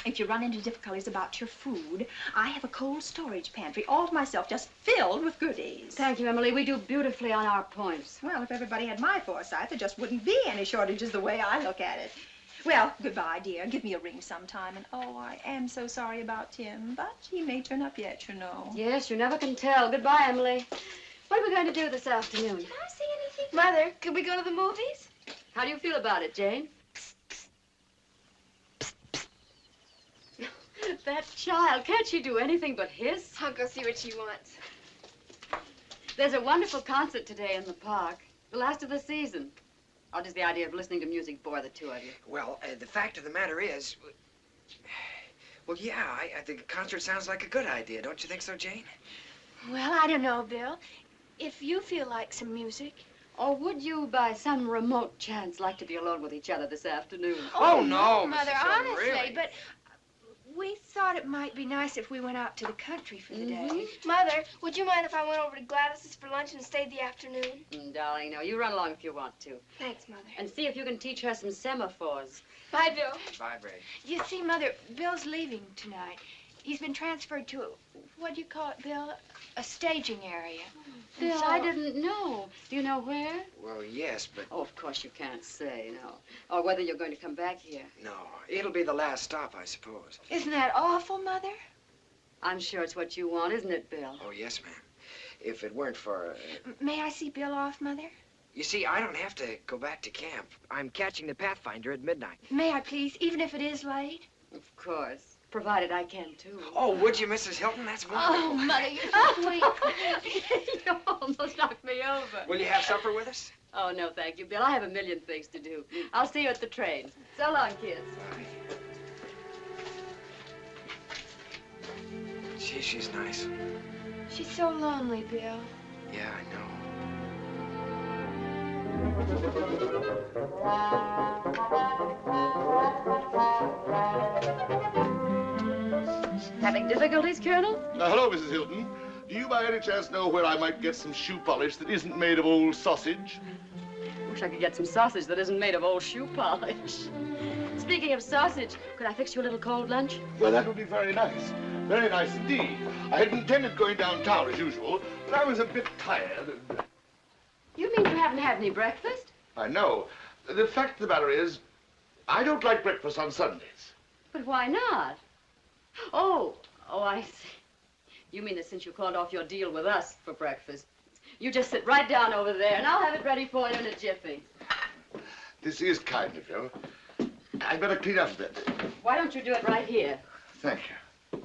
[SPEAKER 11] if you run into difficulties about your food, I have a cold storage pantry all to myself, just filled with goodies.
[SPEAKER 14] Thank you, Emily. We do beautifully on our points.
[SPEAKER 11] Well, if everybody had my foresight, there just wouldn't be any shortages the way I look at it. Well, goodbye, dear. Give me a ring sometime. And, oh, I am so sorry about Tim, but he may turn up yet, you know.
[SPEAKER 14] Yes, you never can tell. Goodbye, Emily. What are we going to do this afternoon?
[SPEAKER 11] Did I say anything?
[SPEAKER 2] Mother, could we go to the movies?
[SPEAKER 14] How do you feel about it, Jane? That child, can't she do anything but hiss?
[SPEAKER 2] I'll go see what she wants.
[SPEAKER 14] There's a wonderful concert today in the park. The last of the season. Or does the idea of listening to music bore the two of you?
[SPEAKER 17] Well, the fact of the matter is... Well, yeah, I think a concert sounds like a good idea. Don't you think so, Jane?
[SPEAKER 2] Well, I don't know, Bill. If you feel like some music.
[SPEAKER 14] Or would you, by some remote chance, like to be alone with each other this afternoon?
[SPEAKER 17] Oh, no,
[SPEAKER 2] Mother,
[SPEAKER 17] Mrs. Hilton,
[SPEAKER 2] honestly,
[SPEAKER 17] really?
[SPEAKER 2] but we thought it might be nice if we went out to the country for the
[SPEAKER 14] Mm-hmm.
[SPEAKER 2] day. Mother, would you mind if I went over to Gladys's for lunch and stayed the afternoon?
[SPEAKER 14] Darling, no, you run along if you want to.
[SPEAKER 2] Thanks, Mother.
[SPEAKER 14] And see if you can teach her some semaphores.
[SPEAKER 2] Bye, Bill.
[SPEAKER 17] Bye, Ray.
[SPEAKER 2] You see, Mother, Bill's leaving tonight. He's been transferred to, what do you call it, Bill? A staging area.
[SPEAKER 14] Bill,
[SPEAKER 2] So-
[SPEAKER 14] I didn't know. Do you know where?
[SPEAKER 17] Well, yes, but...
[SPEAKER 14] Oh, of course you can't say, no. Or whether you're going to come back here.
[SPEAKER 17] No, it'll be the last stop, I suppose.
[SPEAKER 2] Isn't that awful, Mother?
[SPEAKER 14] I'm sure it's what you want, isn't it, Bill?
[SPEAKER 17] Oh, yes, ma'am. If it weren't for...
[SPEAKER 2] May I see Bill off, Mother?
[SPEAKER 17] You see, I don't have to go back to camp. I'm catching the Pathfinder at midnight.
[SPEAKER 2] May I, please, even if it is late?
[SPEAKER 14] Of course. Provided I can, too.
[SPEAKER 17] Oh, would you, Mrs. Hilton? That's wonderful.
[SPEAKER 2] Oh, Mother, you're so sweet.
[SPEAKER 14] You almost knocked me over.
[SPEAKER 17] Will you have supper with us?
[SPEAKER 14] Oh, no, thank you, Bill. I have a million things to do. I'll see you at the train. So long, kids.
[SPEAKER 17] Gee, she's nice.
[SPEAKER 2] She's so lonely, Bill.
[SPEAKER 17] Yeah, I know.
[SPEAKER 14] Having difficulties, Colonel?
[SPEAKER 8] Hello, Mrs. Hilton. Do you by any chance know where I might get some shoe polish that isn't made of old sausage?
[SPEAKER 14] Wish I could get some sausage that isn't made of old shoe polish. Speaking of sausage, could I fix you a little cold lunch?
[SPEAKER 8] Well, that would be very nice. Very nice indeed. I had intended going downtown as usual, but I was a bit tired.
[SPEAKER 14] You mean you haven't had any breakfast?
[SPEAKER 8] I know. The fact of the matter is, I don't like breakfast on Sundays.
[SPEAKER 14] But why not? Oh, I see. You mean that since you called off your deal with us for breakfast, you just sit right down over there, and I'll have it ready for you in a jiffy.
[SPEAKER 8] This is kind of you. I'd better clean up a bit.
[SPEAKER 14] Why don't you do it right here?
[SPEAKER 8] Thank you.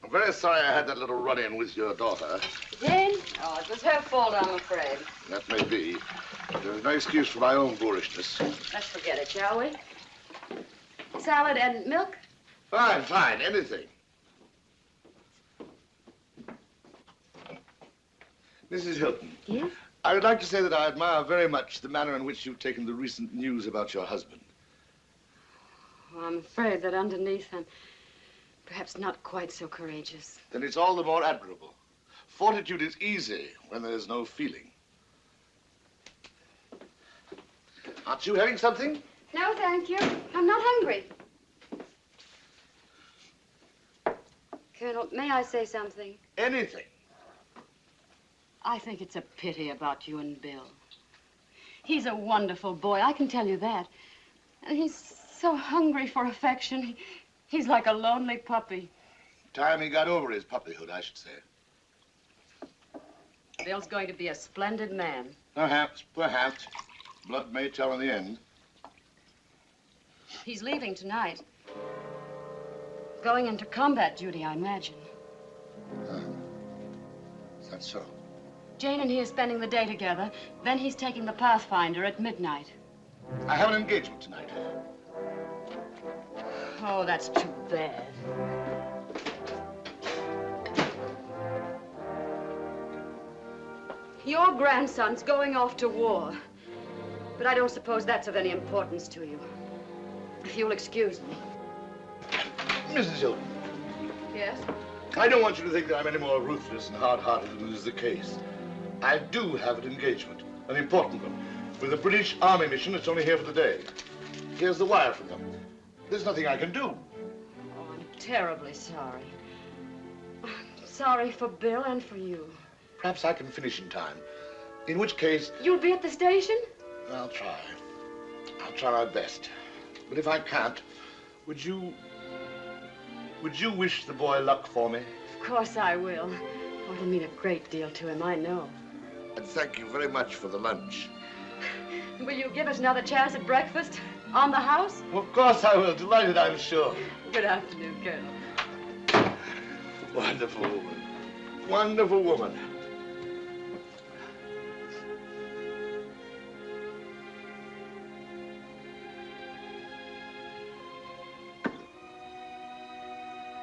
[SPEAKER 8] I'm very sorry I had that little run-in with your daughter.
[SPEAKER 14] Jane? Oh, it was her fault, I'm afraid.
[SPEAKER 8] That may be, but there's no excuse for my own boorishness.
[SPEAKER 14] Let's forget it, shall we? Salad and milk?
[SPEAKER 8] Fine, fine, anything. Mrs. Hilton.
[SPEAKER 14] Yes?
[SPEAKER 8] I would like to say that I admire very much the manner in which you've taken the recent news about your husband.
[SPEAKER 14] Well, I'm afraid that underneath I'm perhaps not quite so courageous.
[SPEAKER 8] Then it's all the more admirable. Fortitude is easy when there is no feeling. Aren't you having something?
[SPEAKER 14] No, thank you. I'm not hungry. Colonel, may I say something?
[SPEAKER 8] Anything.
[SPEAKER 14] I think it's a pity about you and Bill. He's a wonderful boy, I can tell you that. And he's so hungry for affection. He's like a lonely puppy.
[SPEAKER 8] Time he got over his puppyhood, I should say.
[SPEAKER 14] Bill's going to be a splendid man.
[SPEAKER 8] Perhaps, perhaps. Blood may tell in the end.
[SPEAKER 14] He's leaving tonight. Going into combat duty, I imagine.
[SPEAKER 8] Is that so?
[SPEAKER 14] Jane and he are spending the day together. Then he's taking the Pathfinder at midnight.
[SPEAKER 8] I have an engagement tonight.
[SPEAKER 14] Oh, that's too bad. Your grandson's going off to war. But I don't suppose that's of any importance to you. If you'll excuse me.
[SPEAKER 8] Mrs. Hilton.
[SPEAKER 14] Yes?
[SPEAKER 8] I don't want you to think that I'm any more ruthless and hard-hearted than is the case. I do have an engagement, an important one, with a British Army mission that's only here for the day. Here's the wire from them. There's nothing I can do.
[SPEAKER 14] Oh, I'm terribly sorry. I'm sorry for Bill and for you.
[SPEAKER 8] Perhaps I can finish in time. In which case...
[SPEAKER 14] You'll be at the station?
[SPEAKER 8] I'll try. I'll try my best. But if I can't, would you wish the boy luck for me?
[SPEAKER 14] Of course I will. Oh, it'll mean a great deal to him, I know.
[SPEAKER 8] And thank you very much for the lunch.
[SPEAKER 14] Will you give us another chance at breakfast? On the house?
[SPEAKER 8] Well, of course I will. Delighted, I'm sure.
[SPEAKER 14] Good afternoon, Colonel.
[SPEAKER 8] Wonderful woman. Wonderful woman.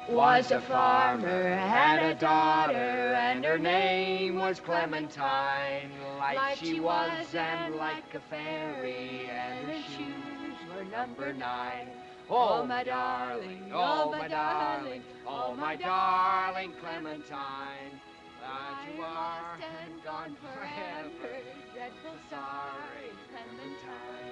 [SPEAKER 9] Was a farmer, had a daughter, and her name was Clementine. Like she was and like a fairy, and her shoes were number 9. Oh, my darling, oh, my darling, oh, my darling Clementine. That you are and gone forever, dreadful sorry Clementine.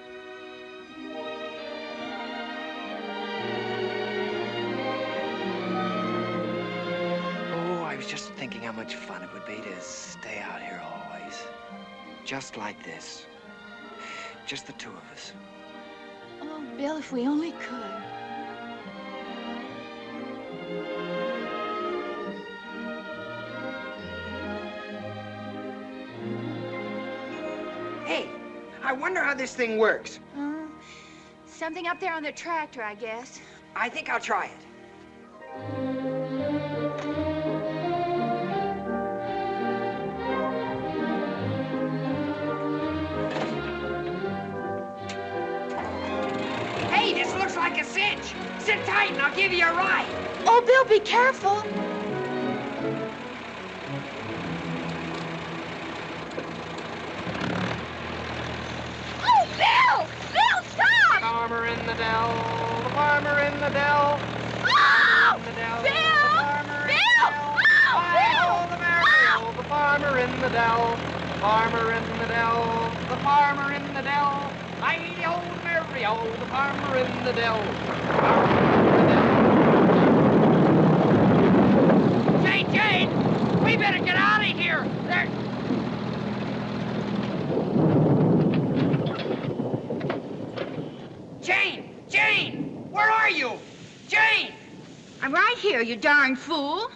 [SPEAKER 17] I was just thinking how much fun it would be to stay out here always. Just like this. Just the two of us.
[SPEAKER 3] Oh, Bill, if we only could.
[SPEAKER 17] Hey, I wonder how this thing works.
[SPEAKER 3] Something up there on the tractor, I guess.
[SPEAKER 17] I think I'll try it. like a cinch. Sit tight and I'll give you a ride.
[SPEAKER 3] Oh, Bill, be careful. Oh, Bill! Bill, stop!
[SPEAKER 17] Farmer in the dell, the farmer in the dell.
[SPEAKER 3] Oh!
[SPEAKER 17] Bill!
[SPEAKER 3] Bill!
[SPEAKER 17] Oh, the Bill! The farmer in the dell, the farmer in the dell, the farmer in the dell. Hi-ho, Mary-o, the farmer in the dell. Jane! We better get out of here! Jane! Where are you? Jane!
[SPEAKER 3] I'm right here, you darn fool.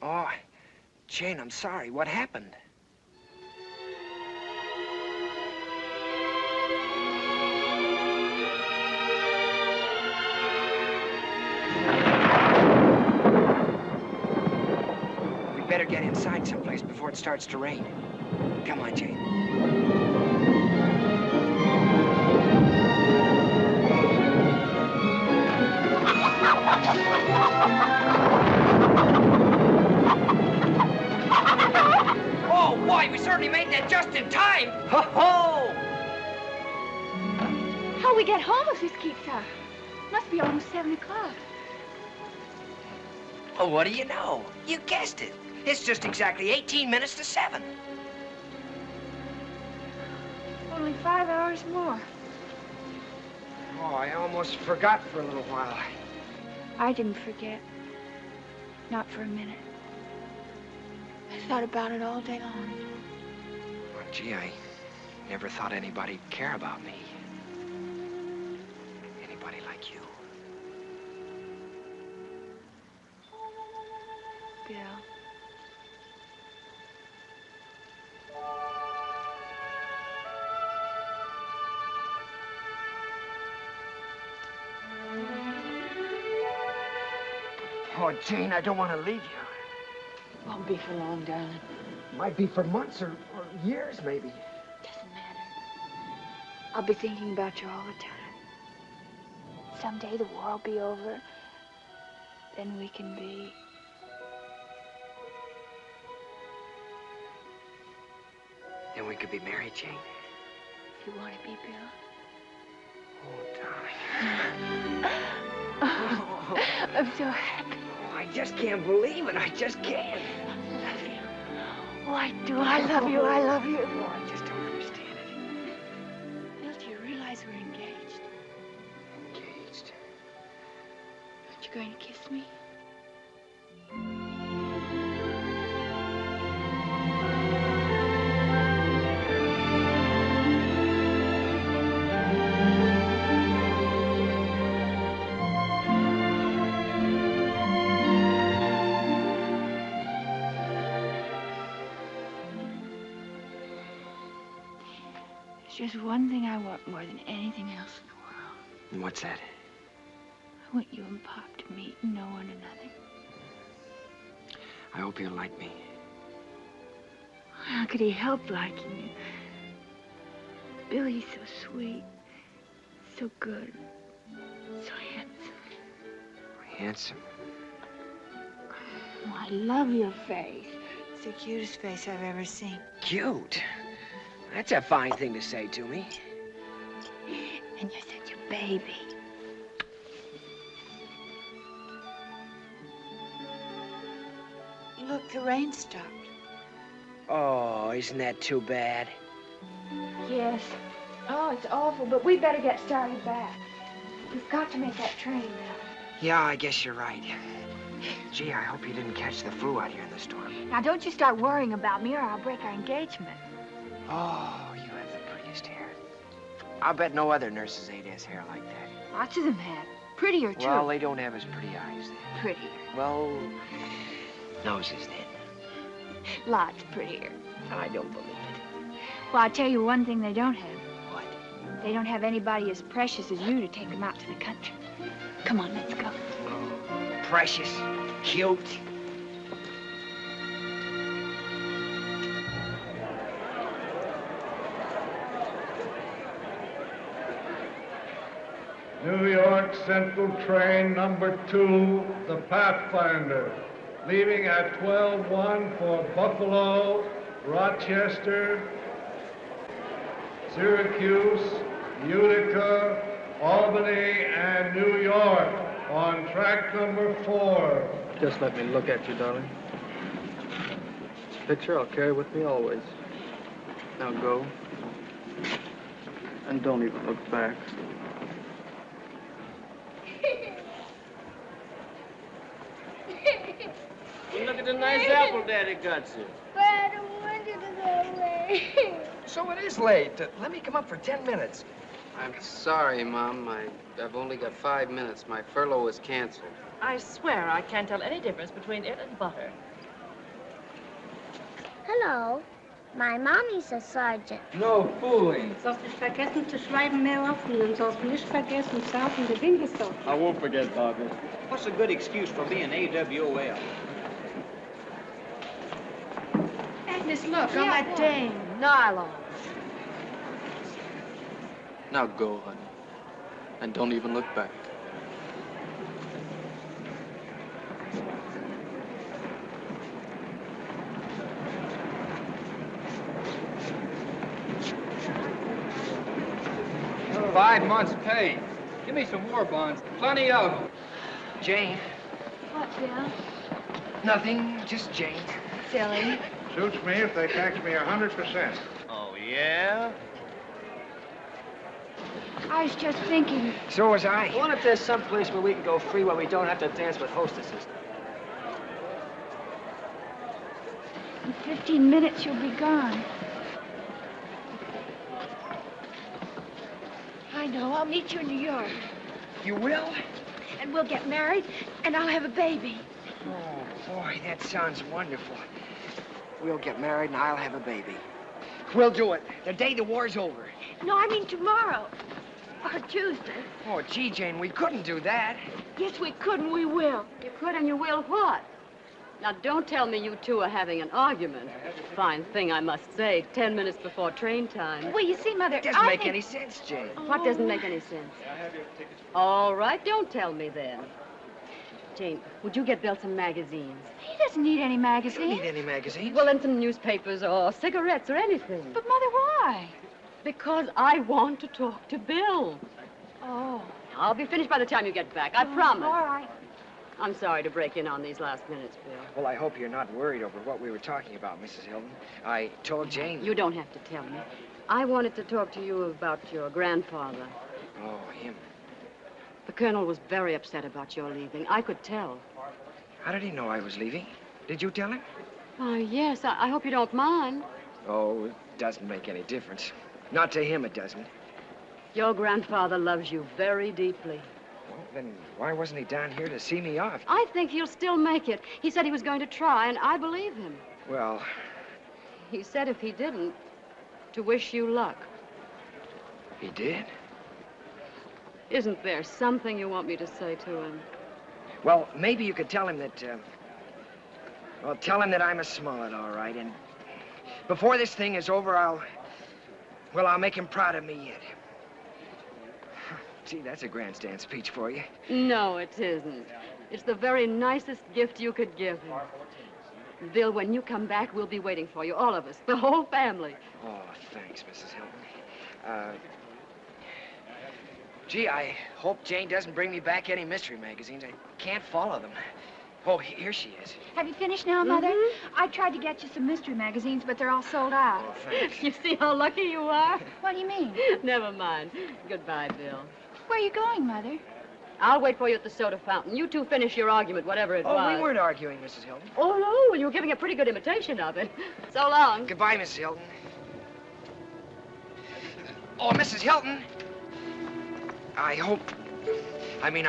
[SPEAKER 17] Oh, Jane, I'm sorry. What happened? We better get inside someplace before it starts to rain. Come on, Jane. Oh, boy, we certainly made that just in time. Ho-ho!
[SPEAKER 3] How'll we get home if this keeps up? Must be almost 7 o'clock.
[SPEAKER 17] Oh, what do you know? You guessed it. It's just exactly 18 minutes to 7.
[SPEAKER 3] Only 5 hours more.
[SPEAKER 17] Oh, I almost forgot for a little while.
[SPEAKER 3] I didn't forget. Not for a minute. I thought about it all day long.
[SPEAKER 17] Well, gee, I never thought anybody'd care about me. Anybody like you.
[SPEAKER 3] Bill.
[SPEAKER 17] Oh, Jane, I don't want to leave you.
[SPEAKER 3] Won't be for long, darling.
[SPEAKER 17] Might be for months or years, maybe.
[SPEAKER 3] Doesn't matter. I'll be thinking about you all the time. Someday the war will be over. Then we can be...
[SPEAKER 17] Then we could be married, Jane.
[SPEAKER 3] If you want to be, Bill.
[SPEAKER 17] Oh, darling.
[SPEAKER 3] I'm so happy.
[SPEAKER 17] Oh, I just can't believe it. I just can't.
[SPEAKER 3] I love you. Oh, I do. I love you. I love you.
[SPEAKER 17] Oh, I just don't understand it.
[SPEAKER 3] Bill, do you realize we're engaged?
[SPEAKER 17] Engaged?
[SPEAKER 3] Aren't you going to kiss me? There's just one thing I want more than anything else in the world.
[SPEAKER 17] And what's that?
[SPEAKER 3] I want you and Pop to meet and know one another.
[SPEAKER 17] I hope you'll like me.
[SPEAKER 3] How could he help liking you? Bill, he's so sweet, so good, so handsome.
[SPEAKER 17] Handsome?
[SPEAKER 3] Oh, I love your face. It's the cutest face I've ever seen.
[SPEAKER 17] Cute? That's a fine thing to say to me.
[SPEAKER 3] And you're such a baby. Look, the rain stopped.
[SPEAKER 17] Oh, isn't that too bad?
[SPEAKER 3] Yes. Oh, it's awful, but we better get started back. We've got to make that train now.
[SPEAKER 17] Yeah, I guess you're right. Gee, I hope you didn't catch the flu out here in the storm.
[SPEAKER 3] Now, don't you start worrying about me or I'll break our engagement.
[SPEAKER 17] Oh, you have the prettiest hair. I'll bet no other nurse's aide has hair like that.
[SPEAKER 3] Lots of them have. Prettier, too.
[SPEAKER 17] Well, they don't have as pretty eyes then.
[SPEAKER 3] Prettier.
[SPEAKER 17] Well, noses then.
[SPEAKER 3] Lots prettier.
[SPEAKER 17] I don't believe it.
[SPEAKER 3] Well, I'll tell you one thing they don't have.
[SPEAKER 17] What?
[SPEAKER 3] They don't have anybody as precious as you to take them out to the country. Come on, let's go.
[SPEAKER 17] Precious, cute.
[SPEAKER 6] New York Central Train number 2, the Pathfinder, leaving at 12:01 for Buffalo, Rochester, Syracuse, Utica, Albany, and New York on track number 4.
[SPEAKER 12] Just let me look at you, darling. This picture I'll carry with me always. Now go. And don't even look back. Well, look at the nice apple Daddy got you.
[SPEAKER 2] But I don't want you to go away.
[SPEAKER 17] So it is late. Let me come up for 10 minutes.
[SPEAKER 12] I'm sorry, Mom. I've only got 5 minutes. My furlough was canceled.
[SPEAKER 15] I swear I can't tell any difference between it and butter.
[SPEAKER 2] Hello. My mommy's a sergeant.
[SPEAKER 12] No fooling.
[SPEAKER 16] Sollst nicht vergessen zu schreiben, mehr offen, und sollst nicht vergessen, saufen die Winkelstoff.
[SPEAKER 12] I won't forget, Bobby. What's a good excuse for being AWOL?
[SPEAKER 16] Agnes, look, on that dame.
[SPEAKER 14] Nylon.
[SPEAKER 12] Now go, honey. And don't even look back.
[SPEAKER 17] Oh, 5 months' pay. Give me some war bonds. Plenty of them. Jane.
[SPEAKER 3] What, Bill?
[SPEAKER 17] Nothing, just Jane.
[SPEAKER 3] Silly.
[SPEAKER 6] Suits me if they tax me 100%.
[SPEAKER 22] Oh, yeah?
[SPEAKER 3] I was just thinking.
[SPEAKER 17] So was I.
[SPEAKER 12] What if there's some place where we can go free where we don't have to dance with hostesses?
[SPEAKER 3] In 15 minutes, you'll be gone. I know. I'll meet you in New York.
[SPEAKER 17] You will?
[SPEAKER 3] And we'll get married, and I'll have a baby.
[SPEAKER 17] Oh, boy, that sounds wonderful. We'll get married, and I'll have a baby. We'll do it. The day the war's over.
[SPEAKER 3] No, I mean tomorrow. Or Tuesday.
[SPEAKER 17] Oh, gee, Jane, we couldn't do that.
[SPEAKER 3] Yes, we could, and we will.
[SPEAKER 14] You could and you will what? Now, don't tell me you two are having an argument. Fine thing, I must say, 10 minutes before train time.
[SPEAKER 3] Well, you see, Mother,
[SPEAKER 17] It doesn't make any sense, Jane.
[SPEAKER 14] What doesn't make any sense? All right, don't tell me then. Jane, would you get Bill some magazines?
[SPEAKER 3] He doesn't need any magazines.
[SPEAKER 17] You don't need any magazines.
[SPEAKER 14] Well, then some newspapers or cigarettes or anything.
[SPEAKER 3] But, Mother, why?
[SPEAKER 14] Because I want to talk to Bill.
[SPEAKER 3] Oh.
[SPEAKER 14] I'll be finished by the time you get back, I promise.
[SPEAKER 3] All right.
[SPEAKER 14] I'm sorry to break in on these last minutes, Bill.
[SPEAKER 17] Well, I hope you're not worried over what we were talking about, Mrs. Hilton. I told Jane...
[SPEAKER 14] You don't have to tell me. I wanted to talk to you about your grandfather.
[SPEAKER 17] Oh, him.
[SPEAKER 14] The Colonel was very upset about your leaving. I could tell.
[SPEAKER 17] How did he know I was leaving? Did you tell him?
[SPEAKER 14] Oh, yes. I hope you don't mind.
[SPEAKER 17] Oh, it doesn't make any difference. Not to him, it doesn't.
[SPEAKER 14] Your grandfather loves you very deeply.
[SPEAKER 17] Well, then why wasn't he down here to see me off?
[SPEAKER 14] I think he'll still make it. He said he was going to try, and I believe him.
[SPEAKER 17] Well...
[SPEAKER 14] He said if he didn't, to wish you luck.
[SPEAKER 17] He did?
[SPEAKER 14] Isn't there something you want me to say to him?
[SPEAKER 17] Well, maybe you could tell him that, well, tell him that I'm a Smollett, all right, and before this thing is over, I'll make him proud of me yet. Gee, that's a grandstand speech for you.
[SPEAKER 14] No, it isn't. It's the very nicest gift you could give him. Bill, when you come back, we'll be waiting for you, all of us, the whole family.
[SPEAKER 17] Oh, thanks, Mrs. Hilton. Gee, I hope Jane doesn't bring me back any mystery magazines. I can't follow them. Oh, here she is.
[SPEAKER 3] Have you finished now, Mother? I tried to get you some mystery magazines, but they're all sold out.
[SPEAKER 17] Oh, thanks.
[SPEAKER 14] You see how lucky you are?
[SPEAKER 3] What do you mean?
[SPEAKER 14] Never mind. Goodbye, Bill.
[SPEAKER 3] Where are you going, Mother?
[SPEAKER 14] I'll wait for you at the soda fountain. You two finish your argument, whatever it was.
[SPEAKER 17] Oh, we weren't arguing, Mrs. Hilton.
[SPEAKER 14] Oh, no. Well, you were giving a pretty good imitation of it. So long.
[SPEAKER 17] Goodbye, Mrs. Hilton. Oh, Mrs. Hilton. I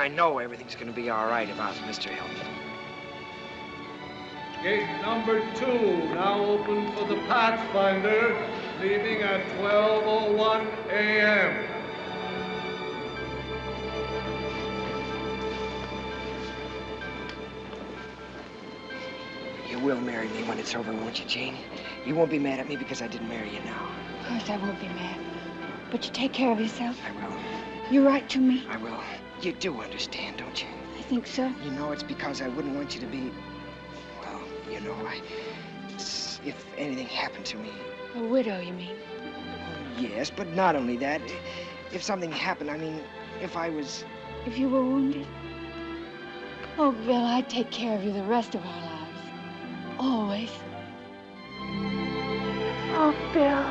[SPEAKER 17] know everything's going to be all right about Mr. Hilton.
[SPEAKER 6] Gate number 2 now open for the Pathfinder, leaving at 12:01 a.m.
[SPEAKER 17] You will marry me when it's over, won't you, Jane? You won't be mad at me because I didn't marry you now.
[SPEAKER 3] Of course I won't be mad. But you take care of yourself.
[SPEAKER 17] I will.
[SPEAKER 3] You write to me?
[SPEAKER 17] I will. You do understand, don't you?
[SPEAKER 3] I think so.
[SPEAKER 17] You know, it's because I wouldn't want you to be... Well, you know, if anything happened to me...
[SPEAKER 3] A widow, you mean?
[SPEAKER 17] Yes, but not only that. If something happened, I mean, if I was...
[SPEAKER 3] If you were wounded? Oh, Bill, I'd take care of you the rest of our lives. Always. Oh, Bill.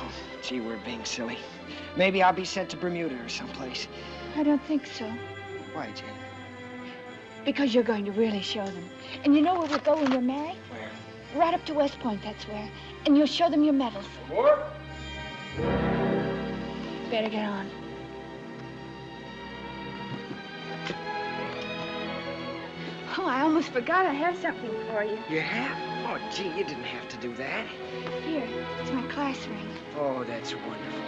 [SPEAKER 17] Oh, gee, we're being silly. Maybe I'll be sent to Bermuda or someplace.
[SPEAKER 3] I don't think so.
[SPEAKER 17] Why, Jane?
[SPEAKER 3] Because you're going to really show them. And you know where we'll go when we're married?
[SPEAKER 17] Where?
[SPEAKER 3] Right up to West Point, that's where. And you'll show them your medals.
[SPEAKER 12] More?
[SPEAKER 3] Better get on. Oh, I almost forgot I have something for you.
[SPEAKER 17] You have? Oh, gee, you didn't have to do that.
[SPEAKER 3] Here, it's my class ring.
[SPEAKER 17] Oh, that's wonderful.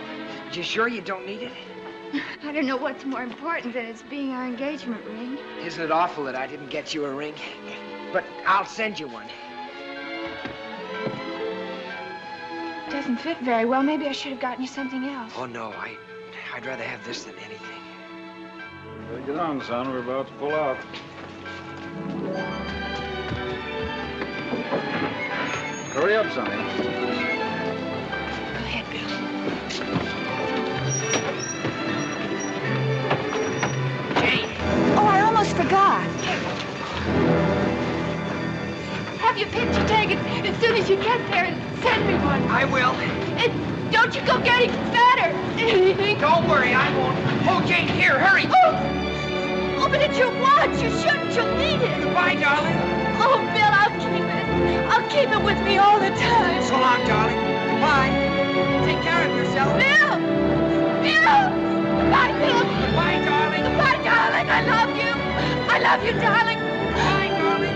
[SPEAKER 17] You sure you don't need it?
[SPEAKER 3] I don't know what's more important than its being our engagement ring.
[SPEAKER 17] Isn't it awful that I didn't get you a ring? But I'll send you one.
[SPEAKER 3] It doesn't fit very well. Maybe I should have gotten you something else.
[SPEAKER 17] Oh, no, I'd rather have this than anything.
[SPEAKER 10] Better get on, son. We're about to pull out. Hurry up, Sonny.
[SPEAKER 3] Go ahead, Bill.
[SPEAKER 17] Jane!
[SPEAKER 3] Oh, I almost forgot. Have your picture taken as soon as you get there and send me one.
[SPEAKER 17] I will.
[SPEAKER 3] And don't you go getting fatter.
[SPEAKER 17] Don't worry, I won't. Oh, Jane, here, hurry.
[SPEAKER 3] Oh, but it's your watch. You shouldn't. You'll need it.
[SPEAKER 17] Goodbye, darling.
[SPEAKER 3] Oh, Bill, I'll keep it. I'll keep it with me all the time.
[SPEAKER 17] So long, darling. Goodbye. Take care of yourself.
[SPEAKER 3] Bill! Bill! Goodbye, Bill.
[SPEAKER 17] Goodbye, darling.
[SPEAKER 3] Goodbye, darling. I love you. I love you, darling.
[SPEAKER 17] Goodbye, darling.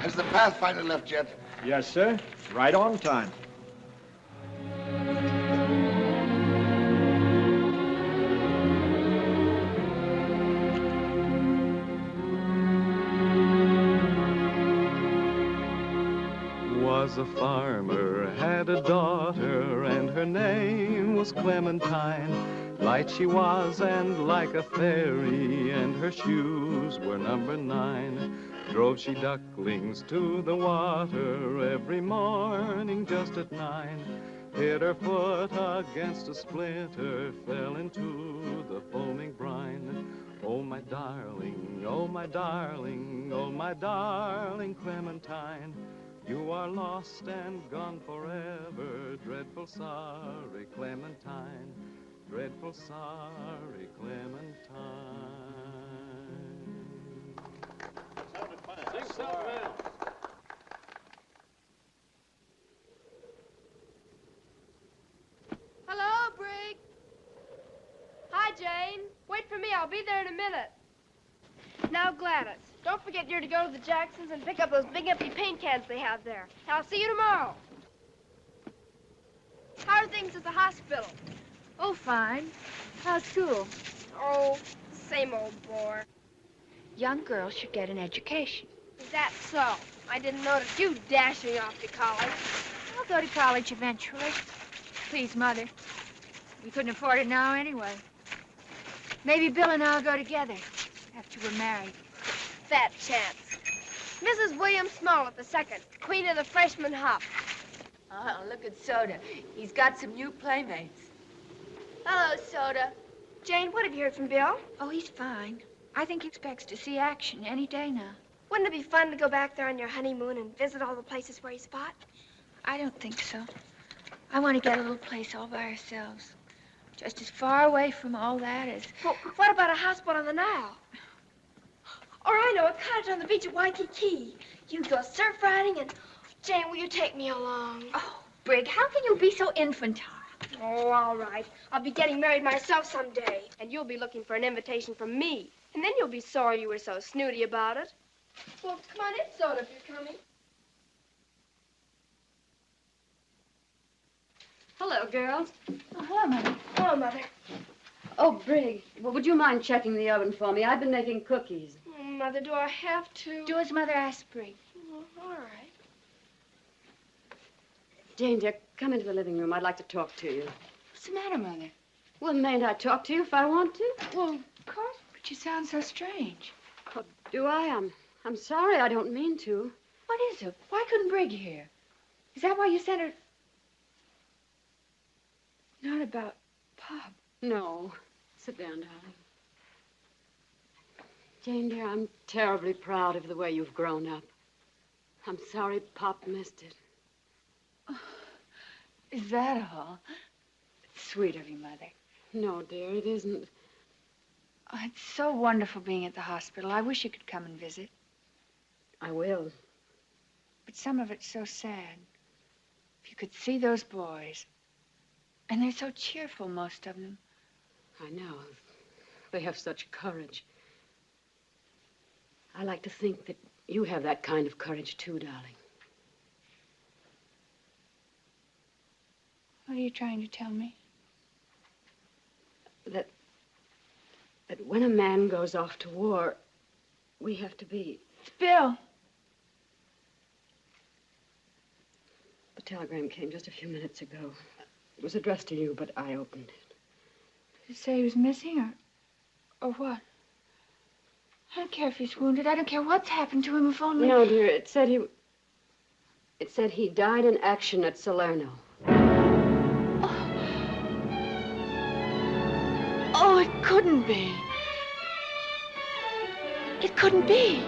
[SPEAKER 8] Has the Pathfinder left yet?
[SPEAKER 10] Yes, sir. Right on time.
[SPEAKER 6] Was a farmer, had a daughter, and her name was Clementine. Light she was and like a fairy, and her shoes were number 9. Drove she ducklings to the water every morning just at 9. Hit her foot against a splinter, fell into the foaming brine. Oh, my darling, oh, my darling, oh, my darling Clementine. You are lost and gone forever, dreadful sorry Clementine, dreadful sorry Clementine.
[SPEAKER 2] Hello, Brig. Hi, Jane. Wait for me. I'll be there in a minute. Now, Gladys, don't forget you're to go to the Jacksons and pick up those big empty paint cans they have there. And I'll see you tomorrow. How are things at the hospital?
[SPEAKER 3] Oh, fine. How's school?
[SPEAKER 2] Oh, same old bore.
[SPEAKER 3] Young girls should get an education.
[SPEAKER 2] Is that so? I didn't notice you dashing off to college.
[SPEAKER 3] I'll go to college eventually. Please, Mother. We couldn't afford it now anyway. Maybe Bill and I'll go together after we're married.
[SPEAKER 2] Fat chance. Mrs. William Smollett II, queen of the freshman hop.
[SPEAKER 3] Oh, look at Soda. He's got some new playmates. Hello, Soda.
[SPEAKER 2] Jane, what have you heard from Bill?
[SPEAKER 3] Oh, he's fine. I think he expects to see action any day now.
[SPEAKER 2] Wouldn't it be fun to go back there on your honeymoon and visit all the places where he's fought?
[SPEAKER 3] I don't think so. I want to get a little place all by ourselves. Just as far away from all that as...
[SPEAKER 2] Well, what about a houseboat on the Nile? Or I know, a cottage on the beach at Waikiki. You can go surf riding and... Jane, will you take me along?
[SPEAKER 3] Oh, Brig, how can you be so infantile?
[SPEAKER 2] Oh, all right. I'll be getting married myself someday. And you'll be looking for an invitation from me. And then you'll be sorry you were so snooty about it. Well, come on in, Soda, if you're coming.
[SPEAKER 14] Hello, girls.
[SPEAKER 3] Oh, hello, Mother.
[SPEAKER 2] Hello, Mother.
[SPEAKER 14] Oh, Brig, well, would you mind checking the oven for me? I've been making cookies.
[SPEAKER 2] Oh, Mother, do I have to?
[SPEAKER 3] Do as Mother asked, Brig.
[SPEAKER 2] Oh, all right.
[SPEAKER 14] Jane, dear, come into the living room. I'd like to talk to you.
[SPEAKER 3] What's the matter, Mother?
[SPEAKER 14] Well, mayn't I talk to you if I want to?
[SPEAKER 3] Well, of course, but you sound so strange.
[SPEAKER 14] Oh, do I? I'm sorry. I don't mean to.
[SPEAKER 3] What is it? Why couldn't Brig hear? Is that why you sent her... Not about Pop.
[SPEAKER 14] No. Sit down, darling. Jane, dear, I'm terribly proud of the way you've grown up. I'm sorry Pop missed it.
[SPEAKER 3] Oh, is that all? It's sweet of you, Mother.
[SPEAKER 14] No, dear, it isn't.
[SPEAKER 3] Oh, it's so wonderful being at the hospital. I wish you could come and visit.
[SPEAKER 14] I will.
[SPEAKER 3] But some of it's so sad. If you could see those boys. And they're so cheerful, most of them.
[SPEAKER 14] I know. They have such courage. I like to think that you have that kind of courage, too, darling.
[SPEAKER 3] What are you trying to tell me?
[SPEAKER 14] That when a man goes off to war, we have to be...
[SPEAKER 3] Bill!
[SPEAKER 14] The telegram came just a few minutes ago. It was addressed to you, but I opened it.
[SPEAKER 3] Did it say he was missing, or what? I don't care if he's wounded. I don't care what's happened to him, if only...
[SPEAKER 14] No, dear, it said he died in action at Salerno.
[SPEAKER 3] Oh, it couldn't be. It couldn't be.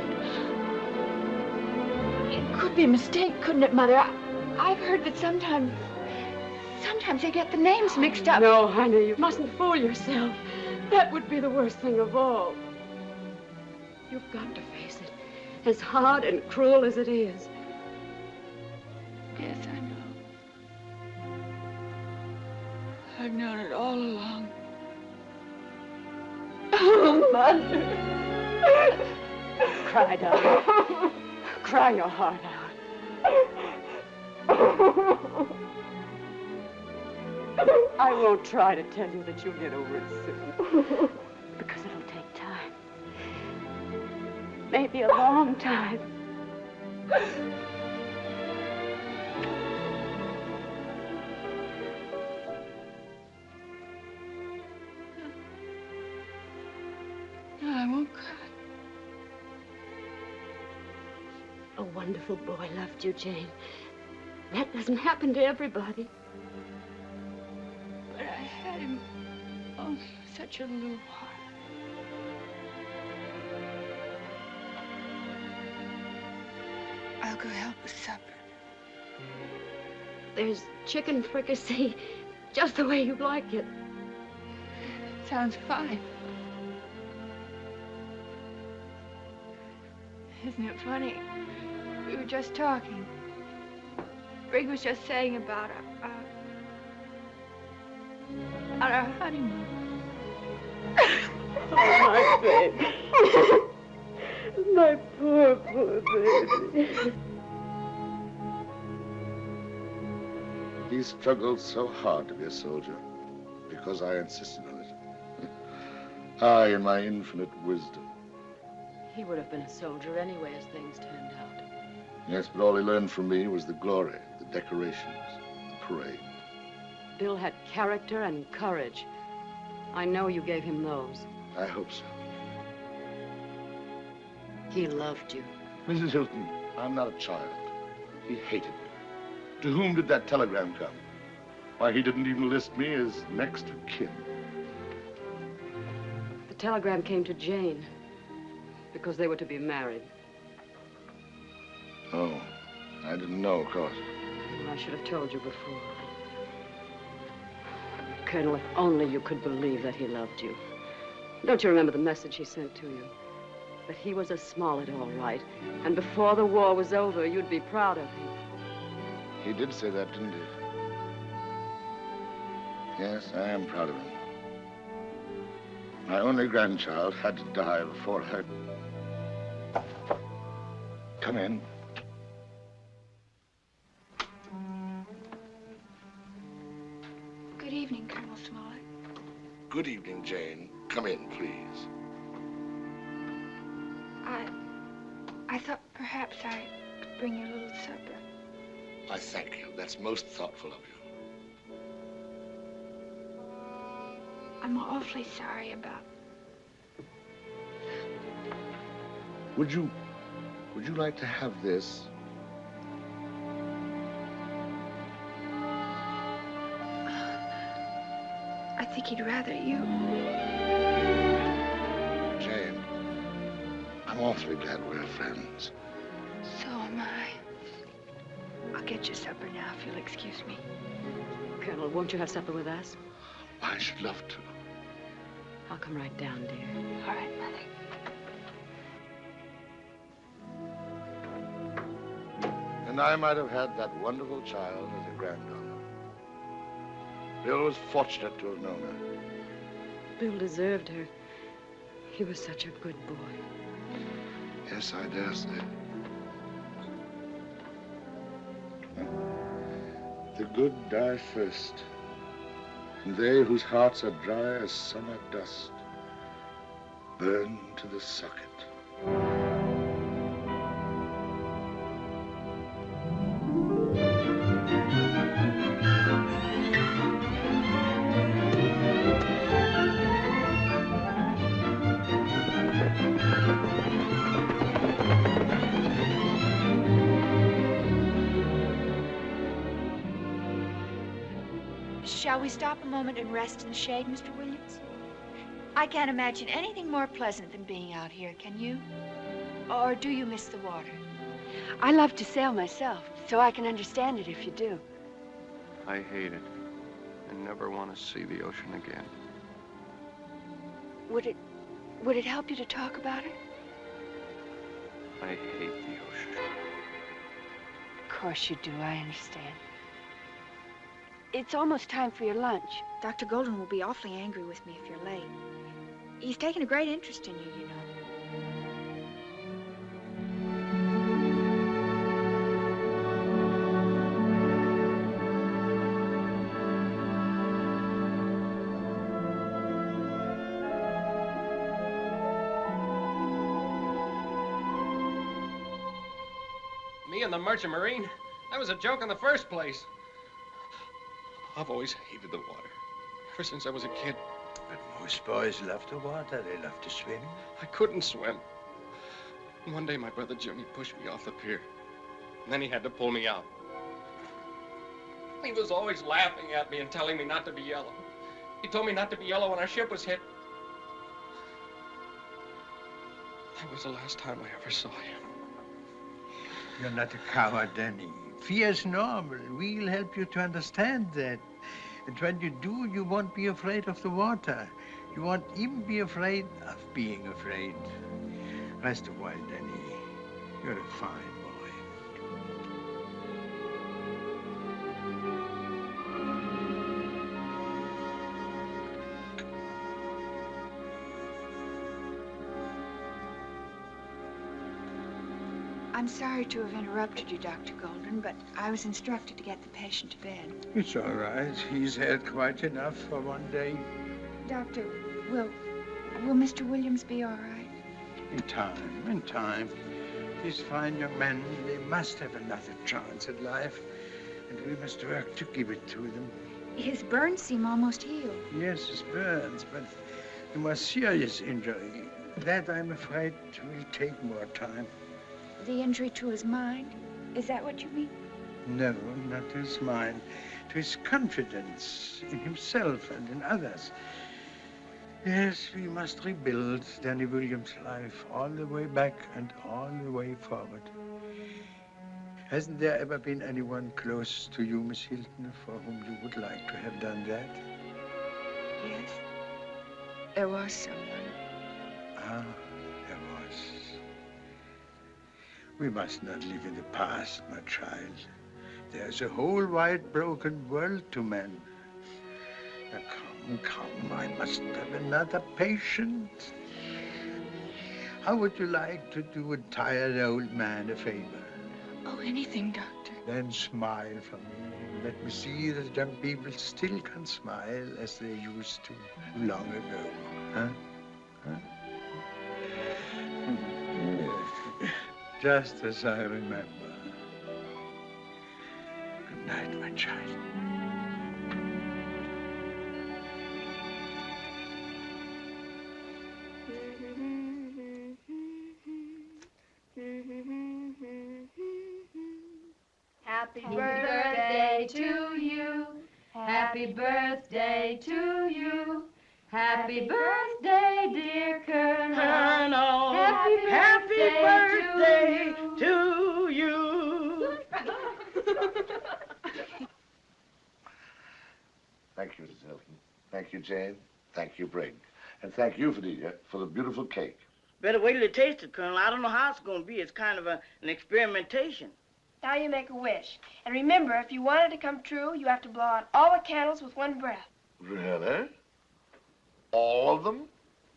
[SPEAKER 3] It could be a mistake, couldn't it, Mother? I've heard that sometimes they get the names mixed up.
[SPEAKER 14] No, honey, you mustn't fool yourself. That would be the worst thing of all. You've got to face it, as hard and cruel as it is.
[SPEAKER 3] Yes, I know. I've known it all along.
[SPEAKER 14] Oh, Mother. Cry, darling. Cry your heart out. I won't try to tell you that you'll get over it soon. Because it'll take time. Maybe a long time.
[SPEAKER 3] No, I won't cry.
[SPEAKER 14] A wonderful boy loved you, Jane. That doesn't happen to everybody.
[SPEAKER 3] But I had him, oh, such a little while. I'll go help with supper.
[SPEAKER 14] There's chicken fricassee, just the way you'd like it.
[SPEAKER 3] Sounds fine. Isn't it funny? We were just talking. Brig was just saying about our honeymoon.
[SPEAKER 14] Oh, my baby. My poor baby.
[SPEAKER 8] He struggled so hard to be a soldier because I insisted on it. I, in my infinite wisdom.
[SPEAKER 14] He would have been a soldier anyway as things turned out.
[SPEAKER 8] Yes, but all he learned from me was the glory, the decorations, the parade.
[SPEAKER 14] Bill had character and courage. I know you gave him those.
[SPEAKER 8] I hope so.
[SPEAKER 14] He loved you.
[SPEAKER 8] Mrs. Hilton, I'm not a child. He hated me. To whom did that telegram come? Why, he didn't even list me as next of kin.
[SPEAKER 14] The telegram came to Jane because they were to be married.
[SPEAKER 8] Oh, I didn't know, of course.
[SPEAKER 14] I should have told you before. Colonel, if only you could believe that he loved you. Don't you remember the message he sent to you? That he was a Smollett, all right. And before the war was over, you'd be proud of him.
[SPEAKER 8] He did say that, didn't he? Yes, I am proud of him. My only grandchild had to die before I... Come in.
[SPEAKER 3] Good evening, Colonel Smollett.
[SPEAKER 8] Good evening, Jane. Come in, please.
[SPEAKER 3] I thought perhaps I could bring you a little supper.
[SPEAKER 8] I thank you. That's most thoughtful of you.
[SPEAKER 3] I'm awfully sorry about...
[SPEAKER 8] Would you like to have this?
[SPEAKER 3] I think he'd rather you...
[SPEAKER 8] Jane, I'm awfully glad we're friends.
[SPEAKER 3] So am I. I'll get you supper now, if you'll excuse me.
[SPEAKER 14] Colonel, won't you have supper with us?
[SPEAKER 8] I should love to.
[SPEAKER 14] I'll come right down, dear.
[SPEAKER 3] All right, Mother.
[SPEAKER 8] And I might have had that wonderful child as a granddaughter. Bill was fortunate to have known her.
[SPEAKER 14] Bill deserved her. He was such a good boy.
[SPEAKER 8] Yes, I dare say. The good die first, and they whose hearts are dry as summer dust burn to the socket.
[SPEAKER 3] Shall we stop a moment and rest in the shade, Mr. Williams? I can't imagine anything more pleasant than being out here, can you? Or do you miss the water?
[SPEAKER 5] I love to sail myself, so I can understand it if you do.
[SPEAKER 12] I hate it. I never want to see the ocean again.
[SPEAKER 5] Would it help you to talk about it?
[SPEAKER 12] I hate the ocean.
[SPEAKER 5] Of course you do, I understand. It's almost time for your lunch.
[SPEAKER 3] Dr. Golden will be awfully angry with me if you're late. He's taken a great interest in you, you know.
[SPEAKER 20] Me and the Merchant Marine? That was a joke in the first place. I've always hated the water, ever since I was a kid.
[SPEAKER 21] But most boys love the water. They love to swim.
[SPEAKER 20] I couldn't swim. And one day, my brother Jimmy pushed me off the pier. And then he had to pull me out. He was always laughing at me and telling me not to be yellow. He told me not to be yellow when our ship was hit. That was the last time I ever saw him.
[SPEAKER 21] You're not a coward, Danny. Fear is normal. We'll help you to understand that. And when you do, you won't be afraid of the water. You won't even be afraid of being afraid. Rest a while, Danny. You're a fine boy.
[SPEAKER 3] I'm sorry to have interrupted you, Dr. Golden, but I was instructed to get the patient to bed.
[SPEAKER 21] It's all right. He's had quite enough for one day.
[SPEAKER 3] Doctor, will Mr. Williams be all right?
[SPEAKER 21] In time. These fine young men, they must have another chance at life. And we must work to give it to them.
[SPEAKER 3] His burns seem almost healed.
[SPEAKER 21] Yes, his burns, but the more serious injury, that I'm afraid will take more time.
[SPEAKER 3] The injury to his mind? Is that what you mean?
[SPEAKER 21] No, not to his mind. To his confidence in himself and in others. Yes, we must rebuild Danny Williams' life all the way back and all the way forward. Hasn't there ever been anyone close to you, Miss Hilton, for whom you would like to have done that?
[SPEAKER 5] Yes. There was someone.
[SPEAKER 21] Ah, there was. We must not live in the past, my child. There's a whole wide broken world to men. Now, come, I must have another patient. How would you like to do a tired old man a favor?
[SPEAKER 3] Oh, anything, Doctor.
[SPEAKER 21] Then smile for me. Let me see that young people still can smile as they used to long ago. Huh? Just as I remember. Good night, my child.
[SPEAKER 2] Happy birthday to you. Happy birthday to you. Happy birthday, dear Colonel.
[SPEAKER 4] Happy birthday to you.
[SPEAKER 8] Thank you, Mrs. Hilton. Thank you, Jane. Thank you, Brig. And thank you, Fidelia, for the beautiful cake.
[SPEAKER 4] Better wait till you taste it, Colonel. I don't know how it's going to be. It's kind of an experimentation.
[SPEAKER 2] Now you make a wish. And remember, if you want it to come true, you have to blow out all the candles with one breath.
[SPEAKER 8] Really? All of them?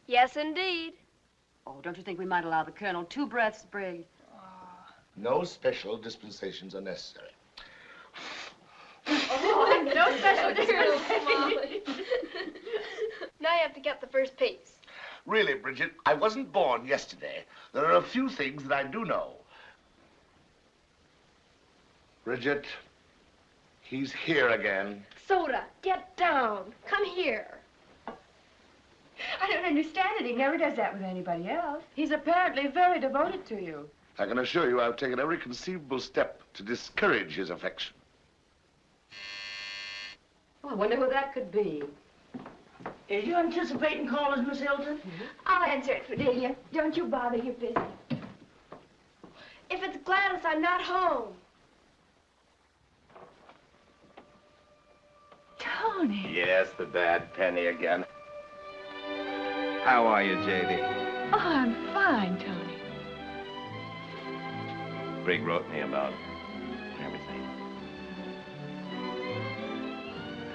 [SPEAKER 2] Yes, indeed.
[SPEAKER 14] Oh, don't you think we might allow the Colonel 2 breaths, Brig?
[SPEAKER 8] No special dispensations are necessary.
[SPEAKER 2] Oh, no special dispensation. Now you have to get the first piece.
[SPEAKER 8] Really, Bridget, I wasn't born yesterday. There are a few things that I do know. Bridget, he's here again.
[SPEAKER 2] Soda, get down. Come here.
[SPEAKER 5] I don't understand it. He never does that with anybody else. He's apparently very devoted to you.
[SPEAKER 8] I can assure you I've taken every conceivable step to discourage his affection.
[SPEAKER 14] Oh, I wonder who that could be.
[SPEAKER 4] Is you anticipating callers, Miss Hilton?
[SPEAKER 3] I'll answer it, Fidelia. Don't you bother. You're busy.
[SPEAKER 2] If it's Gladys, I'm not home.
[SPEAKER 3] Tony.
[SPEAKER 1] Yes, the bad penny again. How are you, J.D.?
[SPEAKER 3] Oh, I'm fine, Tony.
[SPEAKER 1] Brig wrote me about everything.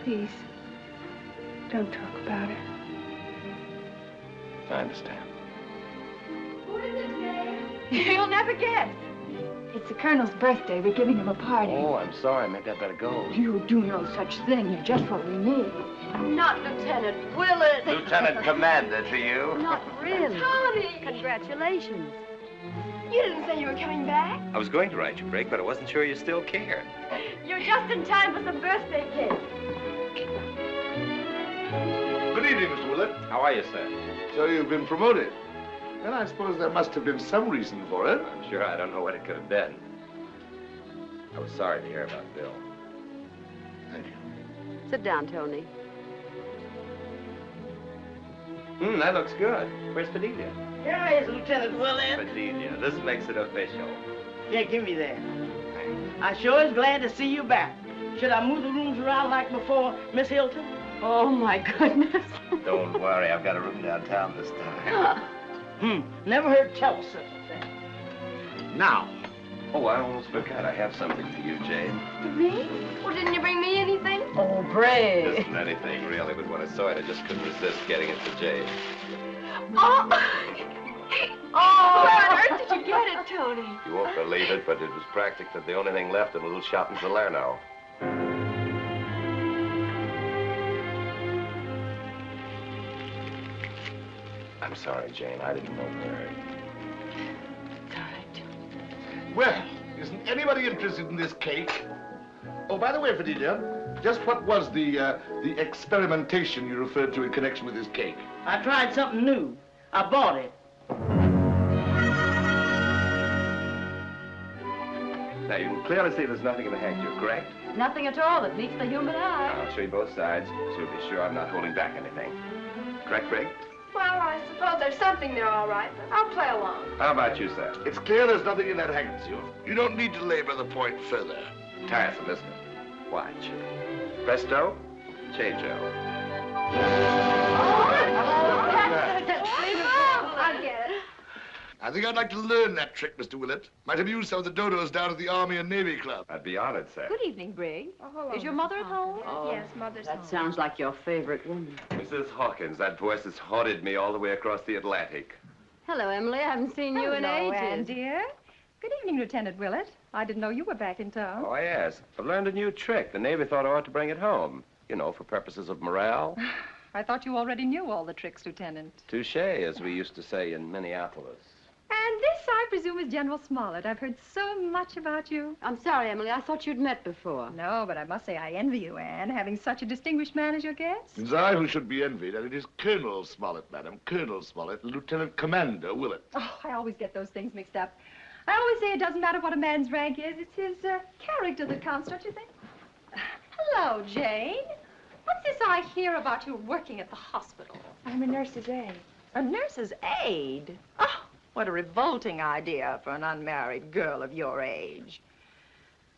[SPEAKER 3] Please, don't talk about her.
[SPEAKER 1] I understand.
[SPEAKER 2] Who is it, Dave?
[SPEAKER 3] You'll never guess. It's the Colonel's birthday. We're giving him a party.
[SPEAKER 1] Oh, I'm sorry. Maybe I'd better go.
[SPEAKER 3] You do no such thing. You're just what we need.
[SPEAKER 2] Not Lieutenant Willet.
[SPEAKER 1] Lieutenant Commander to you.
[SPEAKER 2] Not really. Tony.
[SPEAKER 14] Congratulations.
[SPEAKER 2] You didn't say you were coming back.
[SPEAKER 1] I was going to write you, Brig, but I wasn't sure you still cared.
[SPEAKER 2] You're just in time for some birthday cake.
[SPEAKER 8] Good evening, Mr. Willet.
[SPEAKER 1] How are you, sir?
[SPEAKER 8] So you've been promoted. Well, I suppose there must have been some reason for it.
[SPEAKER 1] I'm sure I don't know what it could have been. I was sorry to hear about Bill.
[SPEAKER 8] Thank you.
[SPEAKER 14] Sit down, Tony.
[SPEAKER 1] That looks good. Where's Fidelia?
[SPEAKER 4] Here he is, Lieutenant Willet.
[SPEAKER 1] Fidelia, this makes it official.
[SPEAKER 4] Yeah, give me that. I sure is glad to see you back. Should I move the rooms around like before, Miss Hilton?
[SPEAKER 14] Oh, my goodness.
[SPEAKER 1] Don't worry, I've got a room downtown this time.
[SPEAKER 4] Never heard tell of such a thing.
[SPEAKER 1] Now. Oh, I almost forgot. I have something for you, Jane.
[SPEAKER 2] For me? Well, didn't you bring me anything?
[SPEAKER 14] Oh, Bray.
[SPEAKER 1] It isn't anything, really, but when I saw it, I just couldn't resist getting it for Jane.
[SPEAKER 2] Oh! Oh! Where on earth did you get it, Tony?
[SPEAKER 1] You won't believe it, but it was practically the only thing left in a little shop in Salerno. I'm sorry, Jane. I didn't know where.
[SPEAKER 8] Well, isn't anybody interested in this cake? Oh, by the way, Fidelia, just what was the experimentation you referred to in connection with this cake?
[SPEAKER 4] I tried something new. I bought it.
[SPEAKER 1] Now, you can clearly see there's nothing in the handkerchief, correct?
[SPEAKER 14] Nothing at all that meets the human eye.
[SPEAKER 1] I'll show you both sides, so you'll be sure I'm not holding back anything. Correct, Brig?
[SPEAKER 2] Well, I suppose there's something there, all right, but I'll play along.
[SPEAKER 1] How about you, sir?
[SPEAKER 8] It's clear there's nothing in that handkerchief. You don't need to labor the point further.
[SPEAKER 1] Tiresome, isn't it? Watch. Presto, changeo.
[SPEAKER 2] I get it.
[SPEAKER 8] I think I'd like to learn that trick, Mr. Willet. Might amuse some of the dodos down at the Army and Navy Club.
[SPEAKER 1] I'd be honored, sir.
[SPEAKER 5] Good evening, Brig.
[SPEAKER 2] Oh, hello,
[SPEAKER 5] Is your
[SPEAKER 2] Mrs.
[SPEAKER 5] mother at
[SPEAKER 2] Hawkins.
[SPEAKER 5] home?
[SPEAKER 2] Yes, Mother's home.
[SPEAKER 14] That sounds like your favorite woman.
[SPEAKER 1] Mrs. Hawkins, that voice has haunted me all the way across the Atlantic.
[SPEAKER 14] Hello, Emily. I haven't seen you in
[SPEAKER 18] Hello,
[SPEAKER 14] ages.
[SPEAKER 18] Anne, dear. Good evening, Lieutenant Willett. I didn't know you were back in town.
[SPEAKER 1] Oh, yes. I've learned a new trick. The Navy thought I ought to bring it home. You know, for purposes of morale.
[SPEAKER 18] I thought you already knew all the tricks, Lieutenant.
[SPEAKER 1] Touché, as we used to say in Minneapolis.
[SPEAKER 18] And this, I presume, is General Smollett. I've heard so much about you.
[SPEAKER 14] I'm sorry, Emily. I thought you'd met before.
[SPEAKER 18] No, but I must say I envy you, Anne, having such a distinguished man as your guest.
[SPEAKER 8] It's I who should be envied, and it is Colonel Smollett, madam. Colonel Smollett, Lieutenant Commander Willet.
[SPEAKER 18] Oh, I always get those things mixed up. I always say it doesn't matter what a man's rank is. It's his character that counts, don't you think? Hello, Jane. What's this I hear about you working at the hospital?
[SPEAKER 16] I'm a nurse's aide.
[SPEAKER 18] A nurse's aide? Oh, what a revolting idea for an unmarried girl of your age.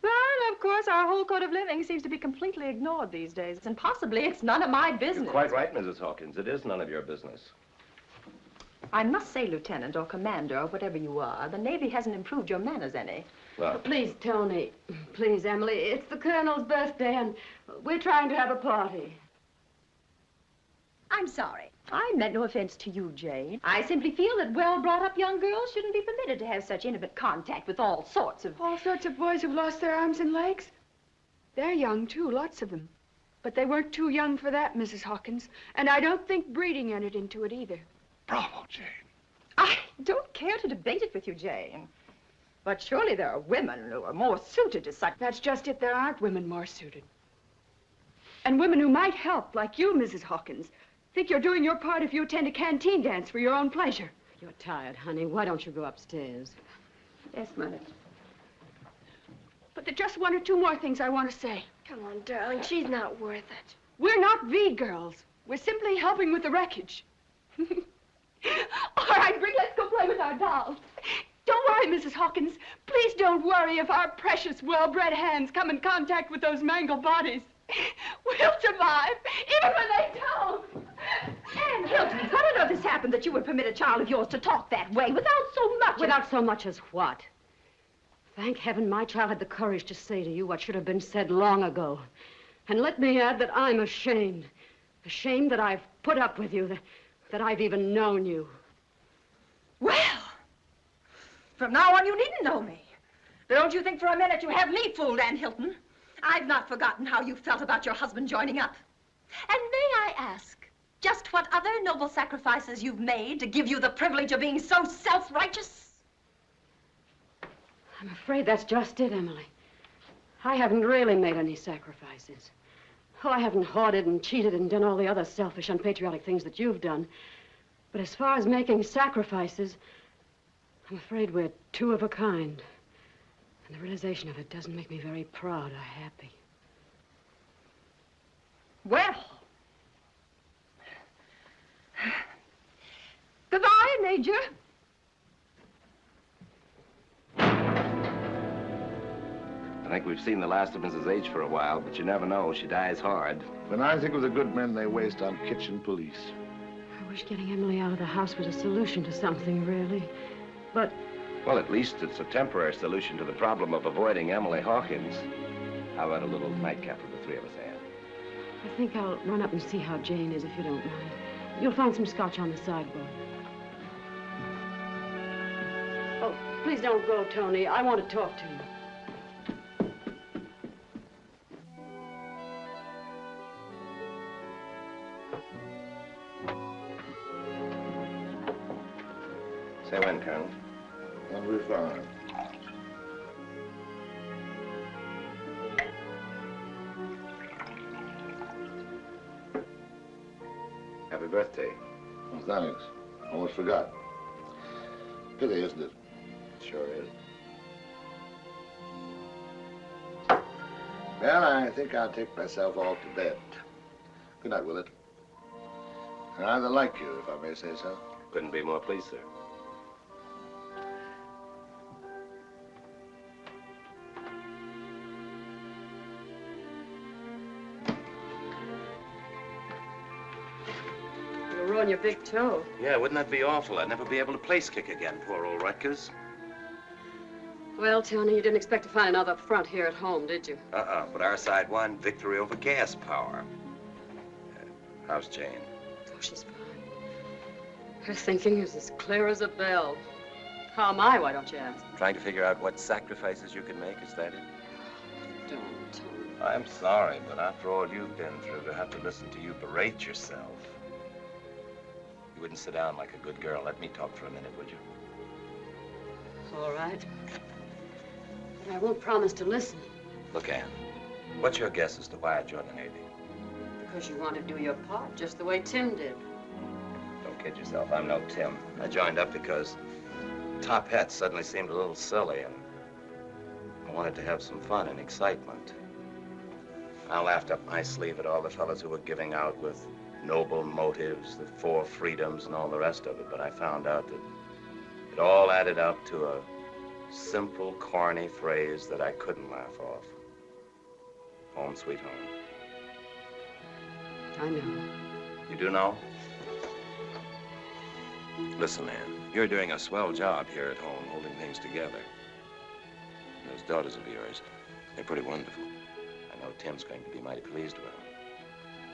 [SPEAKER 18] Well, of course, our whole code of living seems to be completely ignored these days, and possibly it's none of my business.
[SPEAKER 1] You're quite right, Mrs. Hawkins. It is none of your business.
[SPEAKER 18] I must say, Lieutenant or Commander or whatever you are, the Navy hasn't improved your manners any.
[SPEAKER 1] Well,
[SPEAKER 14] Please, Tony. Please, Emily. It's the Colonel's birthday, and we're trying to have a party.
[SPEAKER 18] I'm sorry. I meant no offense to you, Jane. I simply feel that well-brought-up young girls shouldn't be permitted to have such intimate contact with all sorts of
[SPEAKER 16] boys who've lost their arms and legs. They're young, too, lots of them. But they weren't too young for that, Mrs. Hawkins. And I don't think breeding entered into it either.
[SPEAKER 8] Bravo, Jane.
[SPEAKER 18] I don't care to debate it with you, Jane. But surely there are women who are more suited to such...
[SPEAKER 16] That's just it. There aren't women more suited. And women who might help, like you, Mrs. Hawkins, think you're doing your part if you attend a canteen dance for your own pleasure.
[SPEAKER 14] You're tired, honey. Why don't you go upstairs?
[SPEAKER 16] Yes, Mother. But there's just one or two more things I want to say.
[SPEAKER 2] Come on, darling. She's not worth it.
[SPEAKER 16] We're not V-girls. We're simply helping with the wreckage. All right, Brig, let's go play with our dolls. Don't worry, Mrs. Hawkins. Please don't worry if our precious, well-bred hands come in contact with those mangled bodies. We'll survive, even when they don't.
[SPEAKER 18] Anne Hilton, how on earth has happened that you would permit a child of yours to talk that way without so much...
[SPEAKER 14] Without so much as what? Thank heaven my child had the courage to say to you what should have been said long ago. And let me add that I'm ashamed. Ashamed that I've put up with you, that I've even known you.
[SPEAKER 18] Well, from now on you needn't know me. Don't you think for a minute you have me fooled, Anne Hilton? I've not forgotten how you felt about your husband joining up. And may I ask, just what other noble sacrifices you've made to give you the privilege of being so self-righteous?
[SPEAKER 14] I'm afraid that's just it, Emily. I haven't really made any sacrifices. Oh, I haven't hoarded and cheated and done all the other selfish, unpatriotic things that you've done. But as far as making sacrifices, I'm afraid we're two of a kind. And the realization of it doesn't make me very proud or happy.
[SPEAKER 18] Well. Goodbye, Major.
[SPEAKER 1] I think we've seen the last of Mrs. H for a while, but you never know. She dies hard.
[SPEAKER 8] When I think of the good men they waste on kitchen police.
[SPEAKER 14] I wish getting Emily out of the house was a solution to something, really. But...
[SPEAKER 1] Well, at least it's a temporary solution to the problem of avoiding Emily Hawkins. How about a little nightcap for the three of us, Anne?
[SPEAKER 14] I think I'll run up and see how Jane is, if you don't mind. You'll find some scotch on the sideboard. Oh, please don't go, Tony. I want to talk to you.
[SPEAKER 1] Say when, Colonel?
[SPEAKER 8] When we're fine.
[SPEAKER 1] Happy birthday.
[SPEAKER 8] Oh, thanks. Almost forgot. Pity, isn't it?
[SPEAKER 1] Sure is.
[SPEAKER 8] Well, I think I'll take myself off to bed. Good night, Willet. I rather like you, if I may say so.
[SPEAKER 1] Couldn't be more pleased, sir.
[SPEAKER 14] You'll ruin your big toe.
[SPEAKER 1] Yeah, wouldn't that be awful? I'd never be able to place kick again, poor old Rutgers.
[SPEAKER 14] Well, Tony, you didn't expect to find another front here at home, did you?
[SPEAKER 1] But our side won victory over gas power. How's Jane?
[SPEAKER 14] Oh, she's fine. Her thinking is as clear as a bell. How am I, why don't you ask?
[SPEAKER 1] Trying to figure out what sacrifices you can make, is that it?
[SPEAKER 14] Don't, Tony.
[SPEAKER 1] I'm sorry, but after all you've been through, to have to listen to you berate yourself. You wouldn't sit down like a good girl. Let me talk for a minute, would you?
[SPEAKER 14] All right. But I won't promise to listen.
[SPEAKER 1] Look, Anne, what's your guess as to why I joined the Navy?
[SPEAKER 14] Because you want to do your part, just the way Tim did.
[SPEAKER 1] Don't kid yourself, I'm no Tim. I joined up because top hats suddenly seemed a little silly, and I wanted to have some fun and excitement. I laughed up my sleeve at all the fellows who were giving out with noble motives, the 4 freedoms, and all the rest of it, but I found out that it all added up to a simple, corny phrase that I couldn't laugh off. Home, sweet home.
[SPEAKER 14] I know.
[SPEAKER 1] You do know? Listen, Anne, you're doing a swell job here at home, holding things together. Those daughters of yours, they're pretty wonderful. I know Tim's going to be mighty pleased with them.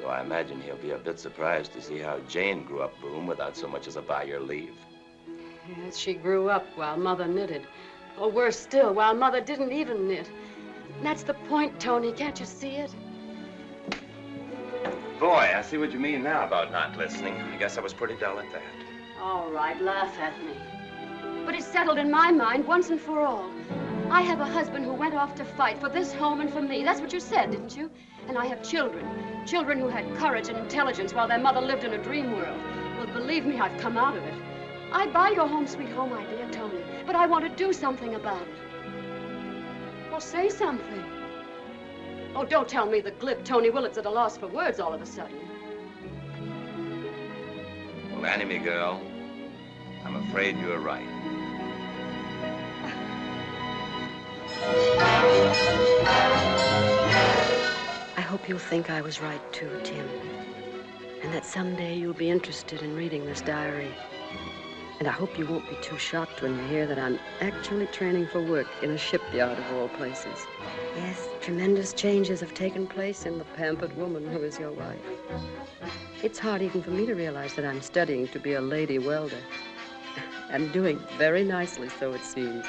[SPEAKER 1] Though I imagine he'll be a bit surprised to see how Jane grew up boom without so much as a by your leave.
[SPEAKER 14] Yes, she grew up while Mother knitted. Or worse still, while Mother didn't even knit. And that's the point, Tony. Can't you see it?
[SPEAKER 1] Boy, I see what you mean now about not listening. I guess I was pretty dull at that.
[SPEAKER 14] All right, laugh at me. But it's settled in my mind once and for all. I have a husband who went off to fight for this home and for me. That's what you said, didn't you? And I have children. Children who had courage and intelligence while their mother lived in a dream world. Well, believe me, I've come out of it. I buy your home sweet home idea, Tony, but I want to do something about it. Well, say something. Oh, don't tell me the glib Tony Willett's at a loss for words all of a sudden.
[SPEAKER 1] Well, Annie, me girl, I'm afraid you're right.
[SPEAKER 14] I hope you'll think I was right, too, Tim. And that someday you'll be interested in reading this diary. And I hope you won't be too shocked when you hear that I'm actually training for work in a shipyard of all places. Yes, tremendous changes have taken place in the pampered woman who is your wife. It's hard even for me to realize that I'm studying to be a lady welder. I'm doing very nicely, so it seems.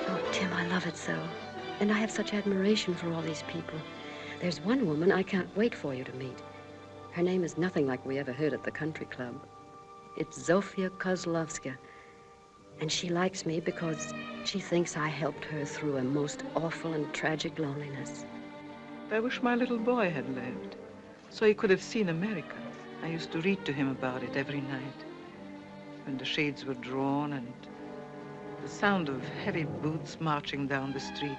[SPEAKER 14] Oh, Tim, I love it so. And I have such admiration for all these people. There's one woman I can't wait for you to meet. Her name is nothing like we ever heard at the country club. It's Zofia Kozlovska, and she likes me because she thinks I helped her through a most awful and tragic loneliness.
[SPEAKER 7] I wish my little boy had lived, so he could have seen America. I used to read to him about it every night, when the shades were drawn and the sound of heavy boots marching down the street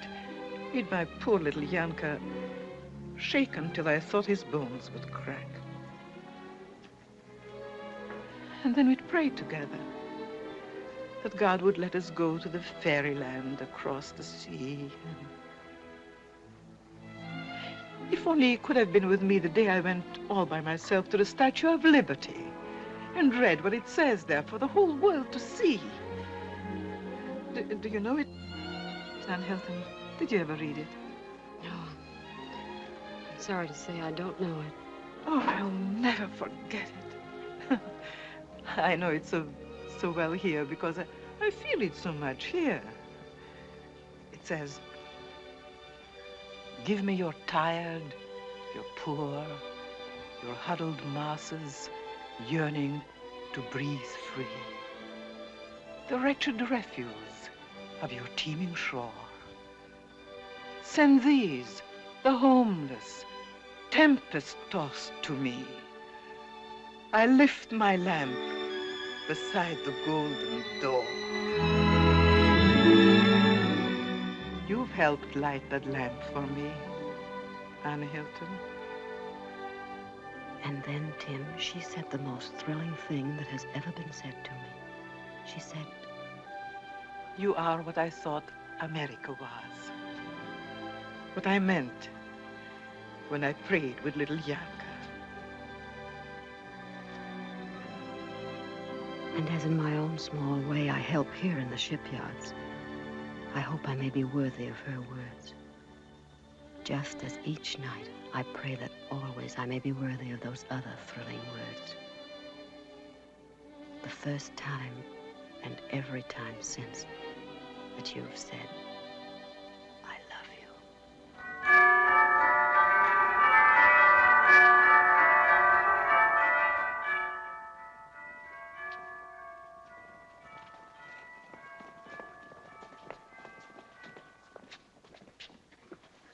[SPEAKER 7] made my poor little Yanka shake until I thought his bones would crack. And then we'd pray together that God would let us go to the fairyland across the sea. If only he could have been with me the day I went all by myself to the Statue of Liberty and read what it says there for the whole world to see. Do you know it, Anne Hilton? Did you ever read it?
[SPEAKER 14] No. I'm sorry to say I don't know it.
[SPEAKER 7] Oh, I'll never forget it. I know it's so well here because I feel it so much here. It says, give me your tired, your poor, your huddled masses yearning to breathe free. The wretched refuse of your teeming shore. Send these, the homeless, tempest-tossed to me. I lift my lamp beside the golden door. You You've helped light that lamp for me, Anne Hilton.
[SPEAKER 13] And then, Tim, she said the most thrilling thing that has ever been said to me. She said,
[SPEAKER 7] You are what I thought America was. What I meant when I prayed with little Yanka.
[SPEAKER 13] and as in my own small way I help here in the shipyards, I hope I may be worthy of her words. Just as each night I pray that always I may be worthy of those other thrilling words. The first time and every time since that you have said, I love you.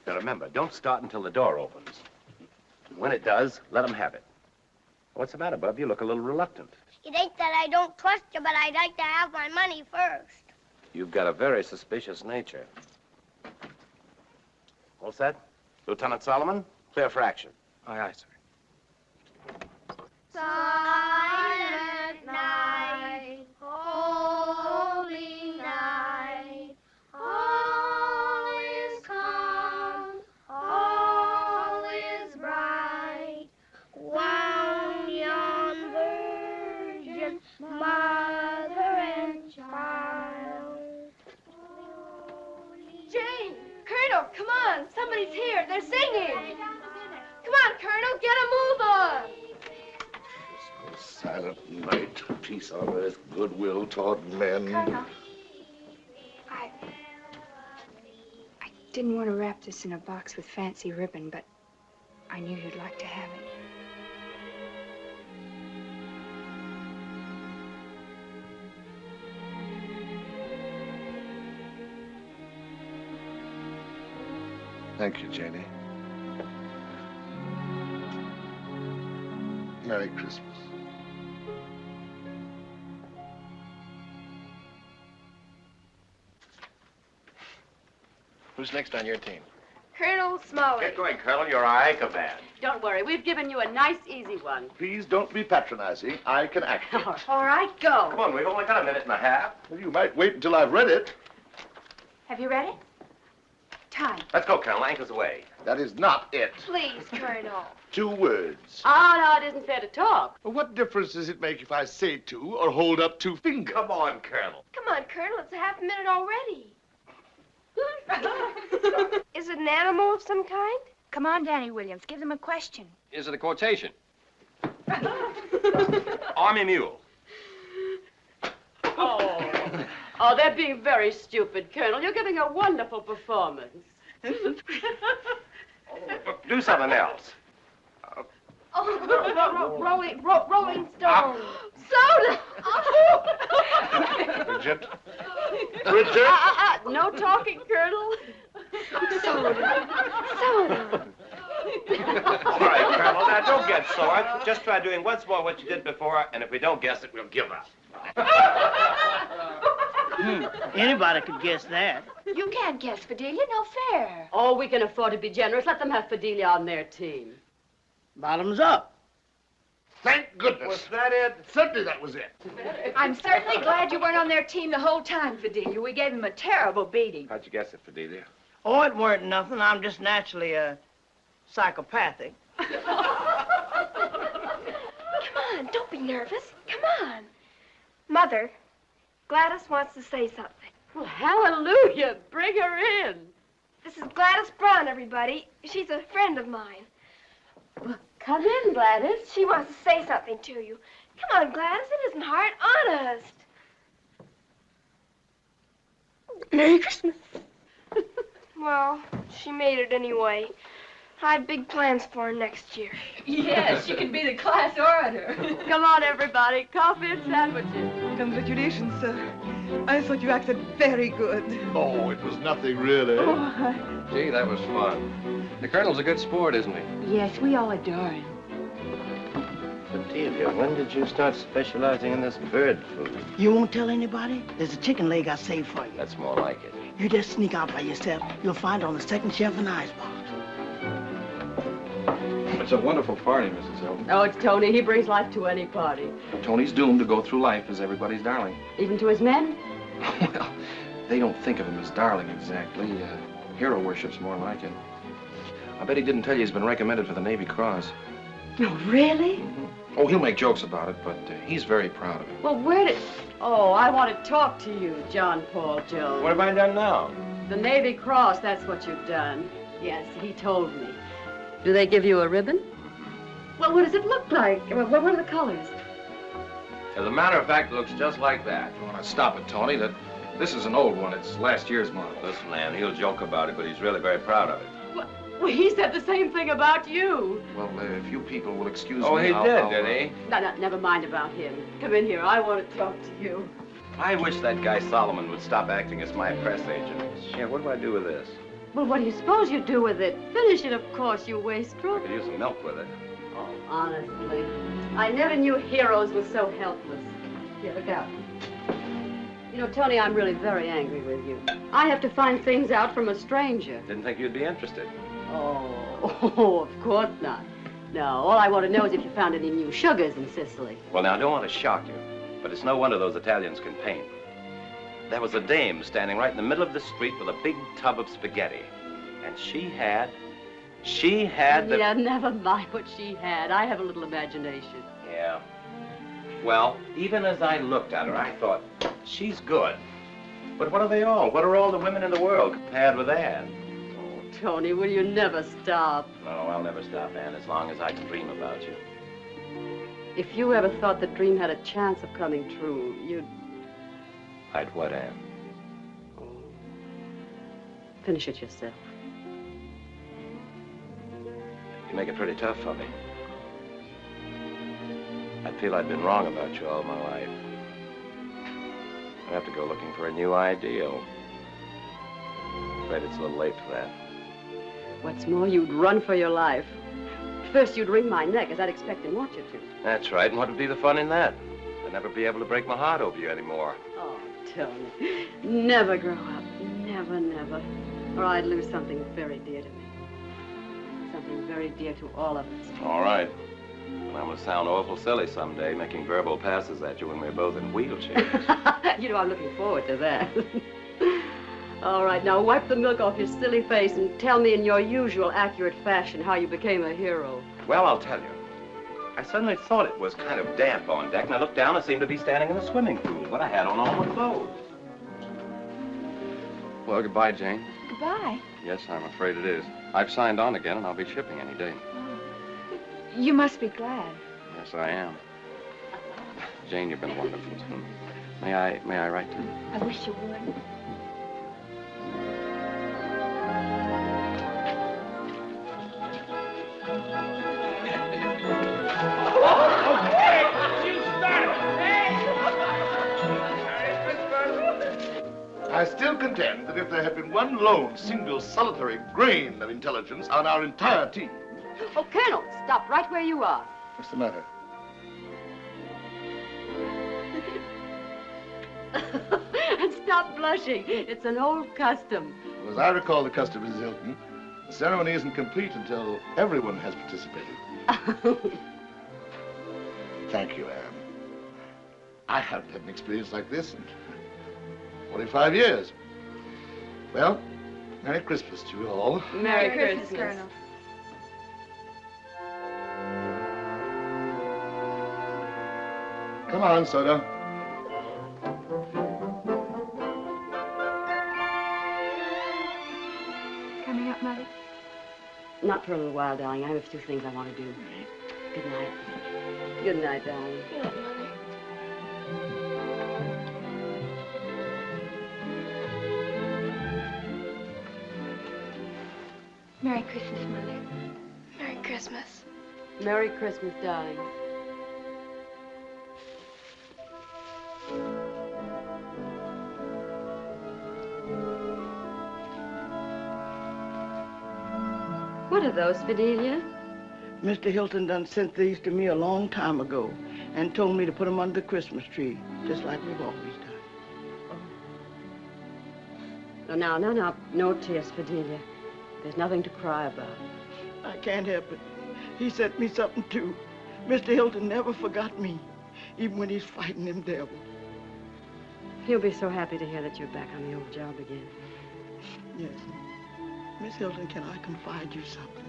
[SPEAKER 1] Now remember, don't start until the door opens. When it does, let them have it. What's the matter, Bub? You look a little reluctant.
[SPEAKER 2] It ain't that I don't trust you, but I'd like to have my money first.
[SPEAKER 1] You've got a very suspicious nature. All set? Lieutenant Solomon, clear for action.
[SPEAKER 12] Aye, aye, sir.
[SPEAKER 2] Silent night, holy night, all is calm, all is bright. Wound yon virgin, mother and child.
[SPEAKER 16] Jane! Colonel, come on! Somebody's here. They're singing. Come on, Colonel, get a move on.
[SPEAKER 8] Silent night, peace on earth, goodwill toward men.
[SPEAKER 3] Colonel, I didn't want to wrap this in a box with fancy ribbon, but I knew you'd like to have it.
[SPEAKER 8] Thank you, Janie. Merry Christmas.
[SPEAKER 20] Who's next on your team?
[SPEAKER 16] Colonel Smollett.
[SPEAKER 1] Get going, Colonel. You're our command.
[SPEAKER 14] Don't worry, we've given you a nice, easy one.
[SPEAKER 8] Please don't be patronizing. I can act it.
[SPEAKER 14] All right, go.
[SPEAKER 1] Come on, we've only got a minute and a half.
[SPEAKER 8] Well, you might wait until I've read it.
[SPEAKER 3] Have you read it? Time.
[SPEAKER 1] Let's go, Colonel. Anchors away.
[SPEAKER 8] That is not it.
[SPEAKER 16] Please, Colonel.
[SPEAKER 8] 2 words.
[SPEAKER 14] Oh, no, it isn't fair to talk.
[SPEAKER 8] Well, what difference does it make if I say 2 or hold up 2 fingers?
[SPEAKER 1] Come on, Colonel.
[SPEAKER 16] Come on, Colonel, it's a half a minute already. Is it an animal of some kind?
[SPEAKER 3] Come on, Danny Williams, give them a question.
[SPEAKER 20] Is it a quotation?
[SPEAKER 1] Army mule.
[SPEAKER 14] Oh, they're being very stupid, Colonel. You're giving a wonderful performance.
[SPEAKER 1] Do something else.
[SPEAKER 16] Rolling Stone. Soda!
[SPEAKER 8] Bridget. Bridget.
[SPEAKER 14] No talking, Colonel.
[SPEAKER 16] Soda.
[SPEAKER 1] All right, Colonel. Now, don't get sore. Just try doing once more what you did before, and if we don't guess it, we'll give up.
[SPEAKER 4] Anybody could guess that.
[SPEAKER 3] You can't guess, Fidelia, no fair.
[SPEAKER 14] Oh, we can afford to be generous. Let them have Fidelia on their team.
[SPEAKER 4] Bottoms up.
[SPEAKER 8] Thank goodness.
[SPEAKER 1] Was that it?
[SPEAKER 8] Certainly that was it.
[SPEAKER 3] I'm certainly glad you weren't on their team the whole time, Fidelia. We gave them a terrible beating.
[SPEAKER 1] How'd you guess it, Fidelia?
[SPEAKER 4] Oh, it weren't nothing. I'm just naturally psychopathic.
[SPEAKER 16] Come on, don't be nervous. Come on. Mother, Gladys wants to say something.
[SPEAKER 14] Well, hallelujah. Bring her in.
[SPEAKER 16] This is Gladys Brown, everybody. She's a friend of mine.
[SPEAKER 14] Well, come in, Gladys.
[SPEAKER 16] She wants to say something to you. Come on, Gladys. It isn't hard. Honest. Merry Christmas. Well, she made it anyway. I have big plans for her next year.
[SPEAKER 3] Yes, you can be the class orator.
[SPEAKER 14] Come on, everybody. Coffee and sandwiches.
[SPEAKER 7] Congratulations, sir. I thought you acted very good.
[SPEAKER 8] Oh, it was nothing really.
[SPEAKER 20] Gee, that was fun. The Colonel's a good sport, isn't he?
[SPEAKER 3] Yes, we all adore him.
[SPEAKER 1] Fidelia, when did you start specializing in this bird food?
[SPEAKER 4] You won't tell anybody? There's a chicken leg I saved for you.
[SPEAKER 1] That's more like it.
[SPEAKER 4] You just sneak out by yourself. You'll find it on the second shelf in the icebox.
[SPEAKER 12] It's a wonderful party, Mrs. Hilton.
[SPEAKER 14] Oh, it's Tony. He brings life to any party.
[SPEAKER 12] Tony's doomed to go through life as everybody's darling.
[SPEAKER 14] Even to his men?
[SPEAKER 12] Well, they don't think of him as darling exactly. Hero worship's more like it. I bet he didn't tell you he's been recommended for the Navy Cross.
[SPEAKER 14] Oh, really?
[SPEAKER 12] Oh, he'll make jokes about it, but he's very proud of it.
[SPEAKER 14] Well, where did... Oh, I want to talk to you, John Paul Jones.
[SPEAKER 1] What have I done now?
[SPEAKER 14] The Navy Cross, that's what you've done. Yes, he told me. Do they give you a ribbon? Well, what does it look like? What are the colors?
[SPEAKER 1] As a matter of fact, it looks just like that.
[SPEAKER 12] You want to stop it, Tony? This is an old one. It's last year's model.
[SPEAKER 1] Listen, Anne, he'll joke about it, but he's really very proud of it.
[SPEAKER 14] Well, he said the same thing about you.
[SPEAKER 12] Well, if you people will excuse
[SPEAKER 1] me,
[SPEAKER 12] me,
[SPEAKER 1] did he?
[SPEAKER 14] No, never mind about him. Come in here. I want to talk to you.
[SPEAKER 1] I wish that guy Solomon would stop acting as my press agent. Yeah, what do I do with this?
[SPEAKER 14] Well, what do you suppose you do with it? Finish it, of course, you wastrel.
[SPEAKER 1] I could use some milk with it.
[SPEAKER 14] Oh, honestly. I never knew heroes were so helpless. Here, look out. You know, Tony, I'm really very angry with you. I have to find things out from a stranger.
[SPEAKER 1] Didn't think you'd be interested.
[SPEAKER 14] Oh, of course not. No, all I want to know is if you found any new sugars in Sicily.
[SPEAKER 1] Well, now, I don't want to shock you, but it's no wonder those Italians can paint. There was a dame standing right in the middle of the street with a big tub of spaghetti. And she had the...
[SPEAKER 14] Yeah, never mind what she had. I have a little imagination.
[SPEAKER 1] Yeah. Well, even as I looked at her, I thought, she's good. But what are they all? What are all the women in the world compared with Anne?
[SPEAKER 14] Tony, will you never stop?
[SPEAKER 1] No, I'll never stop, Anne, as long as I can dream about you.
[SPEAKER 14] If you ever thought the dream had a chance of coming true, you'd...
[SPEAKER 1] I'd what, Anne?
[SPEAKER 14] Finish it yourself.
[SPEAKER 1] You make it pretty tough for me. I feel I've been wrong about you all my life. I have to go looking for a new ideal. I'm afraid it's a little late for that.
[SPEAKER 14] What's more, you'd run for your life. First, you'd wring my neck, as I'd expect and want you to.
[SPEAKER 1] That's right, and what would be the fun in that? I'd never be able to break my heart over you anymore.
[SPEAKER 14] Oh, Tony, never grow up. Never, never. Or I'd lose something very dear to me. Something very dear to all of us.
[SPEAKER 1] All right. And I'm going to sound awful silly someday, making verbal passes at you when we're both in wheelchairs.
[SPEAKER 14] You know, I'm looking forward to that. All right, now wipe the milk off your silly face and tell me in your usual accurate fashion how you became a hero.
[SPEAKER 1] Well, I'll tell you. I suddenly thought it was kind of damp on deck, and I looked down and seemed to be standing in a swimming pool, but I had on all my clothes.
[SPEAKER 12] Well, goodbye, Jane.
[SPEAKER 3] Goodbye.
[SPEAKER 12] Yes, I'm afraid it is. I've signed on again, and I'll be shipping any day.
[SPEAKER 3] You must be glad.
[SPEAKER 12] Yes, I am. Jane, you've been wonderful, too. May I write to you?
[SPEAKER 3] I wish you would.
[SPEAKER 8] I still contend that if there had been one lone, single, solitary grain of intelligence on our entire team...
[SPEAKER 14] Oh, Colonel, stop right where you are.
[SPEAKER 8] What's the matter?
[SPEAKER 14] And stop blushing. It's an old custom.
[SPEAKER 8] Well, as I recall the custom, Mrs. Hilton, the ceremony isn't complete until everyone has participated. Thank you, Anne. I haven't had an experience like this in 45 years. Well, Merry Christmas to you all.
[SPEAKER 14] Merry Christmas, Colonel.
[SPEAKER 8] Come on, Soda.
[SPEAKER 3] Coming up, Mother?
[SPEAKER 14] Not for a little while, darling. I have a few things I want to do. Good night. Good night, darling.
[SPEAKER 2] Good night, Mother.
[SPEAKER 3] Merry Christmas, Mother.
[SPEAKER 2] Merry Christmas.
[SPEAKER 14] Merry Christmas, darling. What are those, Fidelia?
[SPEAKER 4] Mr. Hilton done sent these to me a long time ago and told me to put them under the Christmas tree, just like we've always done.
[SPEAKER 14] No. No tears, Fidelia. There's nothing to cry about.
[SPEAKER 4] I can't help it. He sent me something, too. Mr. Hilton never forgot me, even when he's fighting them devils.
[SPEAKER 14] He'll be so happy to hear that you're back on the old job again.
[SPEAKER 4] Yes. Miss Hilton, can I confide you something?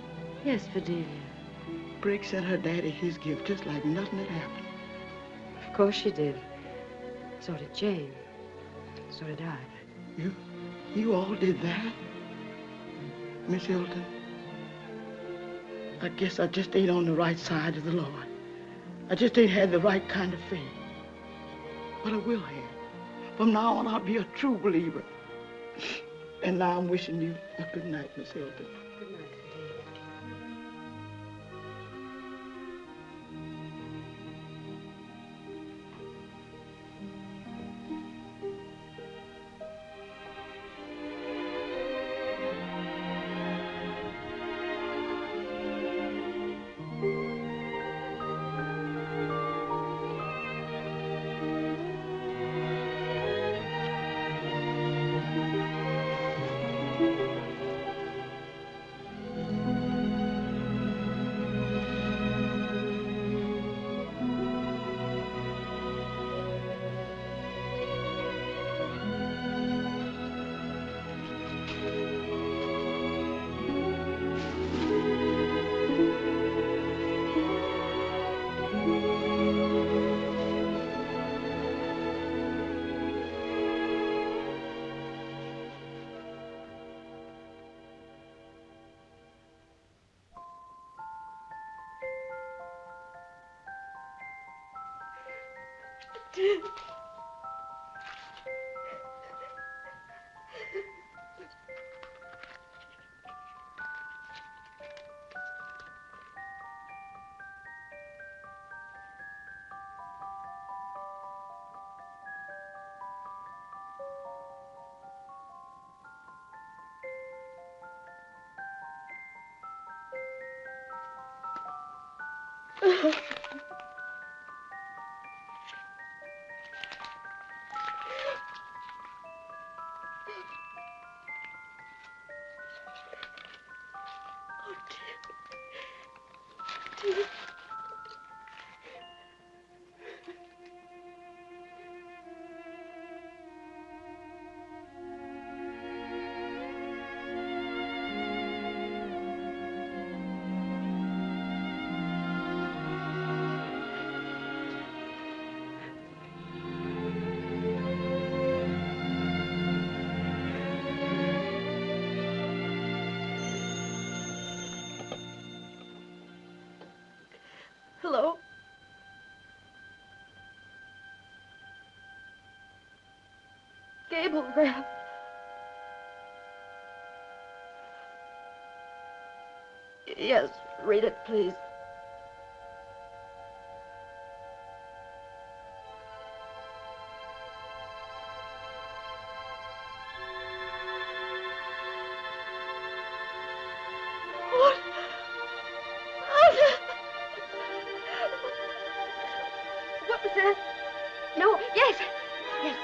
[SPEAKER 14] Yes, Fidelia.
[SPEAKER 4] Brig sent her daddy his gift just like nothing had happened.
[SPEAKER 14] Of course she did. So did Jane. So did I.
[SPEAKER 4] You all did that? Miss Hilton, I guess I just ain't on the right side of the Lord. I just ain't had the right kind of faith. But I will have. From now on, I'll be a true believer. And now I'm wishing you a good night, Miss Hilton.
[SPEAKER 14] Good night.
[SPEAKER 2] Hello? Cablegram. Yes, read it, please. What was that? No, yes. Yes.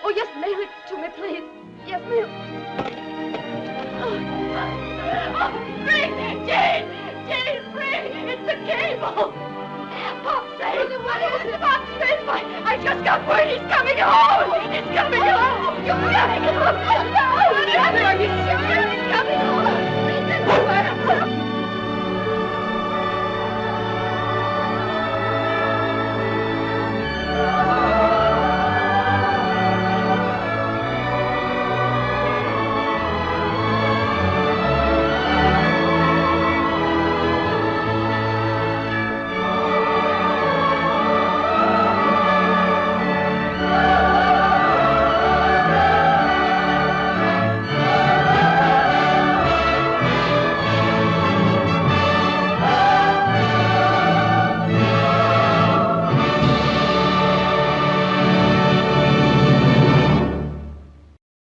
[SPEAKER 2] Oh, yes, mail it to me, please. Yes, mail. Oh, Brig! Jane! Jane, Brig! It's the cable! Pop's safe! What is it? Pop's safe! I just got word he's coming home! He's coming home! You're coming home! No! Are you serious?